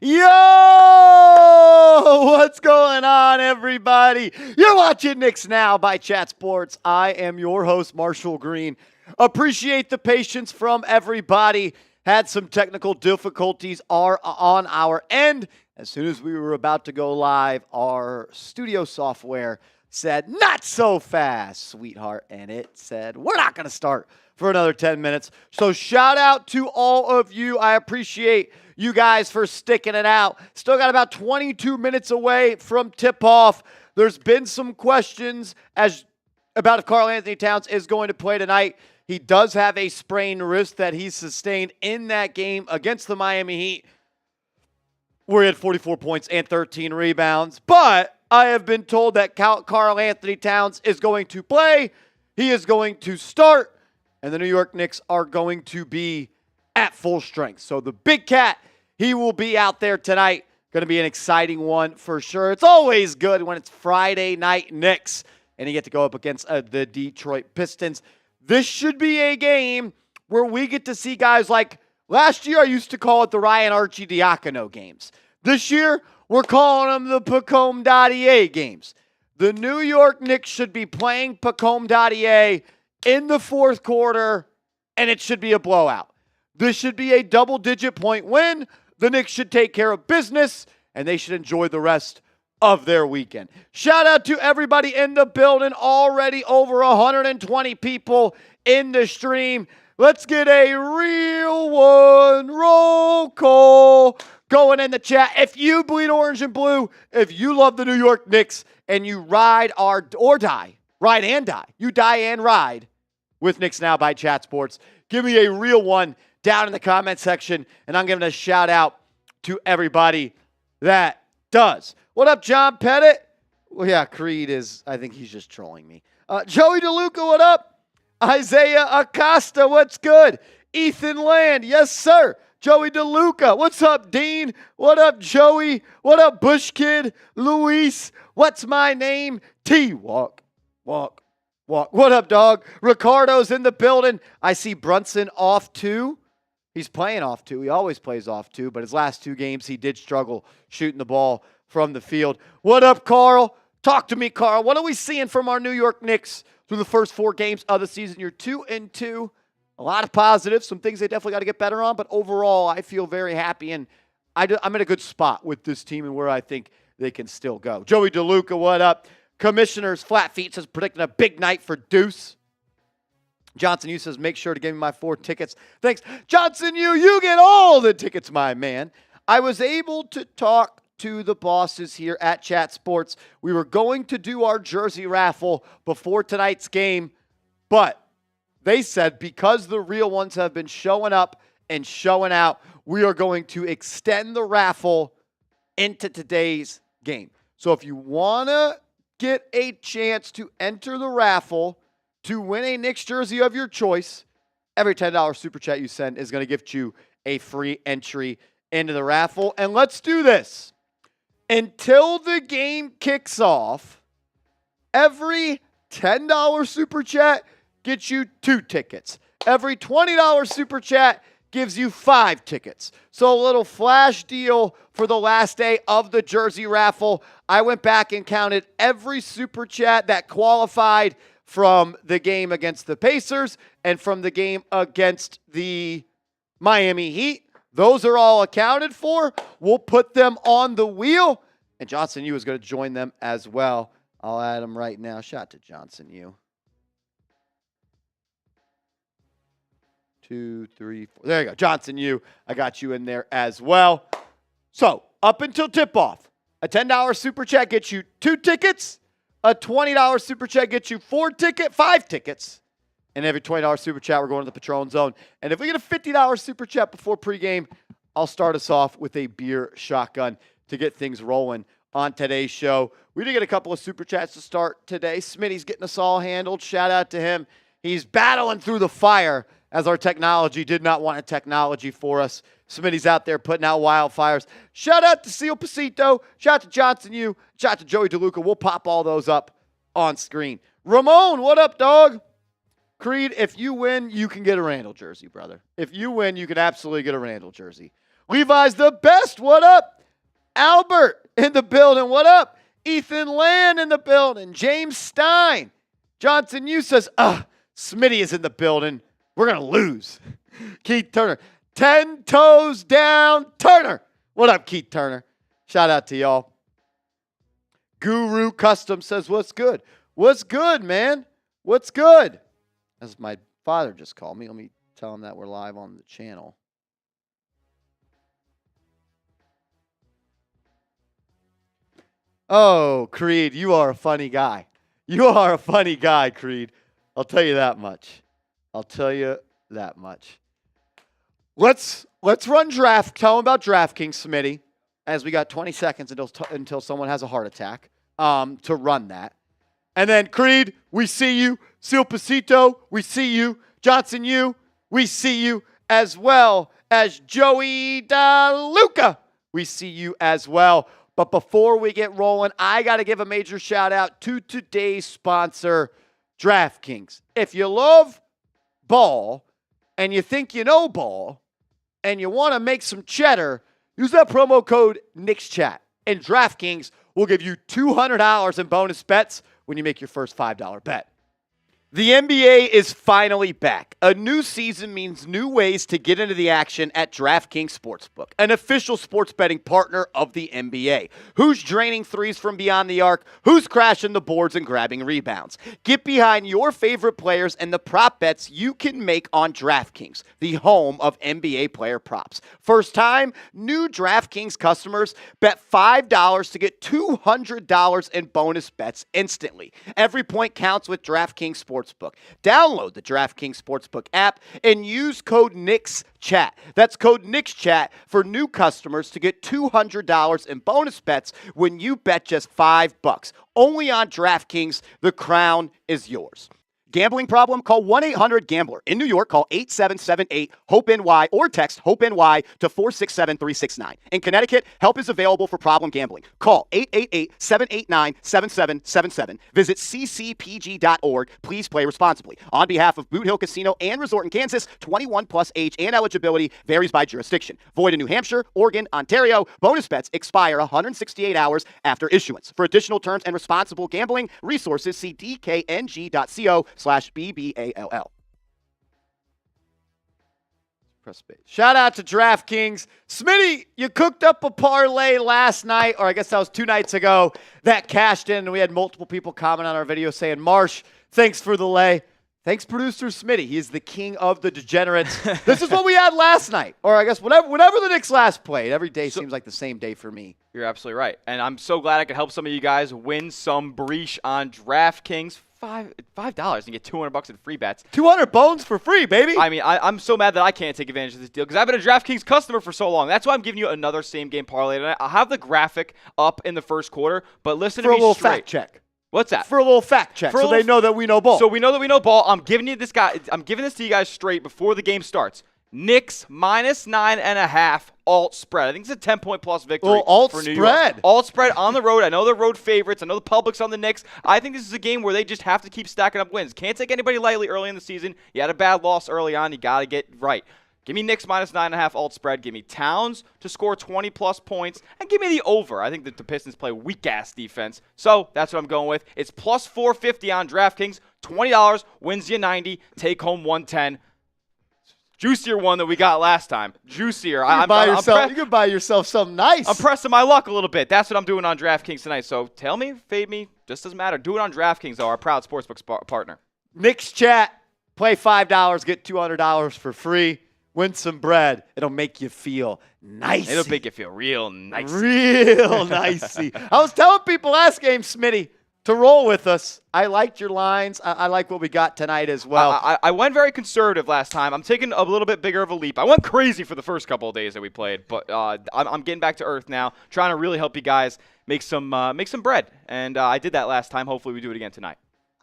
Yo! What's going on, everybody? You're watching Knicks Now by Chat Sports. I am your host, Marshall Green. Appreciate the patience from everybody. Had some technical difficulties are on our end. As soon as we were about to go live, our studio software said, not so fast, sweetheart. And it said, we're not going to start for another 10 minutes. So shout out to all of you. I appreciate you guys for sticking it out. Still got about 22 minutes away from tip-off. There's been some questions about if Karl Anthony Towns is going to play tonight. He does have a sprained wrist that he sustained in that game against the Miami Heat, where he had 44 points and 13 rebounds. But I have been told that Karl Anthony Towns is going to play. He is going to start, and the New York Knicks are going to be at full strength. So the big cat, he will be out there tonight. Going to be an exciting one for sure. It's always good when it's Friday night Knicks and you get to go up against the Detroit Pistons. This should be a game where we get to see guys like last year I used to call it the Ryan Arcidiacono games. This year we're calling them the Pregame games. The New York Knicks should be playing Pregame in the fourth quarter, and it should be a blowout. This should be a double-digit point win. The Knicks should take care of business, and they should enjoy the rest of their weekend. Shout out to everybody in the building. Already over 120 people in the stream. Let's get a real one. Roll call going in the chat. If you bleed orange and blue, if you love the New York Knicks and you ride or die, ride and die. You die and ride with Knicks Now by Chat Sports. Give me a real one down in the comment section, and I'm giving a shout out to everybody that does. What up, John Pettit? Well, yeah, Creed is, I think he's just trolling me. Joey DeLuca, what up? Isaiah Acosta, what's good? Ethan Land, yes, sir. Joey DeLuca, what's up, Dean? What up, Joey? What up, Bush Kid? Luis, what's my name? Walk. What up, dog? Ricardo's in the building. I see Brunson off too. He's playing off too. He always plays off too, but his last two games he did struggle shooting the ball from the field. What up, Carl? Talk to me, Carl. What are we seeing from our New York Knicks through the first 4 games of the season? You're 2-2. A lot of positives, some things they definitely got to get better on, but overall I feel very happy, and I'm in a good spot with this team and where I think they can still go. Joey DeLuca, what up? Commissioner's Flat Feet says predicting a big night for Deuce. Johnson Yu says make sure to give me my 4 tickets. Thanks. Johnson Yu, you get all the tickets, my man. I was able to talk to the bosses here at Chat Sports. We were going to do our jersey raffle before tonight's game, but they said because the real ones have been showing up and showing out, we are going to extend the raffle into today's game. So if you want to get a chance to enter the raffle to win a Knicks jersey of your choice, every $10 super chat you send is going to gift you a free entry into the raffle. And let's do this. Until the game kicks off, every $10 super chat gets you 2 tickets. Every $20 super chat gives you 5 tickets. So a little flash deal for the last day of the jersey raffle. I went back and counted every super chat that qualified from the game against the Pacers and from the game against the Miami Heat. Those are all accounted for. We'll put them on the wheel. And Johnson Yu is going to join them as well. I'll add him right now. Shout out to Johnson Yu. 2, 3, 4. There you go. Johnson Yu. I got you in there as well. So, up until tip-off, a $10 super chat gets you 2 tickets. A $20 super chat gets you 5 tickets. And every $20 super chat, we're going to the Patron Zone. And if we get a $50 super chat before pregame, I'll start us off with a beer shotgun to get things rolling on today's show. We did get a couple of super chats to start today. Smitty's getting us all handled. Shout out to him. He's battling through the fire as our technology did not want a technology for us. Smitty's out there putting out wildfires. Shout out to Seal Pasito. Shout out to Johnson Yu. Shout out to Joey DeLuca. We'll pop all those up on screen. Ramon, what up, dog? Creed, if you win, you can get a Randall jersey, brother. If you win, you can absolutely get a Randall jersey. Levi's the best. What up? Albert in the building. What up? Ethan Land in the building. James Stein. Johnson Yu says, Smitty is in the building. We're going to lose. Keith Turner. 10 toes down, Turner. What up, Keith Turner? Shout out to y'all. Guru Custom says, what's good? What's good, man? What's good? As my father just called me. Let me tell him that we're live on the channel. Oh, Creed, you are a funny guy. You are a funny guy, Creed. I'll tell you that much. I'll tell you that much. Let's run draft. Tell them about DraftKings, Smitty, as we got 20 seconds until someone has a heart attack to run that. And then, Creed, we see you. Sil Pasito, we see you. Johnson Yu, we see you. As well as Joey DeLuca, we see you as well. But before we get rolling, I got to give a major shout out to today's sponsor, DraftKings. If you love ball and you think you know ball and you want to make some cheddar, use that promo code NICKSCHAT. And DraftKings will give you $200 in bonus bets when you make your first $5 bet. The NBA is finally back. A new season means new ways to get into the action at DraftKings Sportsbook, an official sports betting partner of the NBA. Who's draining threes from beyond the arc? Who's crashing the boards and grabbing rebounds? Get behind your favorite players and the prop bets you can make on DraftKings, the home of NBA player props. First time, new DraftKings customers bet $5 to get $200 in bonus bets instantly. Every point counts with DraftKings Sportsbook. Download the DraftKings Sportsbook app and use code NICKSCHAT. That's code NICKSCHAT for new customers to get $200 in bonus bets when you bet just $5. Only on DraftKings, the crown is yours. Gambling problem? Call 1-800-GAMBLER. In New York, call 8778-HOPE-NY or text HOPE-NY to 467-369. In Connecticut, help is available for problem gambling. Call 888-789-7777. Visit ccpg.org. Please play responsibly. On behalf of Boot Hill Casino and Resort in Kansas, 21 plus age and eligibility varies by jurisdiction. Void in New Hampshire, Oregon, Ontario. Bonus bets expire 168 hours after issuance. For additional terms and responsible gambling resources, see dkng.co/BBALL. Press space. Shout out to DraftKings. Smitty, you cooked up a parlay last night, or I guess that was 2 nights ago, that cashed in, and we had multiple people comment on our video saying, Marsh, thanks for the lay. Thanks, producer Smitty. He is the king of the degenerates. This is what we had last night, or I guess whenever the Knicks last played. Every day seems like the same day for me. You're absolutely right, and I'm so glad I could help some of you guys win some breach on DraftKings. $5 and get $200 in free bets. 200 bones for free, baby. I mean, I'm so mad that I can't take advantage of this deal because I've been a DraftKings customer for so long. That's why I'm giving you another same-game parlay tonight. I'll have the graphic up in the first quarter, but listen to me straight. For a little fact check. What's that? For a little fact check, so they know that we know ball. So we know that we know ball. I'm giving this to you guys straight before the game starts. Knicks -9.5 alt spread. I think it's a 10-point plus victory for New York. Alt spread on the road. I know they're road favorites. I know the public's on the Knicks. I think this is a game where they just have to keep stacking up wins. Can't take anybody lightly early in the season. You had a bad loss early on. You got to get right. Give me Knicks -9.5 alt spread. Give me Towns to score 20-plus points. And give me the over. I think that the Pistons play weak-ass defense. So that's what I'm going with. It's plus 450 on DraftKings. $20 wins you 90. Take home 110. Juicier one that we got last time. Juicier. You can buy yourself something nice. I'm pressing my luck a little bit. That's what I'm doing on DraftKings tonight. So tell me, fade me, just doesn't matter. Do it on DraftKings, though, our proud sportsbook partner. Knicks chat. Play $5, get $200 for free. Win some bread. It'll make you feel nice. It'll make you feel real nice. Real nicey. I was telling people last game, Smitty, to roll with us. I liked your lines. I like what we got tonight as well. I went very conservative last time. I'm taking a little bit bigger of a leap. I went crazy for the first couple of days that we played, but I'm getting back to earth now, trying to really help you guys make some bread. And I did that last time. Hopefully we do it again tonight.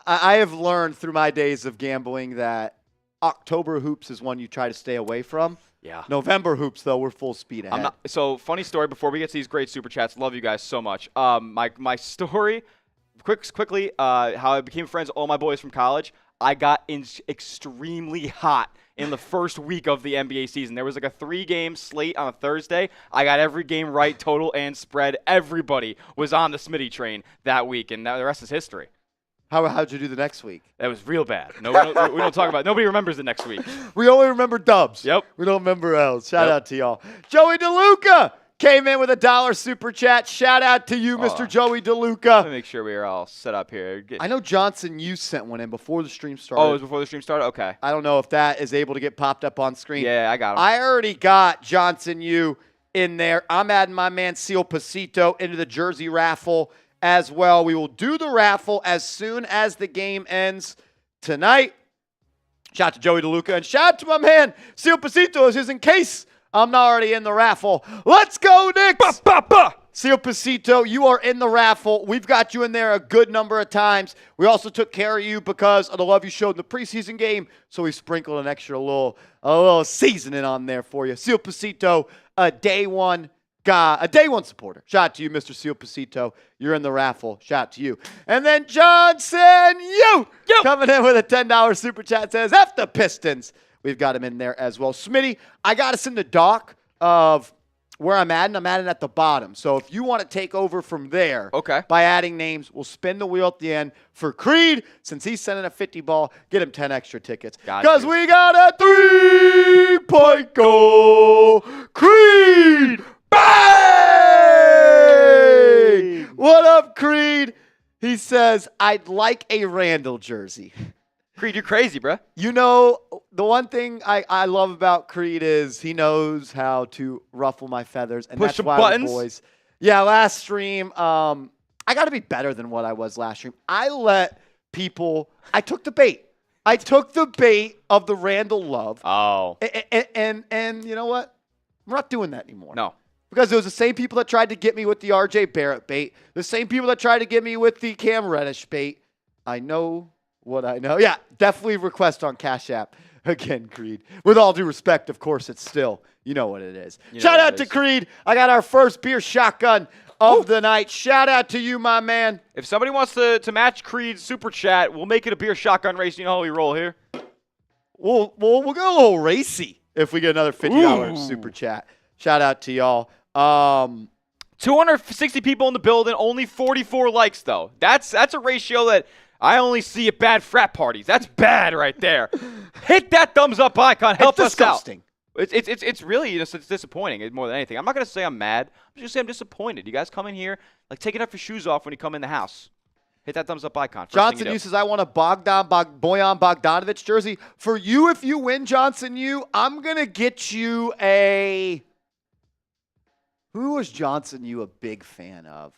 I have learned through my days of gambling that October hoops is one you try to stay away from. Yeah. November hoops, though, we're full speed ahead. So funny story before we get to these great super chats. Love you guys so much. My story. Quickly, how I became friends with all my boys from college. I got extremely hot in the first week of the NBA season. There was like a 3-game slate on a Thursday. I got every game right, total and spread. Everybody was on the Smitty train that week, and now the rest is history. How'd you do the next week? That was real bad. No, we don't talk about it. Nobody remembers the next week. We only remember dubs. Yep. We don't remember L's. Shout out to y'all. Joey DeLuca came in with a $1 super chat. Shout out to you, Mr. Joey DeLuca. Let me make sure we are all set up here. I know Johnson, you sent one in before the stream started. Oh, it was before the stream started? Okay. I don't know if that is able to get popped up on screen. Yeah, I got him. I already got Johnson, you in there. I'm adding my man Seal Pasito into the jersey raffle as well. We will do the raffle as soon as the game ends tonight. Shout out to Joey DeLuca and shout out to my man Seal Pasito, just in case I'm not already in the raffle. Let's go, Knicks! Seal Pasito, you are in the raffle. We've got you in there a good number of times. We also took care of you because of the love you showed in the preseason game, so we sprinkled an extra little seasoning on there for you. Seal Pasito, a day one guy, a day one supporter. Shout out to you, Mr. Seal Pasito. You're in the raffle. Shout out to you. And then Johnson, you coming in with a $10 super chat, says, F the Pistons. We've got him in there as well. Smitty, I got us in the dock of where I'm adding. I'm adding at the bottom. So if you want to take over from there by adding names, we'll spin the wheel at the end for Creed. Since he's sending a 50 ball, get him 10 extra tickets. Because we got a 3-point goal. Creed, bang! What up, Creed? He says, I'd like a Randall jersey. Creed, you're crazy, bro. You know, the one thing I love about Creed is he knows how to ruffle my feathers. And push that's why buttons. Boys. Yeah, last stream, I got to be better than what I was last stream. I took the bait. I took the bait of the Randall love. Oh. And you know what? We're not doing that anymore. No. Because it was the same people that tried to get me with the RJ Barrett bait, the same people that tried to get me with the Cam Reddish bait. I know what I know. Yeah, definitely request on Cash App. Again, Creed. With all due respect, of course, it's still, you know what it is. Shout out to Creed. I got our first beer shotgun of the night. Shout out to you, my man. If somebody wants to match Creed's super chat, we'll make it a beer shotgun race. You know how we roll here. We'll go a little racy if we get another $50 super chat. Shout out to y'all. 260 people in the building, only 44 likes, though. That's a ratio that I only see at bad frat parties. That's bad right there. Hit that thumbs up icon. Help us disgusting. Out. It's really it's disappointing more than anything. I'm not going to say I'm mad. I'm just going to say I'm disappointed. You guys come in here, like taking off your shoes off when you come in the house. Hit that thumbs up icon. Johnson, you says, I want a Bojan Bogdanovic jersey. For you, if you win, Johnson, I'm going to get you a... Who was Johnson you a big fan of?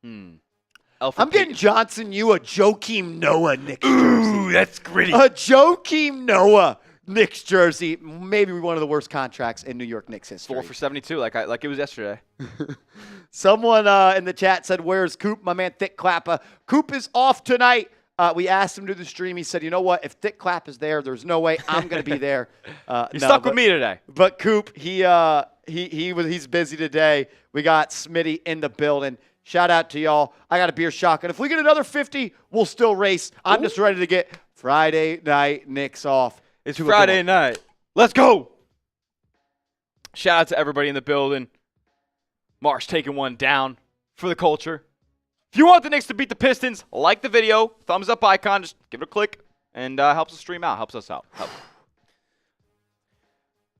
I'm getting Johnson you a Joakim Noah Knicks jersey. Ooh, that's gritty. A Joakim Noah Knicks jersey. Maybe one of the worst contracts in New York Knicks history. 4 for 72 like it was yesterday. Someone in the chat said, where's Coop? My man Thick Clappa. Coop is off tonight. We asked him to do the stream. He said, you know what? If Thick Clapp is there, there's no way I'm going to be there. You're stuck with me today. But Coop, he's busy today. We got Smitty in the building. Shout out to y'all. I got a beer shotgun. If we get another 50, we'll still race. I'm just ready to get Friday night Knicks off. It's Friday night. Let's go. Shout out to everybody in the building. Marsh taking one down for the culture. If you want the Knicks to beat the Pistons, like the video, thumbs up icon, just give it a click, and helps us stream out, helps us out.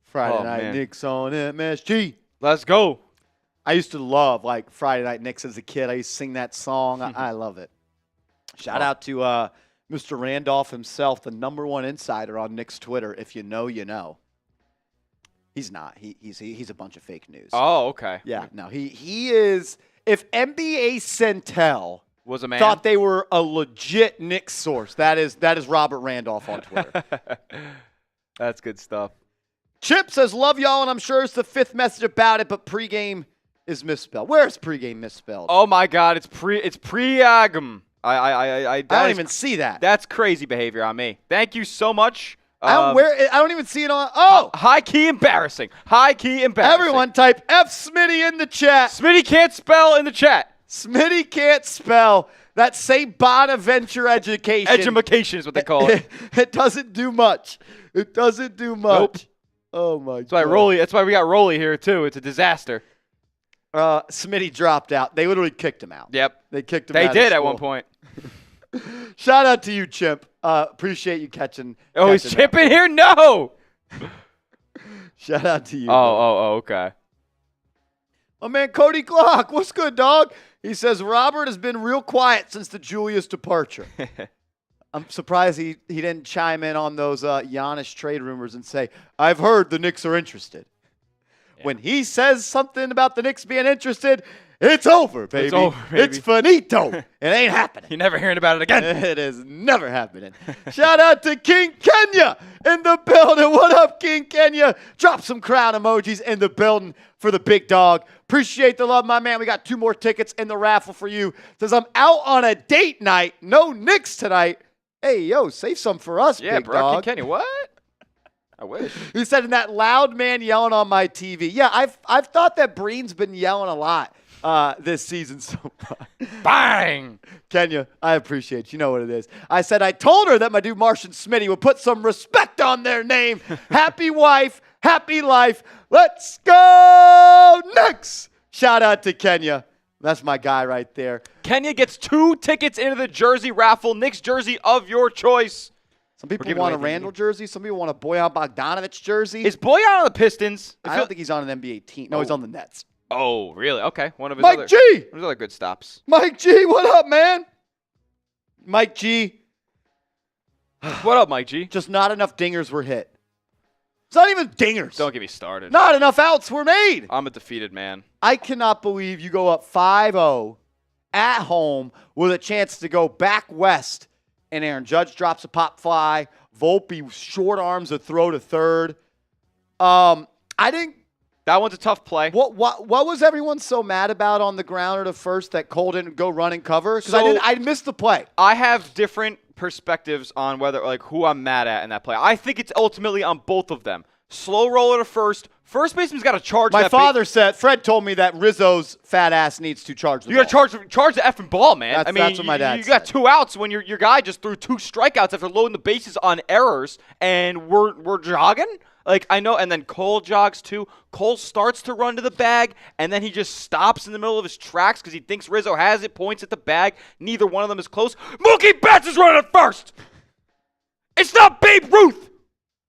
Friday night Knicks on MSG. Let's go. I used to love Friday Night Knicks as a kid. I used to sing that song. I love it. Shout out to Mr. Randolph himself, the #1 insider on Knicks Twitter. If you know, you know. He's not. He's a bunch of fake news. Oh, okay. Yeah, no, he is. If NBA Centel was a man, thought they were a legit Knicks source, that is Robert Randolph on Twitter. That's good stuff. Chip says, love y'all, and I'm sure it's the 5th message about it, but pregame is misspelled. Where's pregame misspelled? Oh my God, it's Pregame. I don't even see that. That's crazy behavior on me. Thank you so much. I don't even see it on. Oh, high key embarrassing. High key embarrassing. Everyone type F Smitty in the chat. Smitty can't spell in the chat. Smitty can't spell. that St. Bonaventure education. Edumacation is what they call it. It doesn't do much. It doesn't do much. Nope. Oh, my God. That's why we got Rolly here, too. It's a disaster. Smitty dropped out. They literally kicked him out. Yep. They kicked him out. They did at one point. Shout out to you, Chimp. Appreciate you catching. Oh, is Chimp in here? No. Shout out to you. Okay. My man Cody Glock, what's good, dog? He says Robert has been real quiet since the Julius departure. I'm surprised he didn't chime in on those Giannis trade rumors and say, I've heard the Knicks are interested. Yeah. When he says something about the Knicks being interested, it's over, baby. It's over, baby. It's finito. It ain't happening. You're never hearing about it again. It is never happening. Shout out to King Kenya in the building. What up, King Kenya? Drop some crown emojis in the building for the big dog. Appreciate the love, my man. We got 2 more tickets in the raffle for you. Says I'm out on a date night. No Knicks tonight. Hey, yo, save some for us, big bro, dog. King Kenya, what? I wish. He said, in that loud man yelling on my TV. Yeah, I've thought that Breen's been yelling a lot this season so far. Bang! Kenya, I appreciate you. You know what it is. I said I told her that my dude Martian Smitty would put some respect on their name. Happy wife, happy life. Let's go Knicks! Shout out to Kenya. That's my guy right there. Kenya gets 2 tickets into the jersey raffle. Knicks jersey of your choice. Some people want a Randall jersey. Some people want a Bojan Bogdanovic jersey. Is Bojan on the Pistons? I don't think he's on an NBA team. No, he's on the Nets. Oh, really? Okay. One of his Mike G. One of his other good stops. Mike G, what up, man? Mike G. What up, Mike G? Just not enough dingers were hit. It's not even dingers. Don't get me started. Not enough outs were made. I'm a defeated man. I cannot believe you go up 5-0 at home with a chance to go back west, and Aaron Judge drops a pop fly. Volpe short arms a throw to third. I didn't. That one's a tough play. What was everyone so mad about on the grounder to first that Cole didn't go run and cover? Because I missed the play. I have different perspectives on whether who I'm mad at in that play. I think it's ultimately on both of them. Slow roller to first. First baseman's got to charge. My father said, Fred told me that Rizzo's fat ass needs to charge the ball. You got to charge the effing ball, man. That's what my dad said. You got 2 outs when your guy just threw 2 strikeouts after loading the bases on errors, and we're jogging. I know, and then Cole jogs too. Cole starts to run to the bag, and then he just stops in the middle of his tracks because he thinks Rizzo has it, points at the bag. Neither one of them is close. Mookie Betts is running at first. It's not Babe Ruth.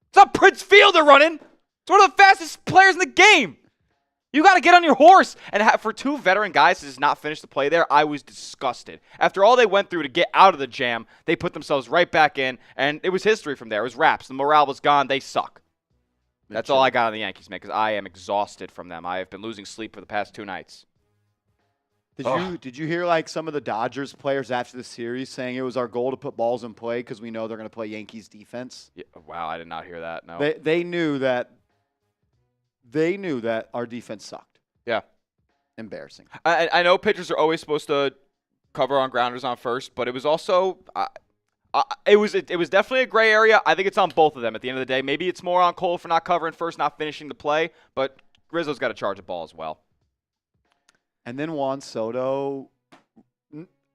It's not Prince Fielder running. It's one of the fastest players in the game. You got to get on your horse. And for 2 veteran guys to just not finish the play there, I was disgusted. After all they went through to get out of the jam, they put themselves right back in, and it was history from there. It was wraps. The morale was gone. They suck. That's all I got on the Yankees, man, because I am exhausted from them. I have been losing sleep for the past 2 nights. Did you hear some of the Dodgers players after the series saying it was our goal to put balls in play because we know they're going to play Yankees defense? Yeah, wow, I did not hear that. No. They knew that our defense sucked. Yeah. Embarrassing. I know pitchers are always supposed to cover on grounders on first, but it was also it was definitely a gray area. I think it's on both of them at the end of the day. Maybe it's more on Cole for not covering first, not finishing the play, but Rizzo's got to charge the ball as well. And then Juan Soto,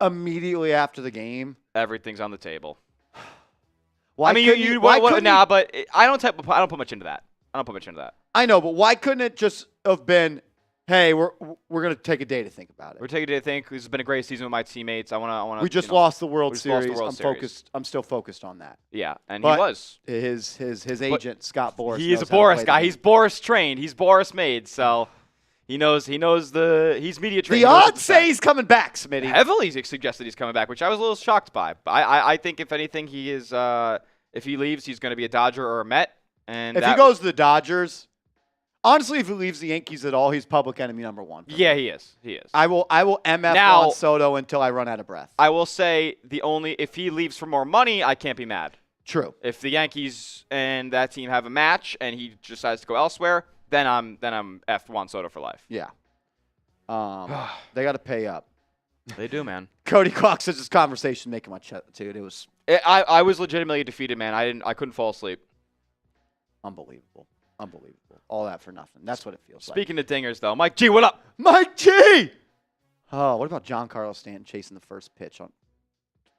immediately after the game, everything's on the table. But I don't put much into that. I know, but why couldn't it just have been, hey, we're going to take a day to think about it. We're taking a day to think. This has been a great season with my teammates. We just lost the World Series. I'm still focused on that. Yeah, and but he was. His agent, Scott Boras. He is a Boras guy. He's Boras trained. He's Boras made. So he knows he's media trained. The odds say he's coming back, Smitty. Heavily suggested he's coming back, which I was a little shocked by. But I think if anything, he is. If he leaves, he's going to be a Dodger or a Met. And if he goes to the Dodgers. Honestly, if he leaves the Yankees at all, he's public enemy number 1. Yeah, he is. I will MF Juan Soto until I run out of breath. I will say if he leaves for more money, I can't be mad. True. If the Yankees and that team have a match and he decides to go elsewhere, then I'm F Juan Soto for life. Yeah. They got to pay up. They do, man. Cody Clark says this conversation making my chest, dude. It was. I was legitimately defeated, man. I couldn't fall asleep. Unbelievable. All that for nothing. That's what it feels Speaking of dingers, though, Mike G, what up? Mike G! Oh, what about John Carlos Stanton chasing the first pitch on?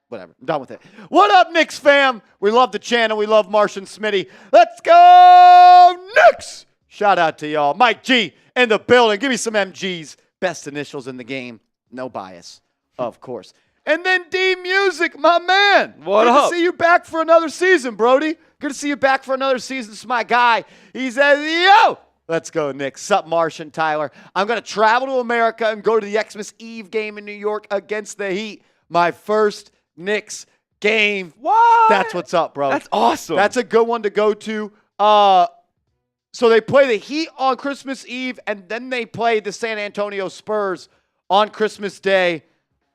Whatever. I'm done with it. What up, Knicks fam? We love the channel. We love Martian Smitty. Let's go, Knicks! Shout out to y'all. Mike G in the building. Give me some MGs. Best initials in the game. No bias, of course. And then D Music, my man. What up? Good to see you back for another season, Brody. Good to see you back for another season. This is my guy. He says, yo! Let's go, Knicks. Sup, Martian Tyler. I'm going to travel to America and go to the Xmas Eve game in New York against the Heat. My first Knicks game. What? That's what's up, bro. That's awesome. That's a good one to go to. So they play the Heat on Christmas Eve, and then they play the San Antonio Spurs on Christmas Day.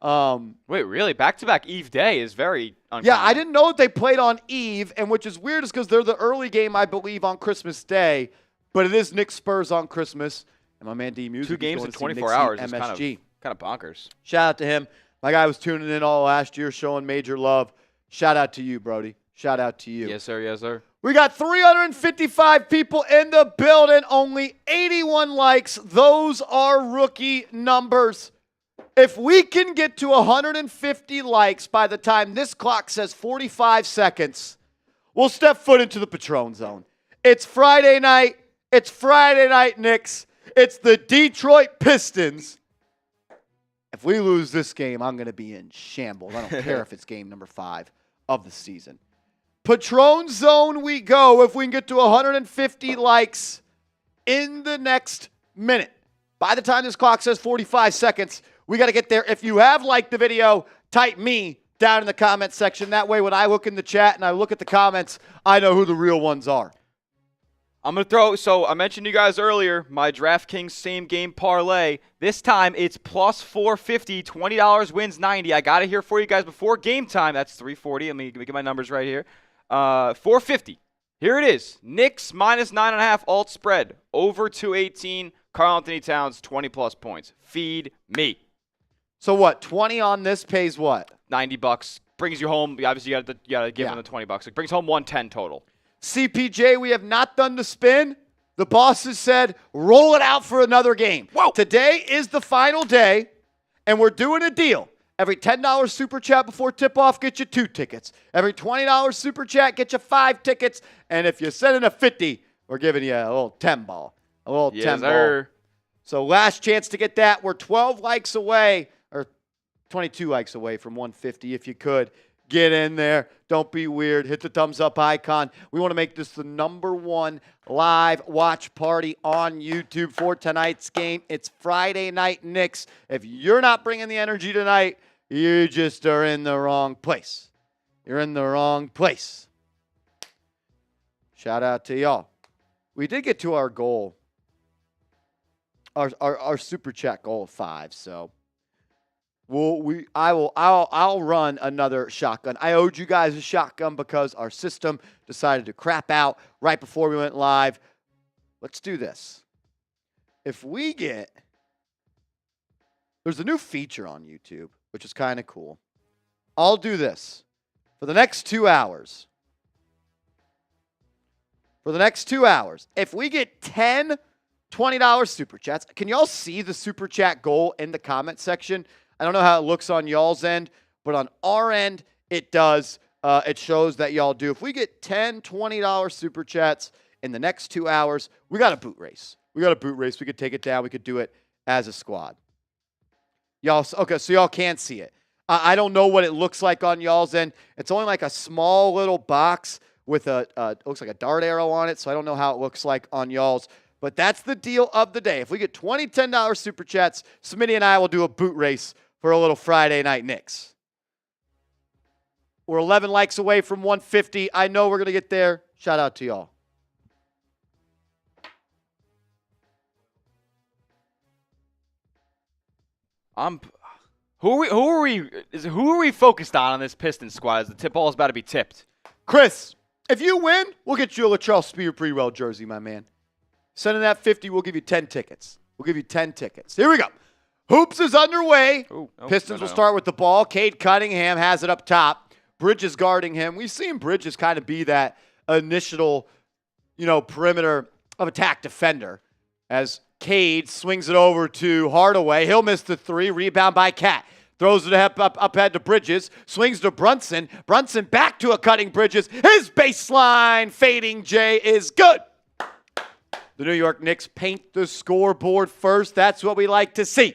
Wait, really? Back-to-back Eve Day is very uncommon. Yeah, I didn't know that they played on Eve, and which is weird is because they're the early game, I believe, on Christmas Day. But it is Knicks Spurs on Christmas. And my man D Music. 2 games in 24 hours is kind of bonkers. Shout out to him. My guy was tuning in all last year, showing major love. Shout out to you, Brody. Shout out to you. Yes, sir. Yes, sir. We got 355 people in the building, only 81 likes. Those are rookie numbers. If we can get to 150 likes by the time this clock says 45 seconds, we'll step foot into the Patron Zone. It's Friday night. It's Friday night, Knicks. It's the Detroit Pistons. If we lose this game, I'm going to be in shambles. I don't care if it's game number 5 of the season. Patron Zone we go if we can get to 150 likes in the next minute. By the time this clock says 45 seconds, we got to get there. If you have liked the video, type me down in the comment section. That way, when I look in the chat and I look at the comments, I know who the real ones are. I'm going to throw, so I mentioned to you guys earlier, my DraftKings same game parlay. This time it's plus 450, $20 wins 90. I got it here for you guys before game time. That's 340. Let me get my numbers right here. 450. Here it is. Knicks minus 9.5 alt spread. Over 218. Karl Anthony Towns, 20-plus points. Feed me. So what, 20 on this pays what? $90. Brings you home. Obviously, you got to give them the $20. It brings home 110 total. CPJ, we have not done the spin. The bosses said, roll it out for another game. Whoa. Today is the final day, and we're doing a deal. Every $10 super chat before tip-off gets you 2 tickets. Every $20 super chat gets you 5 tickets. And if you send in a 50, we're giving you a little 10 ball. A little 10 ball. So last chance to get that. We're 12 likes away, or 22 likes away from 150 if you could. Get in there. Don't be weird. Hit the thumbs up icon. We want to make this the #1 live watch party on YouTube for tonight's game. It's Friday night Knicks. If you're not bringing the energy tonight, you just are in the wrong place. You're in the wrong place. Shout out to y'all. We did get to our goal, our super chat goal of 5. So I'll run another shotgun. I owed you guys a shotgun because our system decided to crap out right before we went live. Let's do this. If we get, there's a new feature on YouTube, which is kind of cool. I'll do this for the next 2 hours. For the next 2 hours, if we get 10 $20 super chats, can y'all see the super chat goal in the comment section? I don't know how it looks on y'all's end, but on our end, it does. It shows that y'all do. If we get 10 $20 super chats in the next 2 hours, we got a boot race. We could take it down. We could do it as a squad. Y'all, okay, so y'all can't see it. I don't know what it looks like on y'all's end. It's only like a small little box with it looks like a dart arrow on it, so I don't know how it looks like on y'all's. But that's the deal of the day. If we get 20 $10 super chats, Smitty and I will do a boot race for a little Friday night Knicks. We're 11 likes away from 150. I know we're going to get there. Shout out to y'all. Who are we focused on this Pistons squad as the tip ball is about to be tipped? Chris, if you win, we'll get you a Latrell Sprewell jersey, my man. Send in that 50, we'll give you 10 tickets. Here we go. Hoops is underway. Pistons will start with the ball. Cade Cunningham has it up top. Bridges guarding him. We've seen Bridges kind of be that initial, perimeter of attack defender as Cade swings it over to Hardaway. He'll miss the three. Rebound by Cat. Throws it up ahead to Bridges. Swings to Brunson. Brunson back to a cutting Bridges. His baseline fading J is good. The New York Knicks paint the scoreboard first. That's what we like to see.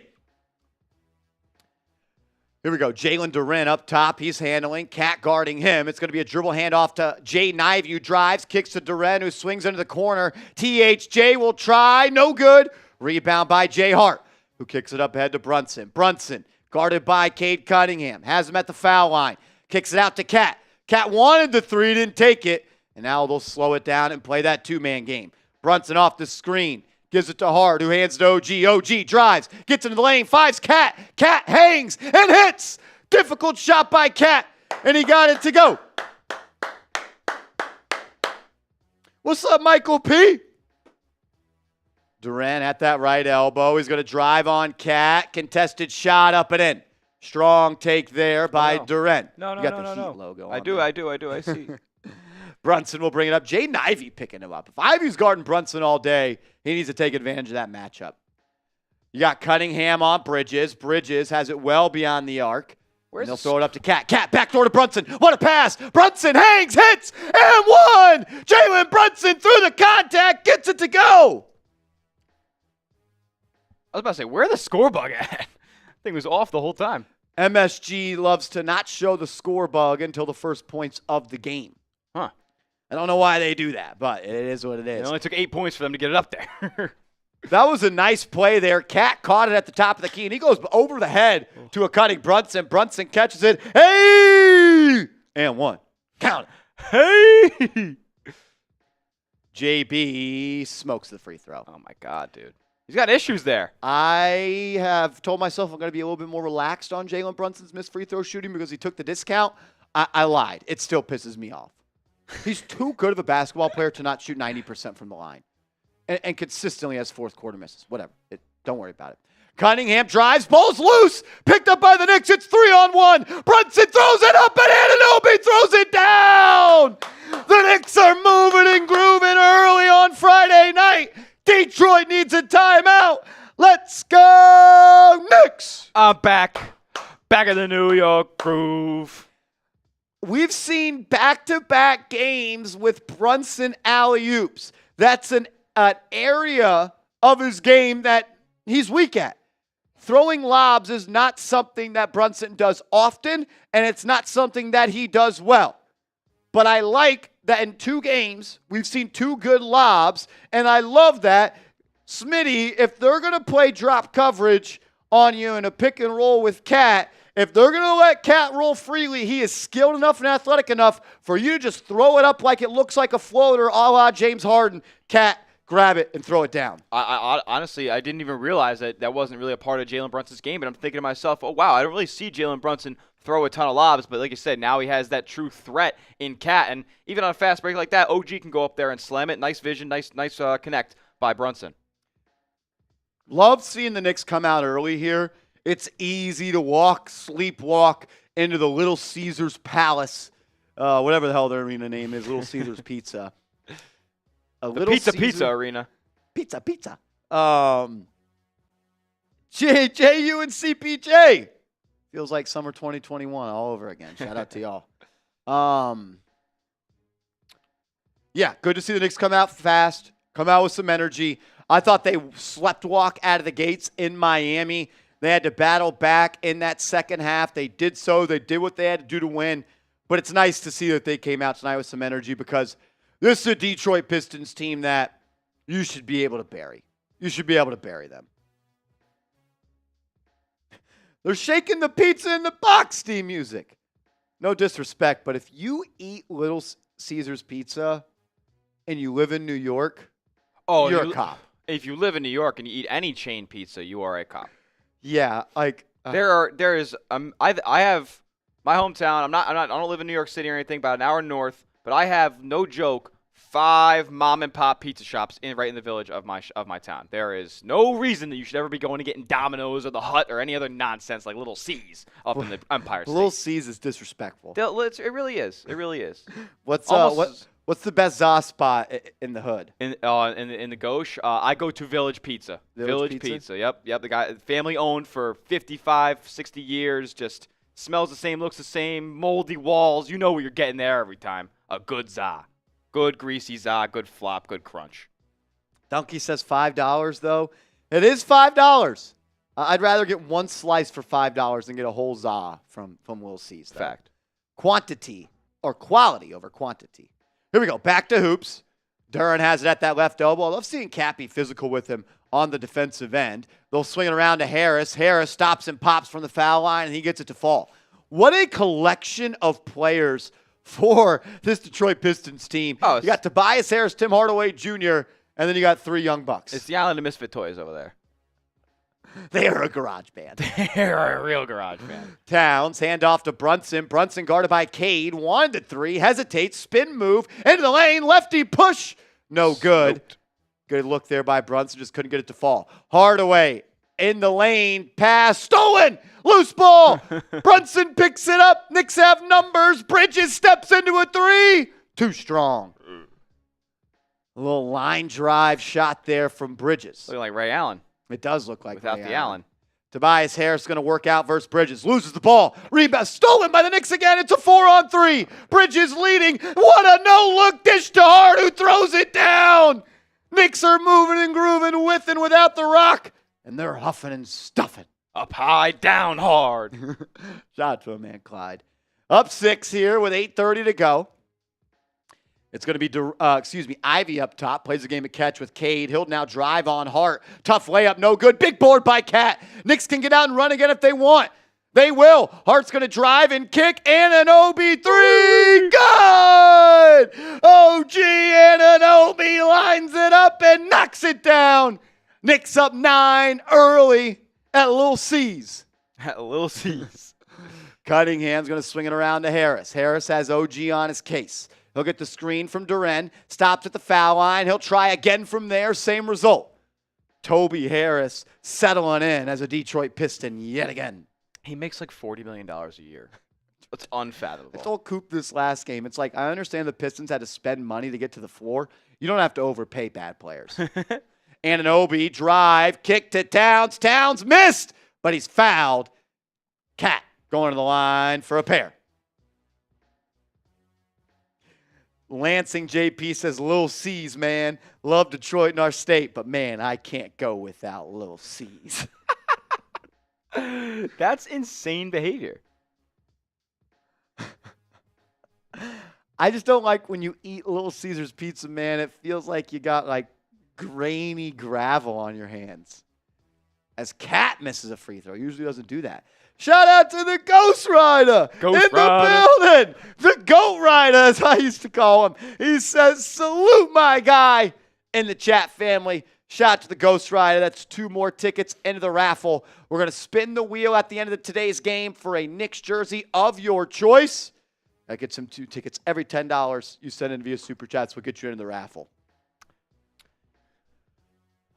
Here we go. Jalen Duren up top. He's handling. Cat guarding him. It's going to be a dribble handoff to Jay Knive, who drives. Kicks to Duren, who swings into the corner. THJ will try. No good. Rebound by Jay Hart, who kicks it up ahead to Brunson. Brunson guarded by Cade Cunningham. Has him at the foul line. Kicks it out to Cat. Cat wanted the three, didn't take it. And now they'll slow it down and play that two-man game. Brunson off the screen. Gives it to Hart, who hands to OG. OG drives. Gets into the lane. Fives Cat. Cat hangs and hits. Difficult shot by Cat. And he got it to go. What's up, Michael P? Duren at that right elbow. He's going to drive on Cat. Contested shot up and in. Strong take there by Duren. No. You got the Heat logo on I do. I see. Brunson will bring it up. Jay Ivey picking him up. If Ivey's guarding Brunson all day, he needs to take advantage of that matchup. You got Cunningham on Bridges. Bridges has it well beyond the arc. They'll throw it up to Cat. Cat backdoor to Brunson. What a pass. Brunson hangs, hits, and one. Jalen Brunson through the contact, gets it to go. I was about to say, where the score bug at? Thing was off the whole time. MSG loves to not show the score bug until the first points of the game. Huh. I don't know why they do that, but it is what it is. It only took 8 points for them to get it up there. That was a nice play there. Cat caught it at the top of the key, and he goes over the head to a cutting Brunson. Brunson catches it. Hey! And one. Count it. Hey! JB smokes the free throw. Oh, my God, dude. He's got issues there. I have told myself I'm going to be a little bit more relaxed on Jalen Brunson's missed free throw shooting because he took the discount. I lied. It still pisses me off. He's too good of a basketball player to not shoot 90% from the line. And consistently has fourth quarter misses. Whatever. Don't worry about it. Cunningham drives. Ball's loose. Picked up by the Knicks. It's 3-on-1. Brunson throws it up and Anunoby throws it down. The Knicks are moving and grooving early on Friday night. Detroit needs a timeout. Let's go Knicks. I'm back. Back in the New York groove. We've seen back-to-back games with Brunson alley-oops. That's an area of his game that he's weak at. Throwing lobs is not something that Brunson does often, and it's not something that he does well. But I like that in 2 games, we've seen 2 good lobs, and I love that. Smitty, if they're going to play drop coverage on you in a pick and roll with Cat, if they're going to let Cat roll freely, he is skilled enough and athletic enough for you to just throw it up like it looks like a floater, a la James Harden. Cat, grab it and throw it down. I honestly, I didn't even realize that wasn't really a part of Jalen Brunson's game, but I'm thinking to myself, oh, wow, I don't really see Jalen Brunson throw a ton of lobs, but like you said, now he has that true threat in Cat, and even on a fast break like that, OG can go up there and slam it. Nice vision, nice connect by Brunson. Love seeing the Knicks come out early here. It's easy to sleepwalk into the Little Caesars Palace, whatever the hell their arena name is, Little Caesars Pizza. Pizza arena. Pizza. JU and CPJ. Feels like summer 2021 all over again. Shout out to y'all. Yeah, good to see the Knicks come out fast, come out with some energy. I thought they slept walk out of the gates in Miami. They had to battle back in that second half. They did so. They did what they had to do to win. But it's nice to see that they came out tonight with some energy because this is a Detroit Pistons team that you should be able to bury. You should be able to bury them. They're shaking the pizza in the box, theme music. No disrespect, but if you eat Little Caesars Pizza and you live in New York, you're a cop. If you live in New York and you eat any chain pizza, you are a cop. Yeah, like I have my hometown. I don't live in New York City or anything, about an hour north, but I have, no joke, 5 mom and pop pizza shops right in the village of my town. There is no reason that you should ever be going to getting Domino's or the Hut or any other nonsense like Little C's up in the Empire State. Little C's is disrespectful. It really is. It really is. What's What's the best za spot in the hood? In the Gauche, I go to Village Pizza. Village Pizza. Yep. The guy, family owned for 55, 60 years. Just smells the same, looks the same, moldy walls. You know what you're getting there every time. A good za, good greasy za, good flop, good crunch. Donkey says $5 though. It is $5. I'd rather get one slice for $5 than get a whole za from Will C's. Though. Fact. Quantity or quality over quantity. Here we go. Back to hoops. Duren has it at that left elbow. I love seeing Cat be physical with him on the defensive end. They'll swing it around to Harris. Harris stops and pops from the foul line, and he gets it to fall. What a collection of players for this Detroit Pistons team. You got Tobias Harris, Tim Hardaway Jr., and then you got 3 young bucks. It's the Island of Misfit Toys over there. They are a garage band. They're a real garage band. Towns, handoff to Brunson. Brunson guarded by Cade. 1-3. Hesitates. Spin move. Into the lane. Lefty push. No good. Smoked. Good look there by Brunson. Just couldn't get it to fall. Hardaway in the lane. Pass. Stolen. Loose ball. Brunson picks it up. Knicks have numbers. Bridges steps into a 3. Too strong. A little line drive shot there from Bridges. Looking like Ray Allen. It does look like without the Allen. Tobias Harris going to work out versus Bridges. Loses the ball. Rebound. Stolen by the Knicks again. It's a 4-on-3. Bridges leading. What a no-look dish to Hart, who throws it down. Knicks are moving and grooving with and without the rock. And they're huffing and stuffing. Up high, down hard. Shout out to him, man, Clyde. Up 6 here with 8:30 to go. It's going to be, Ivy up top. Plays a game of catch with Cade. He'll now drive on Hart. Tough layup, no good. Big board by Cat. Knicks can get out and run again if they want. They will. Hart's going to drive and kick. Anunoby 3. Good! OG Anunoby lines it up and knocks it down. Knicks up 9 early at Lil C's. At Lil C's. Cunningham's going to swing it around to Harris. Harris has OG on his case. He'll get the screen from Duren. Stops at the foul line. He'll try again from there. Same result. Toby Harris settling in as a Detroit Piston yet again. He makes like $40 million a year. It's unfathomable. I told Coop this last game. It's like, I understand the Pistons had to spend money to get to the floor. You don't have to overpay bad players. Anunoby, drive, kick to Towns. Towns missed, but he's fouled. Cat going to the line for a pair. Lansing JP says, Lil C's, man. Love Detroit in our state, but, man, I can't go without Lil C's. That's insane behavior. I just don't like when you eat Little Caesar's pizza, man. It feels like you got, like, grainy gravel on your hands. As Cat misses a free throw. Usually doesn't do that. Shout out to the Ghost Rider in the building. The Goat Rider, as I used to call him. He says, salute my guy in the chat family. Shout out to the Ghost Rider. That's 2 more tickets into the raffle. We're going to spin the wheel at the end of today's game for a Knicks jersey of your choice. That gets him 2 tickets every $10 you send in via Super Chats. We'll get you into the raffle.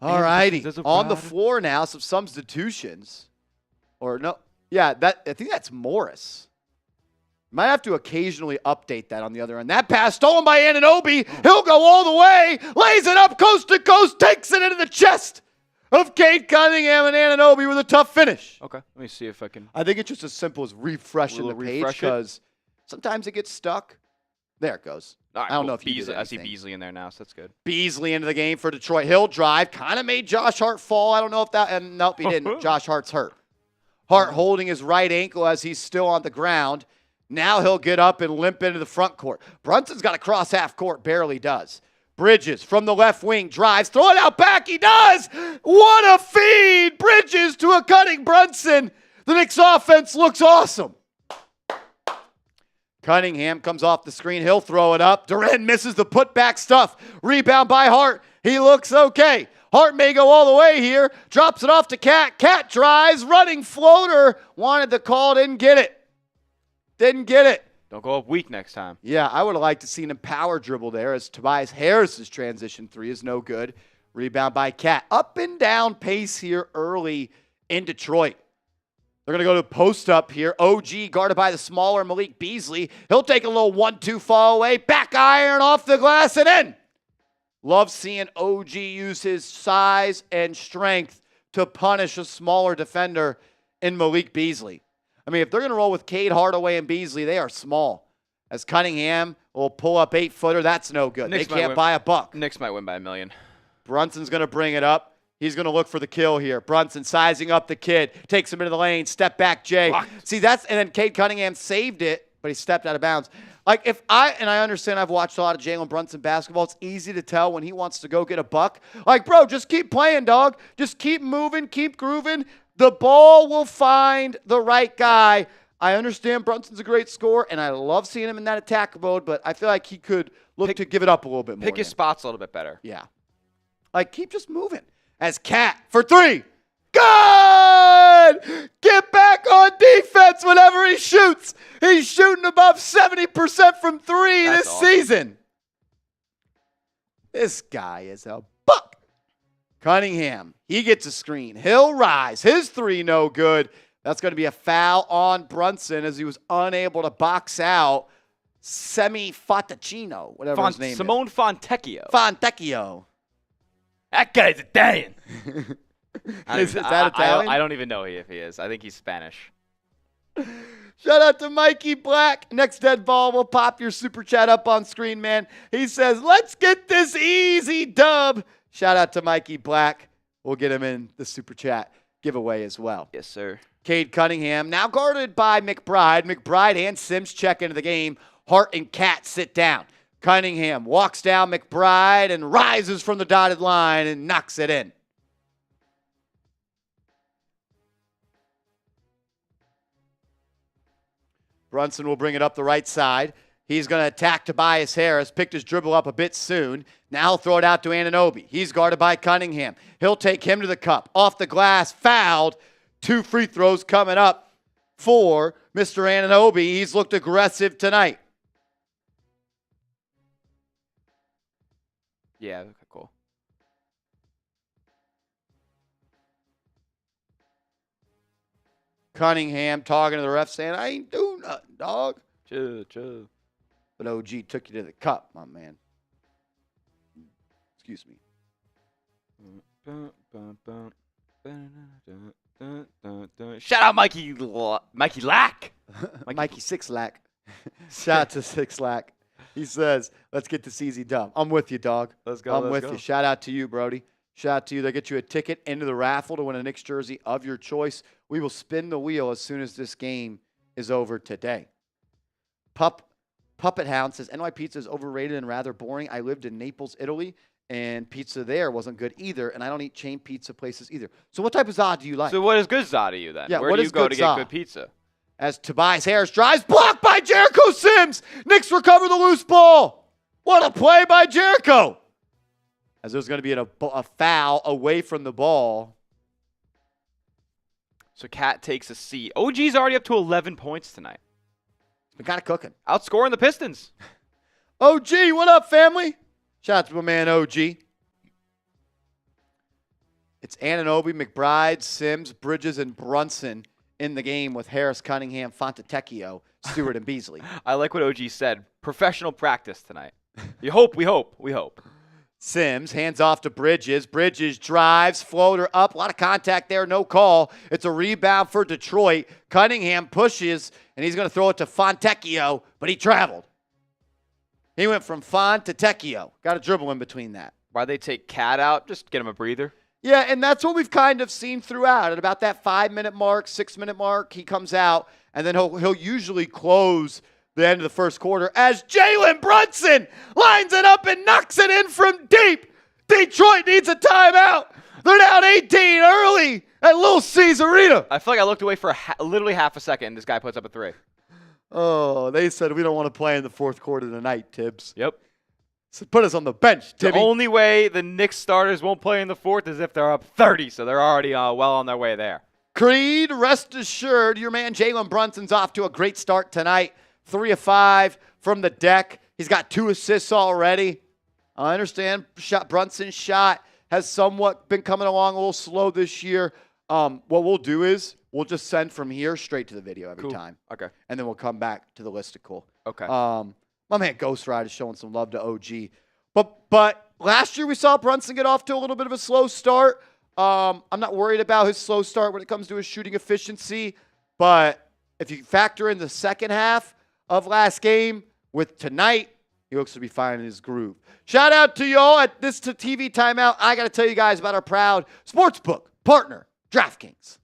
All righty. On the floor now, some substitutions. Or no. Yeah, I think that's Morris. Might have to occasionally update that on the other end. That pass stolen by Anunoby. He'll go all the way. Lays it up coast to coast. Takes it into the chest of Cade Cunningham and Anunoby with a tough finish. Okay, let me see if I can. I think it's just as simple as refreshing the page because sometimes it gets stuck. There it goes. All right, I don't know if you I see Beasley in there now, so that's good. Beasley into the game for Detroit. He'll drive. Kind of made Josh Hart fall. I don't know if that. And nope, he didn't. Josh Hart's hurt. Hart holding his right ankle as he's still on the ground. Now he'll get up and limp into the front court. Brunson's got to cross half court. Barely does. Bridges from the left wing drives. Throw it out back. He does. What a feed. Bridges to a cutting Brunson. The Knicks offense looks awesome. Cunningham comes off the screen. He'll throw it up. Duren misses the putback stuff. Rebound by Hart. He looks okay. Hart may go all the way here. Drops it off to Cat. Cat drives. Running floater. Wanted the call. Didn't get it. Didn't get it. Don't go up weak next time. Yeah, I would have liked to seen him power dribble there as Tobias Harris's transition 3 is no good. Rebound by Cat. Up and down pace here early in Detroit. They're going to go to post up here. OG guarded by the smaller Malik Beasley. He'll take a little 1-2 fall away. Back iron off the glass and in. Love seeing OG use his size and strength to punish a smaller defender in Malik Beasley. I mean, if they're going to roll with Cade, Hardaway, and Beasley, they are small. As Cunningham will pull up 8-footer, that's no good. They can't buy a buck. Knicks might win by $1 million. Brunson's going to bring it up. He's going to look for the kill here. Brunson sizing up the kid. Takes him into the lane. Step back, Jay. Blocked. See, and then Cade Cunningham saved it, but he stepped out of bounds. Like, I understand I've watched a lot of Jalen Brunson basketball. It's easy to tell when he wants to go get a buck. Like, bro, just keep playing, dog. Just keep moving, keep grooving. The ball will find the right guy. I understand Brunson's a great scorer, and I love seeing him in that attack mode, but I feel like he could look to give it up a little bit more. Pick his spots a little bit better. Yeah. Like, keep just moving. As Cat for 3. Good! Get back on defense whenever he shoots. He's shooting above 70% from 3 this season. This guy is a buck. Cunningham, he gets a screen. He'll rise. His 3 no good. That's going to be a foul on Brunson as he was unable to box out Fatticino, whatever his name Simone is. Fontecchio. That guy's Italian. Is that Italian? I don't even know if he is. I think he's Spanish. Shout out to Mikey Black. Next dead ball, we'll pop your super chat up on screen, man. He says, let's get this easy dub. Shout out to Mikey Black. We'll get him in the super chat giveaway as well. Yes, sir. Cade Cunningham, now guarded by McBride. McBride and Sims check into the game. Hart and Cat sit down. Cunningham walks down McBride and rises from the dotted line and knocks it in. Brunson will bring it up the right side. He's going to attack Tobias Harris. Picked his dribble up a bit soon. Now he'll throw it out to Anunoby. He's guarded by Cunningham. He'll take him to the cup. Off the glass, fouled. 2 free throws coming up for Mr. Anunoby. He's looked aggressive tonight. Yeah, okay, cool. Cunningham talking to the ref saying, I ain't doing nothing, dog. Chill. But OG took you to the cup, my man. Excuse me. Shout out Mikey Lack. Mikey Sixlack. Shout out to Sixlack. He says, let's get this easy dub. I'm with you, dog. Let's go. I'm with you. Shout out to you, Brody. Shout out to you. They'll get you a ticket into the raffle to win a Knicks jersey of your choice. We will spin the wheel as soon as this game is over today. Puppet Hound says, NY pizza is overrated and rather boring. I lived in Naples, Italy, and pizza there wasn't good either, and I don't eat chain pizza places either. So what type of za do you like? So what is good za to you then? Yeah, where do you go to get good pizza? As Tobias Harris drives, blocked by Jericho Sims. Knicks recover the loose ball. What a play by Jericho. As there's going to be a foul away from the ball. So Cat takes a seat. OG's already up to 11 points tonight. He's been kind of cooking. Outscoring the Pistons. OG, what up, family? Shout out to my man OG. It's Anunoby, McBride, Sims, Bridges, and Brunson in the game with Harris, Cunningham, Fontecchio, Stewart, and Beasley. I like what OG said. Professional practice tonight. We hope. Sims hands off to Bridges. Bridges drives, floater up. A lot of contact there, no call. It's a rebound for Detroit. Cunningham pushes, and he's going to throw it to Fontecchio, but he traveled. He went from Font to Tecchio. Got a dribble in between that. Why they take Cat out? Just get him a breather. Yeah, and that's what we've kind of seen throughout. At about that 5-minute mark, 6-minute mark, he comes out, and then he'll usually close the end of the first quarter as Jalen Brunson lines it up and knocks it in from deep. Detroit needs a timeout. They're down 18 early at Little C's Arena. I feel like I looked away for literally half a second, and this guy puts up a 3. Oh, they said we don't want to play in the fourth quarter tonight, Tibbs. Yep. So put us on the bench, Tibby. The only way the Knicks starters won't play in the fourth is if they're up 30, so they're already well on their way there. Creed, rest assured, your man Jalen Brunson's off to a great start tonight. 3 of 5 from the deck. He's got 2 assists already. I understand Brunson's shot has somewhat been coming along a little slow this year. What we'll do is we'll just send from here straight to the video every time. Okay. And then we'll come back to the listicle. Okay. My man Ghost Ride is showing some love to OG. But last year we saw Brunson get off to a little bit of a slow start. I'm not worried about his slow start when it comes to his shooting efficiency. But if you factor in the second half of last game with tonight, he looks to be finding his groove. Shout out to y'all at this TV timeout. I got to tell you guys about our proud sportsbook partner, DraftKings.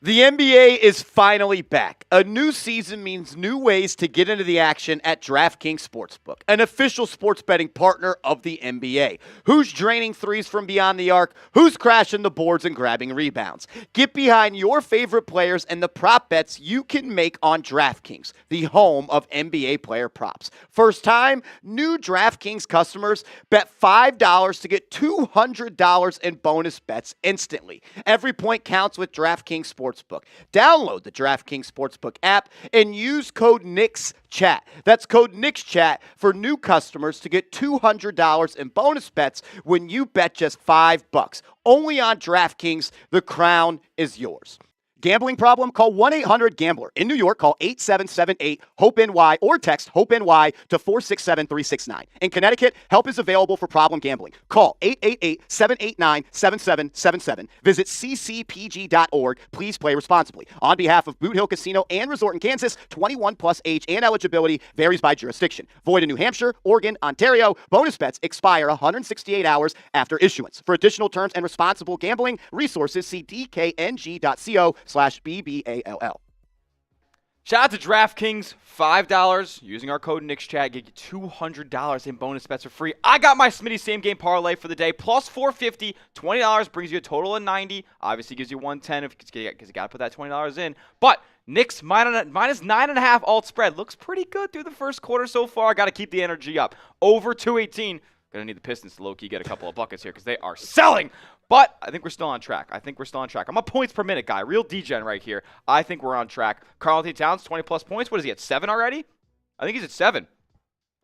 The NBA is finally back. A new season means new ways to get into the action at DraftKings Sportsbook, an official sports betting partner of the NBA. Who's draining threes from beyond the arc? Who's crashing the boards and grabbing rebounds? Get behind your favorite players and the prop bets you can make on DraftKings, the home of NBA player props. First time, new DraftKings customers bet $5 to get $200 in bonus bets instantly. Every point counts with DraftKings Sportsbook. Download the DraftKings Sportsbook app and use code NIXCHAT. That's code NIXCHAT for new customers to get $200 in bonus bets when you bet just $5. Only on DraftKings, the crown is yours. Gambling problem? Call 1-800-GAMBLER. In New York, call 8778-HOPE-NY or text HOPE-NY to 467-369. In Connecticut, help is available for problem gambling. Call 888-789-7777. Visit ccpg.org. Please play responsibly. On behalf of Boot Hill Casino and Resort in Kansas, 21 plus age and eligibility varies by jurisdiction. Void in New Hampshire, Oregon, Ontario. Bonus bets expire 168 hours after issuance. For additional terms and responsible gambling resources, see dkng.co/BBALL. Shout out to DraftKings, $5 using our code NIXCHAT, get you $200 in bonus bets for free. I got my Smitty same game parlay for the day, plus 450, $20 brings you a total of 90. Obviously gives you 110 because you got to put that $20 in. But Knicks minus 9.5 alt spread looks pretty good through the first quarter so far. Got to keep the energy up. Over 218. Going to need the Pistons to low-key get a couple of buckets here because they are selling. But I think we're still on track. I'm a points per minute guy. Real degen right here. I think we're on track. Karl Anthony Towns, 20-plus points. What is he, at 7 already? I think he's at 7.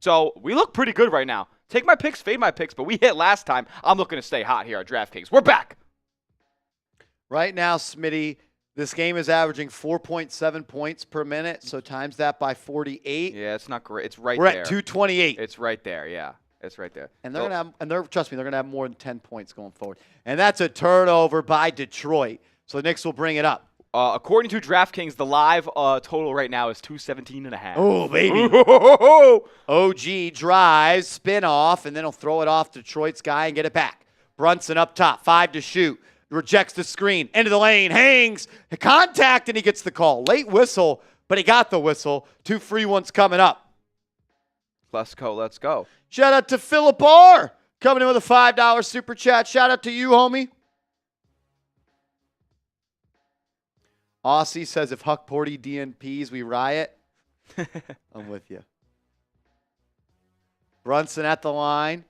So we look pretty good right now. Take my picks, fade my picks, but we hit last time. I'm looking to stay hot here at DraftKings. We're back. Right now, Smitty, this game is averaging 4.7 points per minute, so times that by 48. Yeah, it's not great. It's right We're there. We're at 228. It's right there, yeah. It's right there. And they're trust me, they're gonna have more than 10 points going forward. And that's a turnover by Detroit. So the Knicks will bring it up. According to DraftKings, the live total right now is 217.5. Oh, baby. OG drives, spin off, and then he'll throw it off Detroit's guy and get it back. Brunson up top, 5 to shoot. Rejects the screen, into the lane, hangs, contact, and he gets the call. Late whistle, but he got the whistle. 2 free ones coming up. Let's go. Shout out to Philip R. coming in with a $5 super chat. Shout out to you, homie. Aussie says, if Huck Porty DNPs, we riot. I'm with you. Brunson at the line.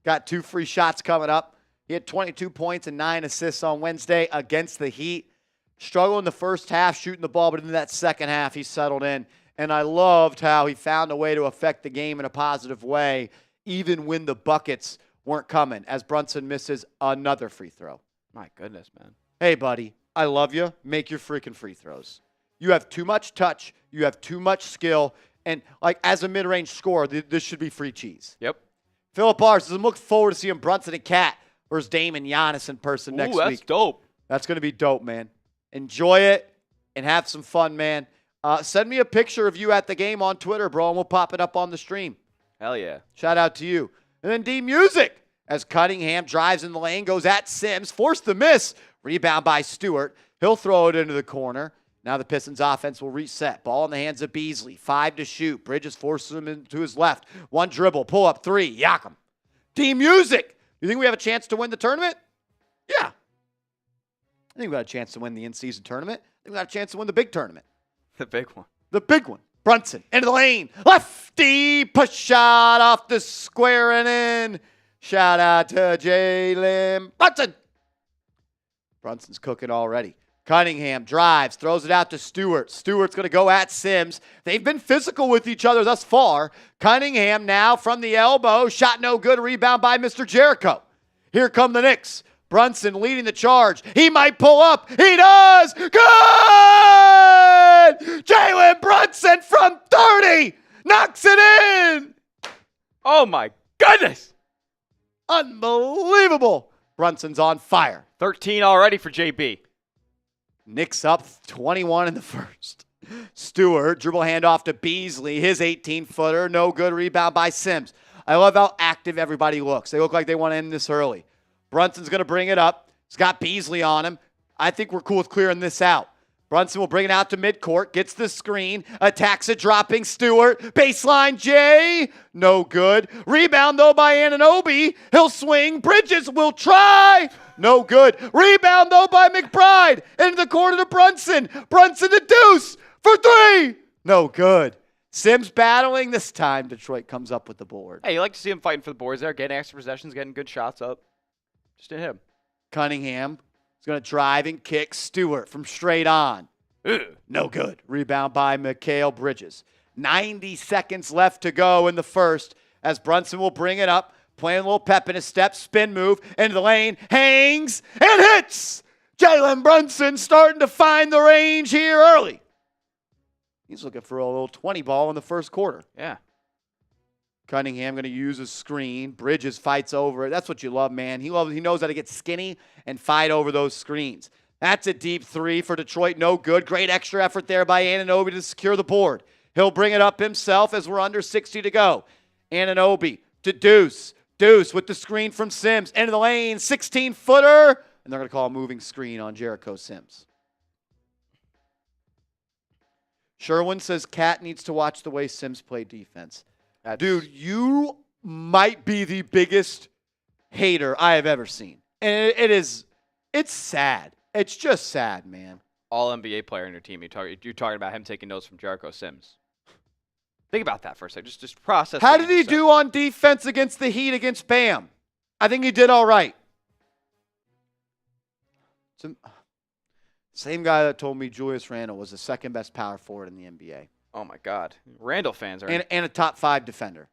Got 2 free shots coming up. He had 22 points and 9 assists on Wednesday against the Heat. Struggled in the first half shooting the ball, but in that second half, he settled in. And I loved how he found a way to affect the game in a positive way, even when the buckets weren't coming, as Brunson misses another free throw. My goodness, man. Hey, buddy, I love you. Make your freaking free throws. You have too much touch. You have too much skill. And, like, as a mid-range scorer, this should be free cheese. Yep. Philip R. says, I'm looking forward to seeing Brunson and Cat versus Dame and Giannis in person next week. That's dope. That's going to be dope, man. Enjoy it and have some fun, man. Send me a picture of you at the game on Twitter, bro, and we'll pop it up on the stream. Hell yeah. Shout out to you. And then D-Music, as Cunningham drives in the lane, goes at Sims, forced the miss. Rebound by Stewart. He'll throw it into the corner. Now the Pistons offense will reset. Ball in the hands of Beasley. 5 to shoot. Bridges forces him into his left. 1 dribble. Pull up 3. Yakum. D-Music. You think we have a chance to win the tournament? Yeah. I think we got a chance to win the in-season tournament. I think we got a chance to win the big tournament. The big one. The big one. Brunson into the lane. Lefty push shot off the square and in. Shout out to Jalen Brunson. Brunson's cooking already. Cunningham drives, throws it out to Stewart. Stewart's going to go at Sims. They've been physical with each other thus far. Cunningham now from the elbow. Shot no good. Rebound by Mr. Jericho. Here come the Knicks. Brunson leading the charge. He might pull up. He does. Good! Jalen Brunson from 30 knocks it in. Oh, my goodness. Unbelievable. Brunson's on fire. 13 already for JB. Knicks up 21 in the first. Stewart, dribble handoff to Beasley. His 18-footer, no good. Rebound by Sims. I love how active everybody looks. They look like they want to end this early. Brunson's going to bring it up. He's got Beasley on him. I think we're cool with clearing this out. Brunson will bring it out to midcourt, gets the screen, attacks a dropping Stewart. Baseline J, no good. Rebound, though, by Anunoby. He'll swing. Bridges will try. No good. Rebound, though, by McBride. Into the corner to Brunson. Brunson to Deuce for 3. No good. Sims battling. This time, Detroit comes up with the board. Hey, you like to see him fighting for the boards there, getting extra possessions, getting good shots up. Just didn't hit him. Cunningham is going to drive and kick Stewart from straight on. No good. Rebound by Mikal Bridges. 90 seconds left to go in the first as Brunson will bring it up, playing a little pep in his step, spin move, into the lane, hangs, and hits! Jalen Brunson starting to find the range here early. He's looking for a little 20 ball in the first quarter. Yeah. Cunningham going to use a screen. Bridges fights over it. That's what you love, man. He knows how to get skinny and fight over those screens. That's a deep 3 for Detroit. No good. Great extra effort there by Anunoby to secure the board. He'll bring it up himself as we're under 60 to go. Anunoby to Deuce. Deuce with the screen from Sims. Into the lane. 16-footer. And they're going to call a moving screen on Jericho Sims. Sherwin says Cat needs to watch the way Sims play defense. Dude, you might be the biggest hater I have ever seen. And it's sad. It's just sad, man. All NBA player in your team. You're talking about him taking notes from Jericho Sims. Think about that for a second. Just process. How did he do on defense against the Heat against Bam? I think he did all right. Same guy that told me Julius Randle was the second best power forward in the NBA. Oh, my God. Randall fans are... And a top 5 defender.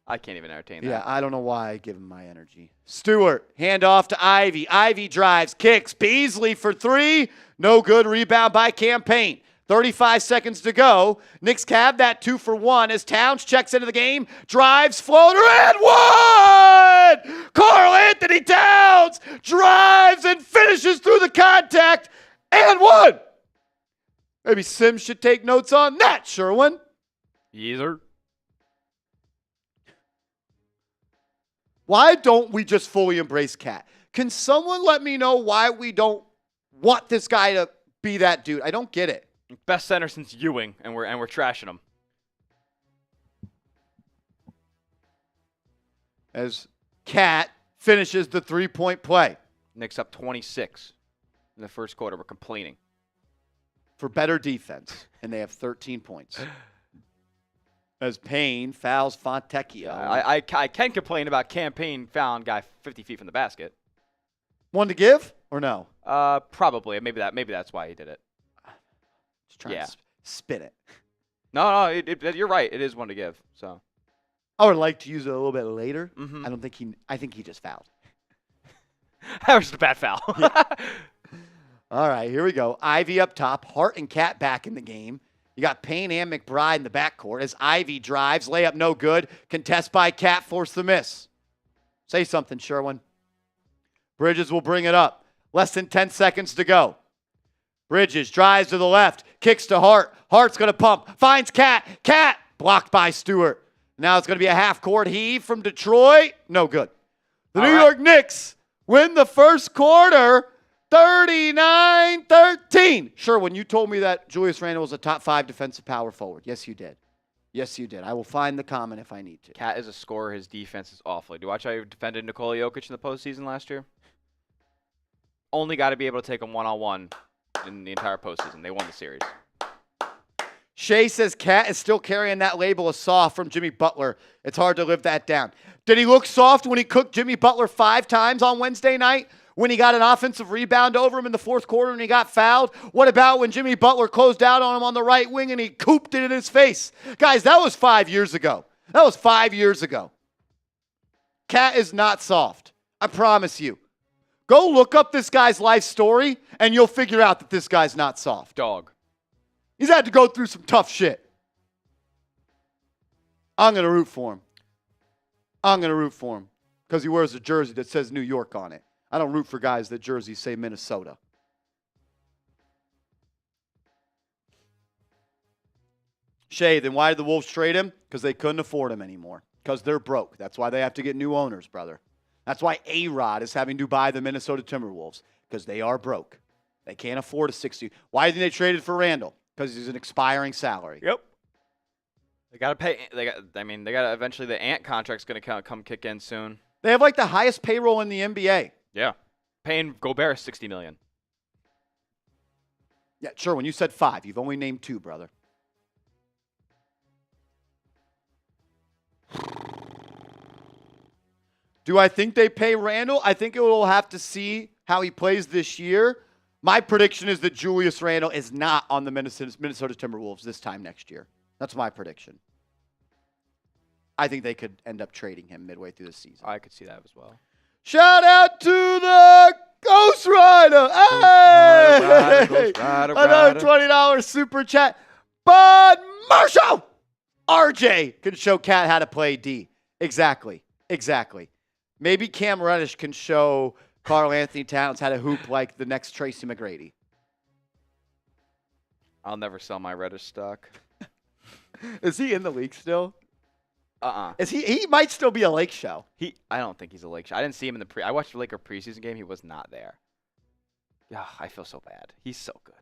I can't even entertain that. Yeah, I don't know why I give him my energy. Stewart, handoff to Ivy. Ivy drives, kicks. Beasley for 3. No good. Rebound by Campaign. 35 seconds to go. Knicks have that 2 for 1 as Towns checks into the game. Drives, floater, and 1! Karl Anthony Towns drives and finishes through the contact and 1! Maybe Sims should take notes on that, Sherwin. Yes, sir. Why don't we just fully embrace Cat? Can someone let me know why we don't want this guy to be that dude? I don't get it. Best center since Ewing, and we're trashing him. As Cat finishes the 3-point play. Knicks up 26 in the first quarter. We're complaining. For better defense, and they have 13 points. As Payne fouls Fontecchio. I can complain about Campaign fouling guy 50 feet from the basket. One to give or no? Probably. Maybe that's why he did it. Just trying to spin it. No, you're right. It is one to give. So I would like to use it a little bit later. Mm-hmm. I think he just fouled. That was just a bad foul. Yeah. All right, here we go. Ivy up top. Hart and Cat back in the game. You got Payne and McBride in the backcourt as Ivy drives. Layup no good. Contest by Cat. Force the miss. Say something, Sherwin. Bridges will bring it up. Less than 10 seconds to go. Bridges drives to the left. Kicks to Hart. Hart's going to pump. Finds Cat. Cat blocked by Stewart. Now it's going to be a half-court heave from Detroit. No good. The New York Knicks win the first quarter 39-13. Sure, when you told me that Julius Randle was a top 5 defensive power forward. Yes, you did. Yes, you did. I will find the comment if I need to. Cat is a scorer. His defense is awful. Do you watch how he defended Nikola Jokic in the postseason last year? Only got to be able to take him one-on-one in the entire postseason. They won the series. Shea says Cat is still carrying that label of soft from Jimmy Butler. It's hard to live that down. Did he look soft when he cooked Jimmy Butler 5 times on Wednesday night? When he got an offensive rebound over him in the fourth quarter and he got fouled? What about when Jimmy Butler closed out on him on the right wing and he cooped it in his face? Guys, that was 5 years ago. That was 5 years ago. Cat is not soft. I promise you. Go look up this guy's life story, and you'll figure out that this guy's not soft. Dog. He's had to go through some tough shit. I'm going to root for him. Because he wears a jersey that says New York on it. I don't root for guys that jerseys say Minnesota. Shay, then why did the Wolves trade him? Because they couldn't afford him anymore. Because they're broke. That's why they have to get new owners, brother. That's why A-Rod is having to buy the Minnesota Timberwolves. Because they are broke. They can't afford a 60. Why do you think they traded for Randall? Because he's an expiring salary. Yep. They got to pay. They got to eventually, the Ant contract's going to come kick in soon. They have like the highest payroll in the NBA. Yeah. Paying Gobert $60 million. Yeah, sure. When you said 5, you've only named 2, brother. Do I think they pay Randall? I think it will have to see how he plays this year. My prediction is that Julius Randle is not on the Minnesota Timberwolves this time next year. That's my prediction. I think they could end up trading him midway through the season. I could see that as well. Shout out to the Ghost Rider. Hey! Another $20 super chat. Bud Marshall. RJ can show Cat how to play D. Exactly. Maybe Cam Reddish can show Karl Anthony Towns how to hoop like the next Tracy McGrady. I'll never sell my Reddish stock. Is he in the league still? Is he might still be a Lake Show. I don't think he's a Lake Show. I didn't see him in the I watched the Laker preseason game. He was not there. Yeah, I feel so bad. He's so good.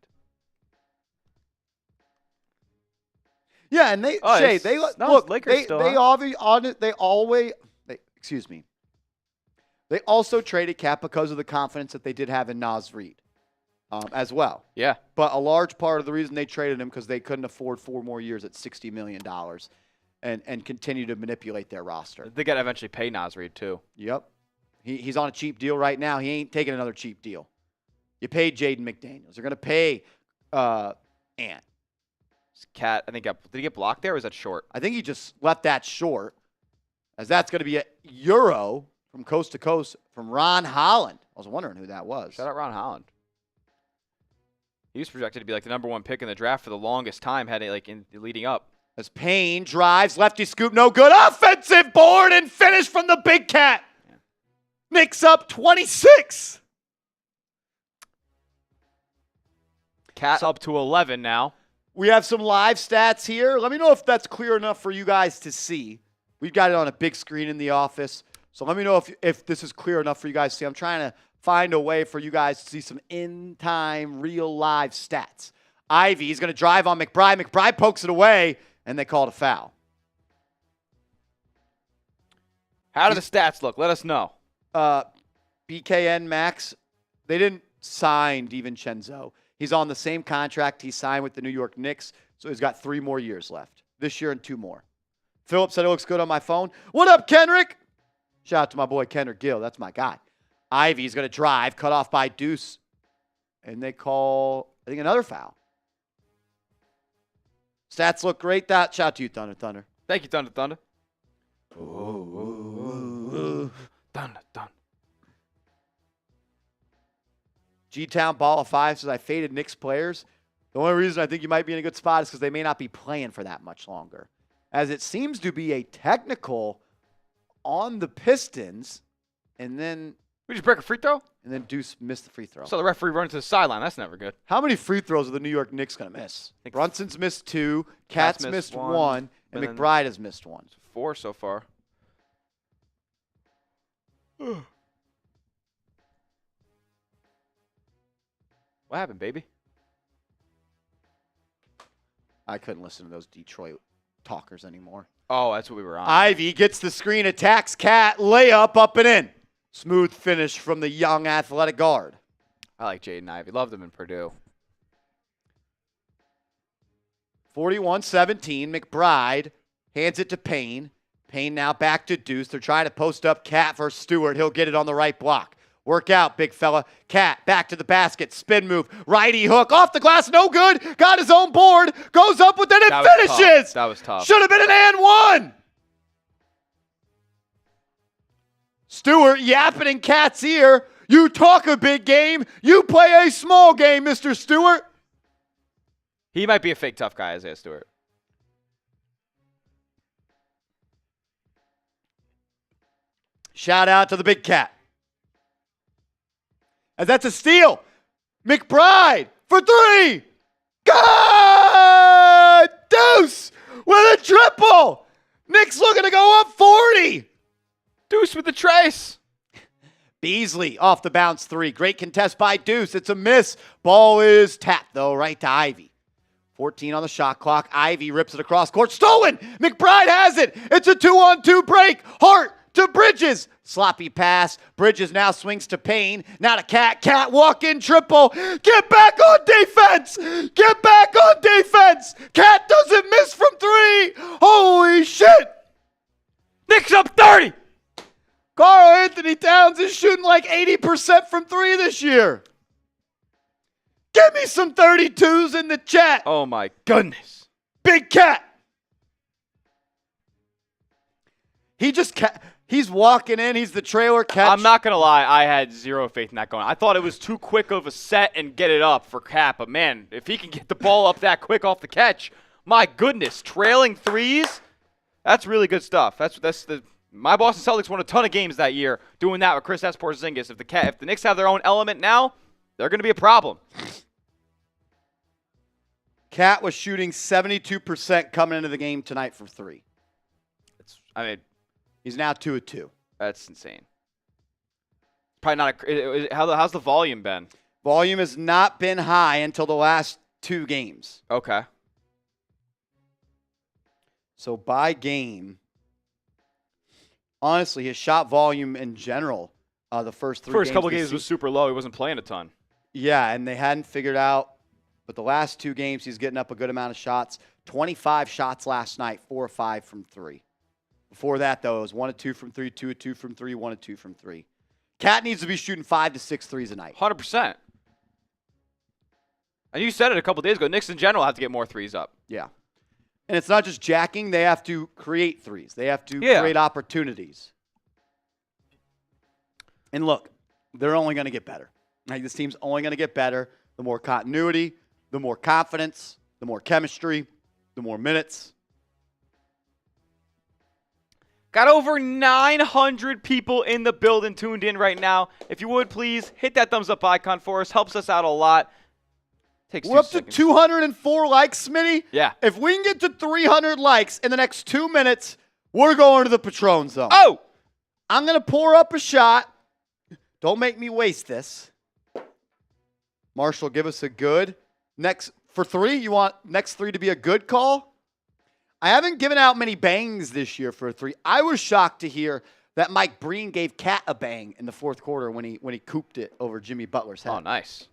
Yeah, and they They also traded Cat because of the confidence that they did have in Naz Reid as well. Yeah. But a large part of the reason they traded him because they couldn't afford 4 more years at $60 million and continue to manipulate their roster. They got to eventually pay Naz Reid, too. Yep. He's on a cheap deal right now. He ain't taking another cheap deal. You paid Jaden McDaniels. They're going to pay Ant. Cat, I think, did he get blocked there or was that short? I think he just left that short, as that's going to be a Euro from coast to coast from Ron Holland. I was wondering who that was. Shout out Ron Holland. He was projected to be like the number 1 pick in the draft for the longest time, leading up. As Payne drives, lefty scoop, no good. Offensive board and finish from the Big Cat. Yeah. Knicks up 26. Cat up to 11 now. We have some live stats here. Let me know if that's clear enough for you guys to see. We've got it on a big screen in the office. So let me know if this is clear enough for you guys to see. I'm trying to find a way for you guys to see some in-time, real live stats. Ivy is going to drive on McBride. McBride pokes it away, and they called a foul. How do the stats look? Let us know. BKN Max, they didn't sign DiVincenzo. He's on the same contract he signed with the New York Knicks, so he's got 3 more years left. This year and 2 more. Philip said it looks good on my phone. What up, Kenrick? Shout out to my boy Kendrick Gill. That's my guy. Ivy's going to drive, cut off by Deuce. And they call, I think, another foul. Stats look great. Shout out to you, Thunder. Thank you, Thunder. Thunder. G-Town Ball of 5 says, I faded Knicks players. The only reason I think you might be in a good spot is because they may not be playing for that much longer. As it seems to be a technical on the Pistons, and then... We just break a free throw? And then Deuce missed the free throw. So the referee runs to the sideline. That's never good. How many free throws are the New York Knicks going to miss? Brunson's missed 2, Cat's missed 1, and McBride has missed 1. 4 so far. What happened, baby? I couldn't listen to those Detroit talkers anymore. Oh, that's what we were on. Ivy gets the screen, attacks Cat, layup up and in. Smooth finish from the young athletic guard. I like Jaden Ivey. Loved him in Purdue. 41-17. McBride hands it to Payne. Payne now back to Deuce. They're trying to post up Cat versus Stewart. He'll get it on the right block. Work out, big fella. Cat back to the basket. Spin move. Righty hook. Off the glass. No good. Got his own board. Goes up with it and finishes. That was tough. Should have been an and one. Stewart yapping in Cat's ear. You talk a big game. You play a small game, Mr. Stewart. He might be a fake tough guy, Isaiah Stewart. Shout out to the big cat. As that's a steal. McBride for three. Good! Deuce with a triple. Knicks looking to go up 40. Deuce with the trace. Beasley off the bounce three. Great contest by Deuce. It's a miss. Ball is tapped, though, right to Ivy. 14 on the shot clock. Ivy rips it across court. Stolen. McBride has it. It's a 2-on-2 break. Hart to Bridges. Sloppy pass. Bridges now swings to Payne. Now to Cat. Cat walk-in triple. Get back on defense. Get back on defense. Cat doesn't miss from three. Holy shit. Knicks up 30. Karl Anthony Towns is shooting like 80% from three this year. Give me some 32s in the chat. Oh, my goodness. Big Cat. He's walking in. He's the trailer catch. I'm not going to lie. I had zero faith in that going. I thought it was too quick of a set and get it up for Cat. But, man, if he can get the ball up that quick off the catch, my goodness. Trailing threes, that's really good stuff. My Boston Celtics won a ton of games that year doing that with Kristaps Porzingis. If the Knicks have their own element now, they're going to be a problem. Cat was shooting 72% coming into the game tonight for three. He's now 2 of 2. That's insane. Probably not. How's the volume been? Volume has not been high until the last 2 games. Okay. So by game, honestly, his shot volume in general, the first couple games was super low. He wasn't playing a ton. Yeah, and they hadn't figured out. But the last 2 games, he's getting up a good amount of shots. 25 shots last night, 4 of 5 from 3. Before that, though, it was 1 of 2 from 3, 2 of 2 from 3, 1 of 2 from 3. Cat needs to be shooting 5 to 6 threes a night. 100%. And you said it a couple days ago. Knicks in general have to get more threes up. Yeah. And it's not just jacking. They have to create threes. They have to create opportunities. And look, they're only going to get better. Like, this team's only going to get better. The more continuity, the more confidence, the more chemistry, the more minutes. Got over 900 people in the building tuned in right now. If you would, please hit that thumbs up icon for us. Helps us out a lot. We're up to 204 likes, Smitty. Yeah. If we can get to 300 likes in the next 2 minutes, we're going to the Patron Zone. Oh! I'm going to pour up a shot. Don't make me waste this. Marshall, give us a good. Next, for 3, you want next 3 to be a good call? I haven't given out many bangs this year for a 3. I was shocked to hear that Mike Breen gave Cat a bang in the fourth quarter when he cooped it over Jimmy Butler's head. Oh, nice.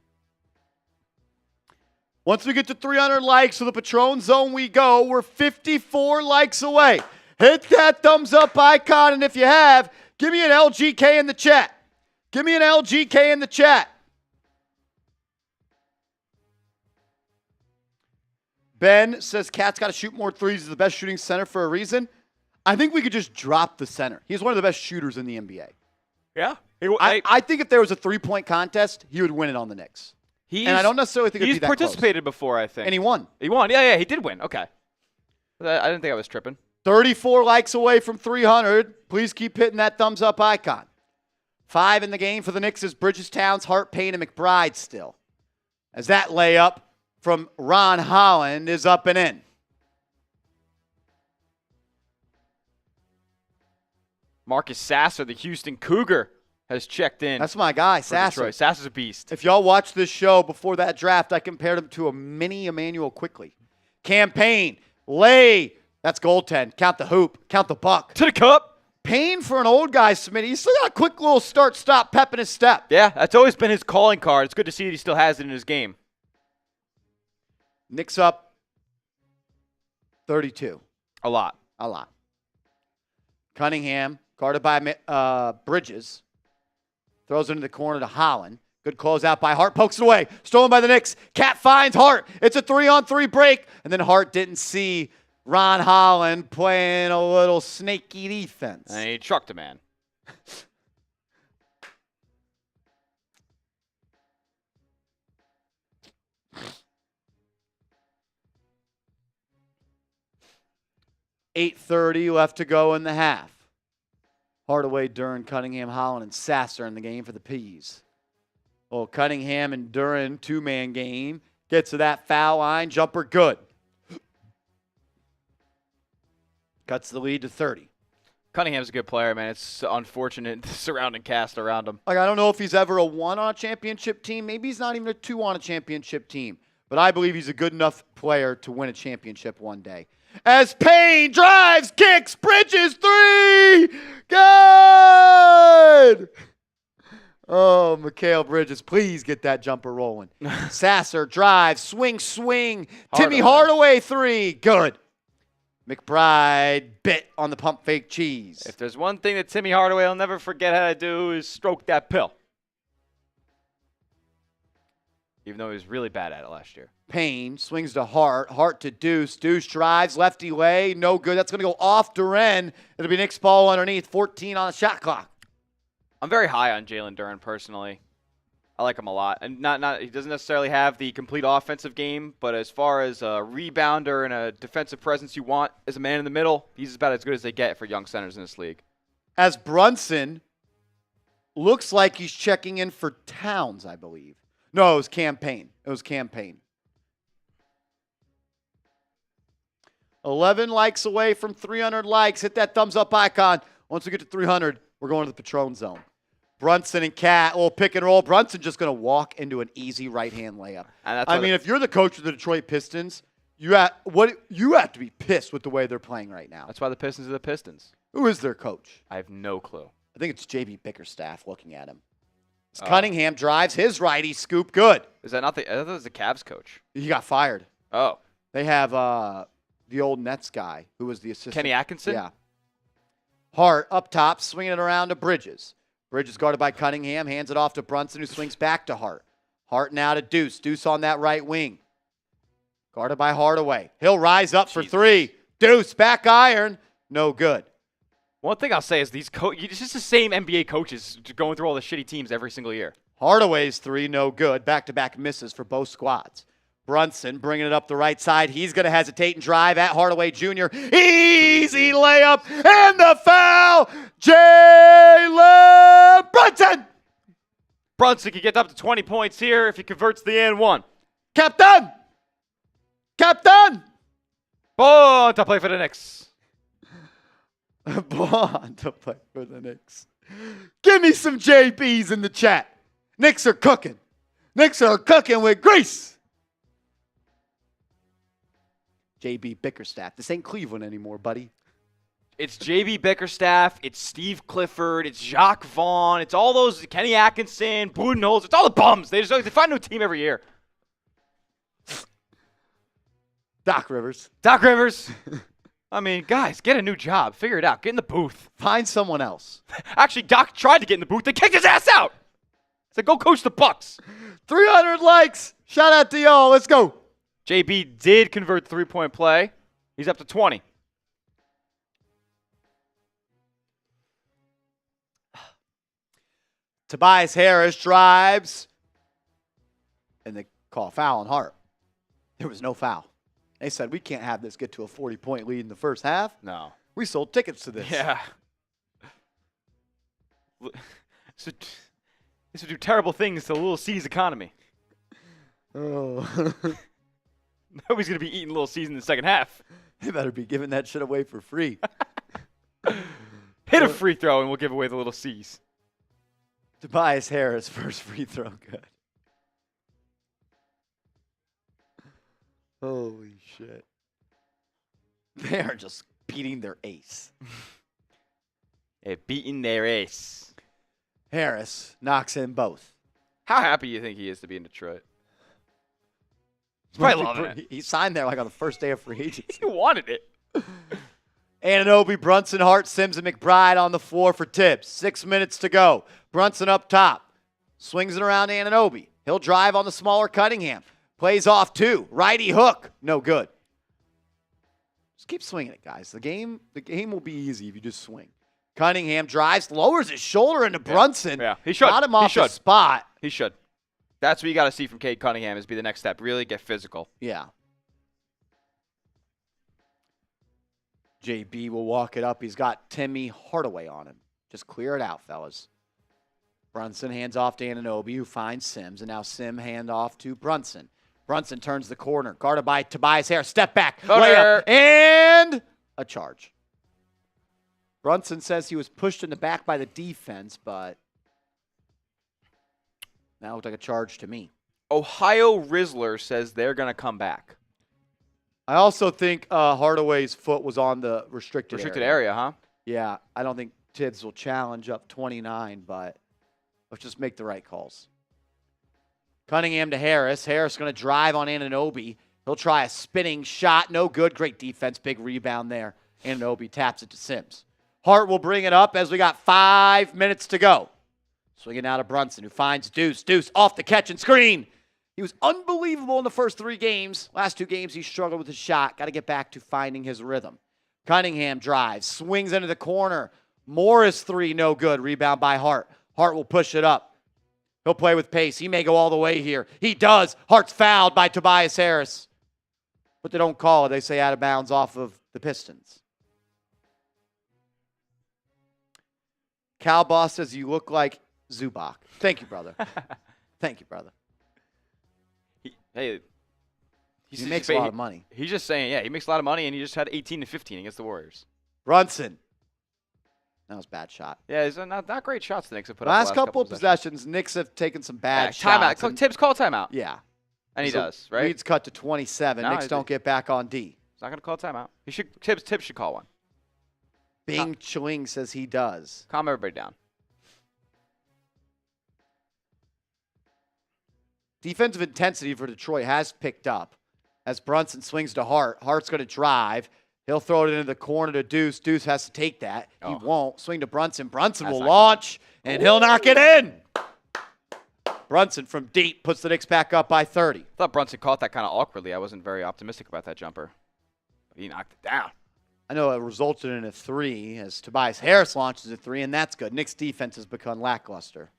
Once we get to 300 likes to the Patron Zone we go. We're 54 likes away. Hit that thumbs up icon, and if you have, give me an LGK in the chat. Give me an LGK in the chat. Ben says Cat's got to shoot more threes. He's the best shooting center for a reason. I think we could just drop the center. He's one of the best shooters in the NBA. Yeah. I think if there was a three-point contest, he would win it on the Knicks. And I don't necessarily think it'd be that close. He's participated before, I think. And he won. He won. Yeah, he did win. Okay. I didn't think I was tripping. 34 likes away from 300. Please keep hitting that thumbs up icon. 5 in the game for the Knicks is Bridges, Towns, Hart, Payne, and McBride still. As that layup from Ron Holland is up and in. Marcus Sasser, the Houston Cougar, has checked in. That's my guy, Sasser. Sasser's a beast. If y'all watched this show before that draft, I compared him to a mini Emmanuel Quickly. Campaign, lay, that's goaltend. Count the hoop, count the buck. To the cup. Payne for an old guy, Smitty. He's still got a quick little start-stop pep in his step. Yeah, that's always been his calling card. It's good to see that he still has it in his game. Knicks up 32. A lot. Cunningham, guarded by Bridges. Throws it into the corner to Holland. Good closeout by Hart. Pokes it away. Stolen by the Knicks. Cat finds Hart. It's a 3-on-3 break. And then Hart didn't see Ron Holland playing a little snaky defense. And he trucked a man. 8:30 left to go in the half. Hardaway, Duren, Cunningham, Holland, and Sasser in the game for the Peas. Well, Cunningham and Duren, two-man game. Gets to that foul line. Jumper good. Cuts the lead to 30. Cunningham's a good player, man. It's unfortunate the surrounding cast around him. Like, I don't know if he's ever a 1 on a championship team. Maybe he's not even a 2 on a championship team. But I believe he's a good enough player to win a championship one day. As Payne drives, kicks, Bridges, 3! Good! Oh, Mikal Bridges, please get that jumper rolling. Sasser drives, swing. Timmy Hardaway, 3. Good. McBride bit on the pump fake cheese. If there's one thing that Timmy Hardaway will never forget how to do is stroke that pill. Even though he was really bad at it last year. Payne swings to Hart. Hart to Deuce. Deuce drives, lefty way. No good. That's going to go off Duren. It'll be Knicks ball underneath. 14 on the shot clock. I'm very high on Jalen Duren personally. I like him a lot. And not he doesn't necessarily have the complete offensive game, but as far as a rebounder and a defensive presence you want as a man in the middle, he's about as good as they get for young centers in this league. As Brunson looks like he's checking in for Towns, I believe. No, it was campaign. 11 likes away from 300 likes. Hit that thumbs up icon. Once we get to 300, we're going to the Patron zone. Brunson and Cat, little pick and roll. Brunson just going to walk into an easy right-hand layup. I mean, if you're the coach of the Detroit Pistons, you have to be pissed with the way they're playing right now. That's why the Pistons are the Pistons. Who is their coach? I have no clue. I think it's JB Bickerstaff looking at him. Cunningham drives his righty scoop. Good. Is that not I thought it was the Cavs coach. He got fired. Oh. They have the old Nets guy who was the assistant. Kenny Atkinson? Yeah. Hart up top, swinging it around to Bridges. Bridges guarded by Cunningham, hands it off to Brunson, who swings back to Hart. Hart now to Deuce. Deuce on that right wing. Guarded by Hardaway. He'll rise up for 3. Deuce, back iron. No good. One thing I'll say is it's just the same NBA coaches going through all the shitty teams every single year. Hardaway's 3, no good. Back-to-back misses for both squads. Brunson bringing it up the right side. He's going to hesitate and drive at Hardaway Jr. Easy layup and the foul. Jalen Brunson. Brunson can get up to 20 points here if he converts the and one. Captain. Bond to play for the Knicks. Bond to play for the Knicks. Give me some JBs in the chat. Knicks are cooking. Knicks are cooking with grease. JB Bickerstaff. This ain't Cleveland anymore, buddy. It's JB Bickerstaff. It's Steve Clifford. It's Jacques Vaughn. It's all those Kenny Atkinson, Budenholzer. It's all the bums. They find a new team every year. Doc Rivers. I mean, guys, get a new job. Figure it out. Get in the booth. Find someone else. Actually, Doc tried to get in the booth. They kicked his ass out. Said, go coach the Bucks. 300 likes. Shout out to y'all. Let's go. JB did convert the three-point play. He's up to 20. Tobias Harris drives. And they call a foul on Hart. There was no foul. They said, we can't have this get to a 40-point lead in the first half. No. We sold tickets to this. Yeah. This would do terrible things to Little C's economy. Oh. Nobody's going to be eating Little C's in the second half. They better be giving that shit away for free. Hit a free throw and we'll give away the Little C's. Tobias Harris, first free throw, good. Holy shit. They are just beating their ace. They're beating their ace. Harris knocks in both. How happy do you think he is to be in Detroit? He's probably loving it. He signed there like on the first day of free agency. He wanted it. Anunoby, Brunson, Hart, Sims, and McBride on the floor for tips. 6 minutes to go. Brunson up top. Swings it around to Anunoby. He'll drive on the smaller Cunningham. Plays off 2. Righty hook. No good. Just keep swinging it, guys. The game will be easy if you just swing. Cunningham drives, lowers his shoulder into Brunson. Yeah, he should. Got him off the spot. He should. That's what you got to see from Cade Cunningham is be the next step. Really get physical. Yeah. JB will walk it up. He's got Timmy Hardaway on him. Just clear it out, fellas. Brunson hands off to Anunoby, who finds Sims, and now Sim hand off to Brunson. Brunson turns the corner, guarded by Tobias Harris. Step back, layup, and a charge. Brunson says he was pushed in the back by the defense, but that looked like a charge to me. Ohio Rizzler says they're going to come back. I also think Hardaway's foot was on the restricted area, huh? Yeah, I don't think Tibbs will challenge up 29, but let's just make the right calls. Cunningham to Harris. Harris going to drive on Anunoby. He'll try a spinning shot. No good. Great defense. Big rebound there. Anunoby taps it to Sims. Hart will bring it up as we got 5 minutes to go. Swinging out of Brunson, who finds Deuce. Deuce off the catch and screen. He was unbelievable in the first 3 games. Last 2 games, he struggled with his shot. Got to get back to finding his rhythm. Cunningham drives. Swings into the corner. Morris 3, no good. Rebound by Hart. Hart will push it up. He'll play with pace. He may go all the way here. He does. Hart's fouled by Tobias Harris. But they don't call it. They say out of bounds off of the Pistons. Cal Boss says you look like Zubac. Thank you, brother. Thank you, brother. He makes a lot of money. He's just saying, yeah, he makes a lot of money, and he just had 18 to 15 against the Warriors. Brunson. That was a bad shot. Yeah, it's not great shots the Knicks have put last up. Couple of possessions, Knicks have taken some bad shots. Timeout. Tibbs call timeout. Yeah. And he does, right? Lead's cut to 27. Knicks don't get back on D. He's not going to call timeout. Tibbs should call one. Bing Chling says he does. Calm everybody down. Defensive intensity for Detroit has picked up as Brunson swings to Hart. Hart's going to drive. He'll throw it into the corner to Deuce. Deuce has to take that. Oh. He won't. Swing to Brunson. Brunson will launch, and he'll knock it in. Brunson from deep puts the Knicks back up by 30. I thought Brunson caught that kind of awkwardly. I wasn't very optimistic about that jumper. But he knocked it down. I know it resulted in a 3 as Tobias Harris launches a 3, and that's good. Knicks defense has become lackluster.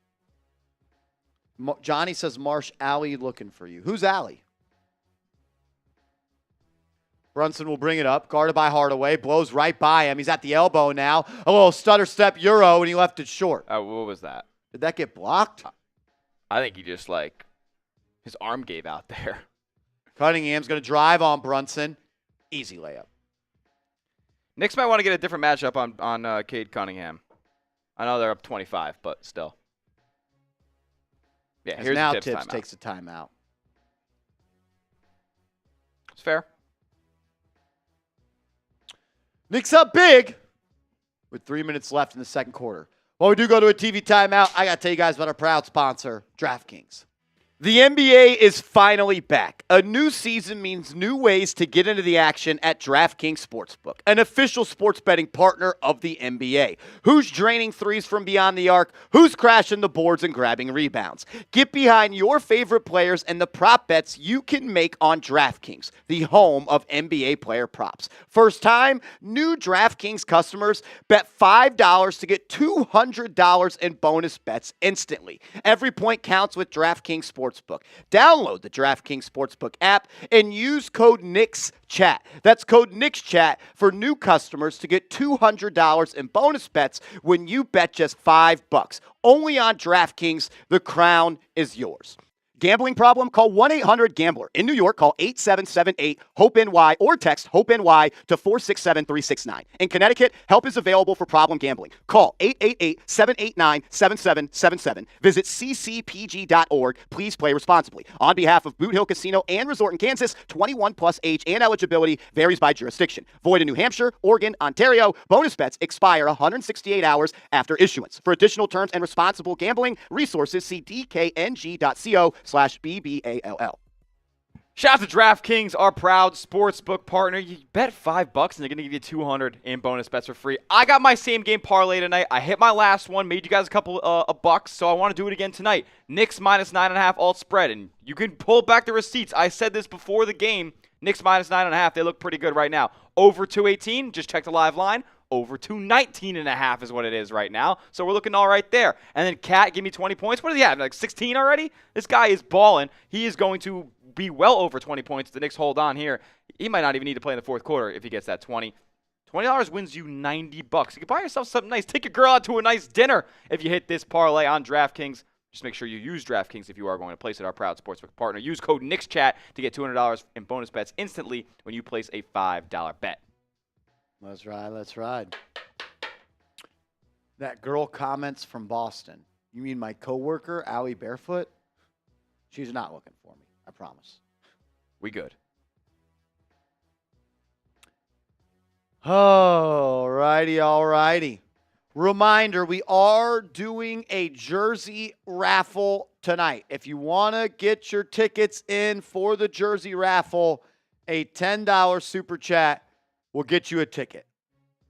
Johnny says, Marsh, Allie looking for you. Who's Allie? Brunson will bring it up, guarded by Hardaway, blows right by him. He's at the elbow now. A little stutter step Euro, and he left it short. What was that? Did that get blocked? I think he just, his arm gave out there. Cunningham's going to drive on Brunson. Easy layup. Knicks might want to get a different matchup on Cade Cunningham. I know they're up 25, but still. Yeah, here's now Tibbs Tibbs takes a timeout. It's fair. Knicks up big with 3 minutes left in the second quarter. While we do go to a TV timeout, I got to tell you guys about our proud sponsor, DraftKings. The NBA is finally back. A new season means new ways to get into the action at DraftKings Sportsbook, an official sports betting partner of the NBA. Who's draining threes from beyond the arc? Who's crashing the boards and grabbing rebounds? Get behind your favorite players and the prop bets you can make on DraftKings, the home of NBA player props. First time, new DraftKings customers bet $5 to get $200 in bonus bets instantly. Every point counts with DraftKings Sportsbook. Download the DraftKings Sportsbook app and use code NIXCHAT. That's code NIXCHAT for new customers to get $200 in bonus bets when you bet just $5. Only on DraftKings, the crown is yours. Gambling problem? Call 1-800-GAMBLER. In New York, call 8778-HOPE-NY or text HOPE-NY to 467-369. In Connecticut, help is available for problem gambling. Call 888-789-7777. Visit ccpg.org. Please play responsibly. On behalf of Boot Hill Casino and Resort in Kansas, 21 plus age and eligibility varies by jurisdiction. Void in New Hampshire, Oregon, Ontario. Bonus bets expire 168 hours after issuance. For additional terms and responsible gambling resources, see dkng.co/BBALL. Shout out to DraftKings, our proud sportsbook partner. You bet $5 and they're going to give you $200 in bonus bets for free. I got my same game parlay tonight. I hit my last one, made you guys a couple of bucks, so I want to do it again tonight. Knicks minus 9.5 alt spread, and you can pull back the receipts. I said this before the game. Knicks minus 9.5. They look pretty good right now. Over 218, just check the live line. Over 219.5 is what it is right now. So we're looking all right there. And then Cat, give me 20 points. What does he have? Like 16 already? This guy is balling. He is going to be well over 20 points. The Knicks hold on here. He might not even need to play in the fourth quarter if he gets that 20. $20 wins you $90. You can buy yourself something nice. Take your girl out to a nice dinner if you hit this parlay on DraftKings. Just make sure you use DraftKings if you are going to place it, our proud sportsbook partner. Use code NICKSCHAT to get $200 in bonus bets instantly when you place a $5 bet. Let's ride. Let's ride. That girl comments from Boston. You mean my coworker, Allie Barefoot? She's not looking for me. I promise. We good. All righty. Reminder, we are doing a jersey raffle tonight. If you want to get your tickets in for the jersey raffle, a $10 super chat will get you a ticket.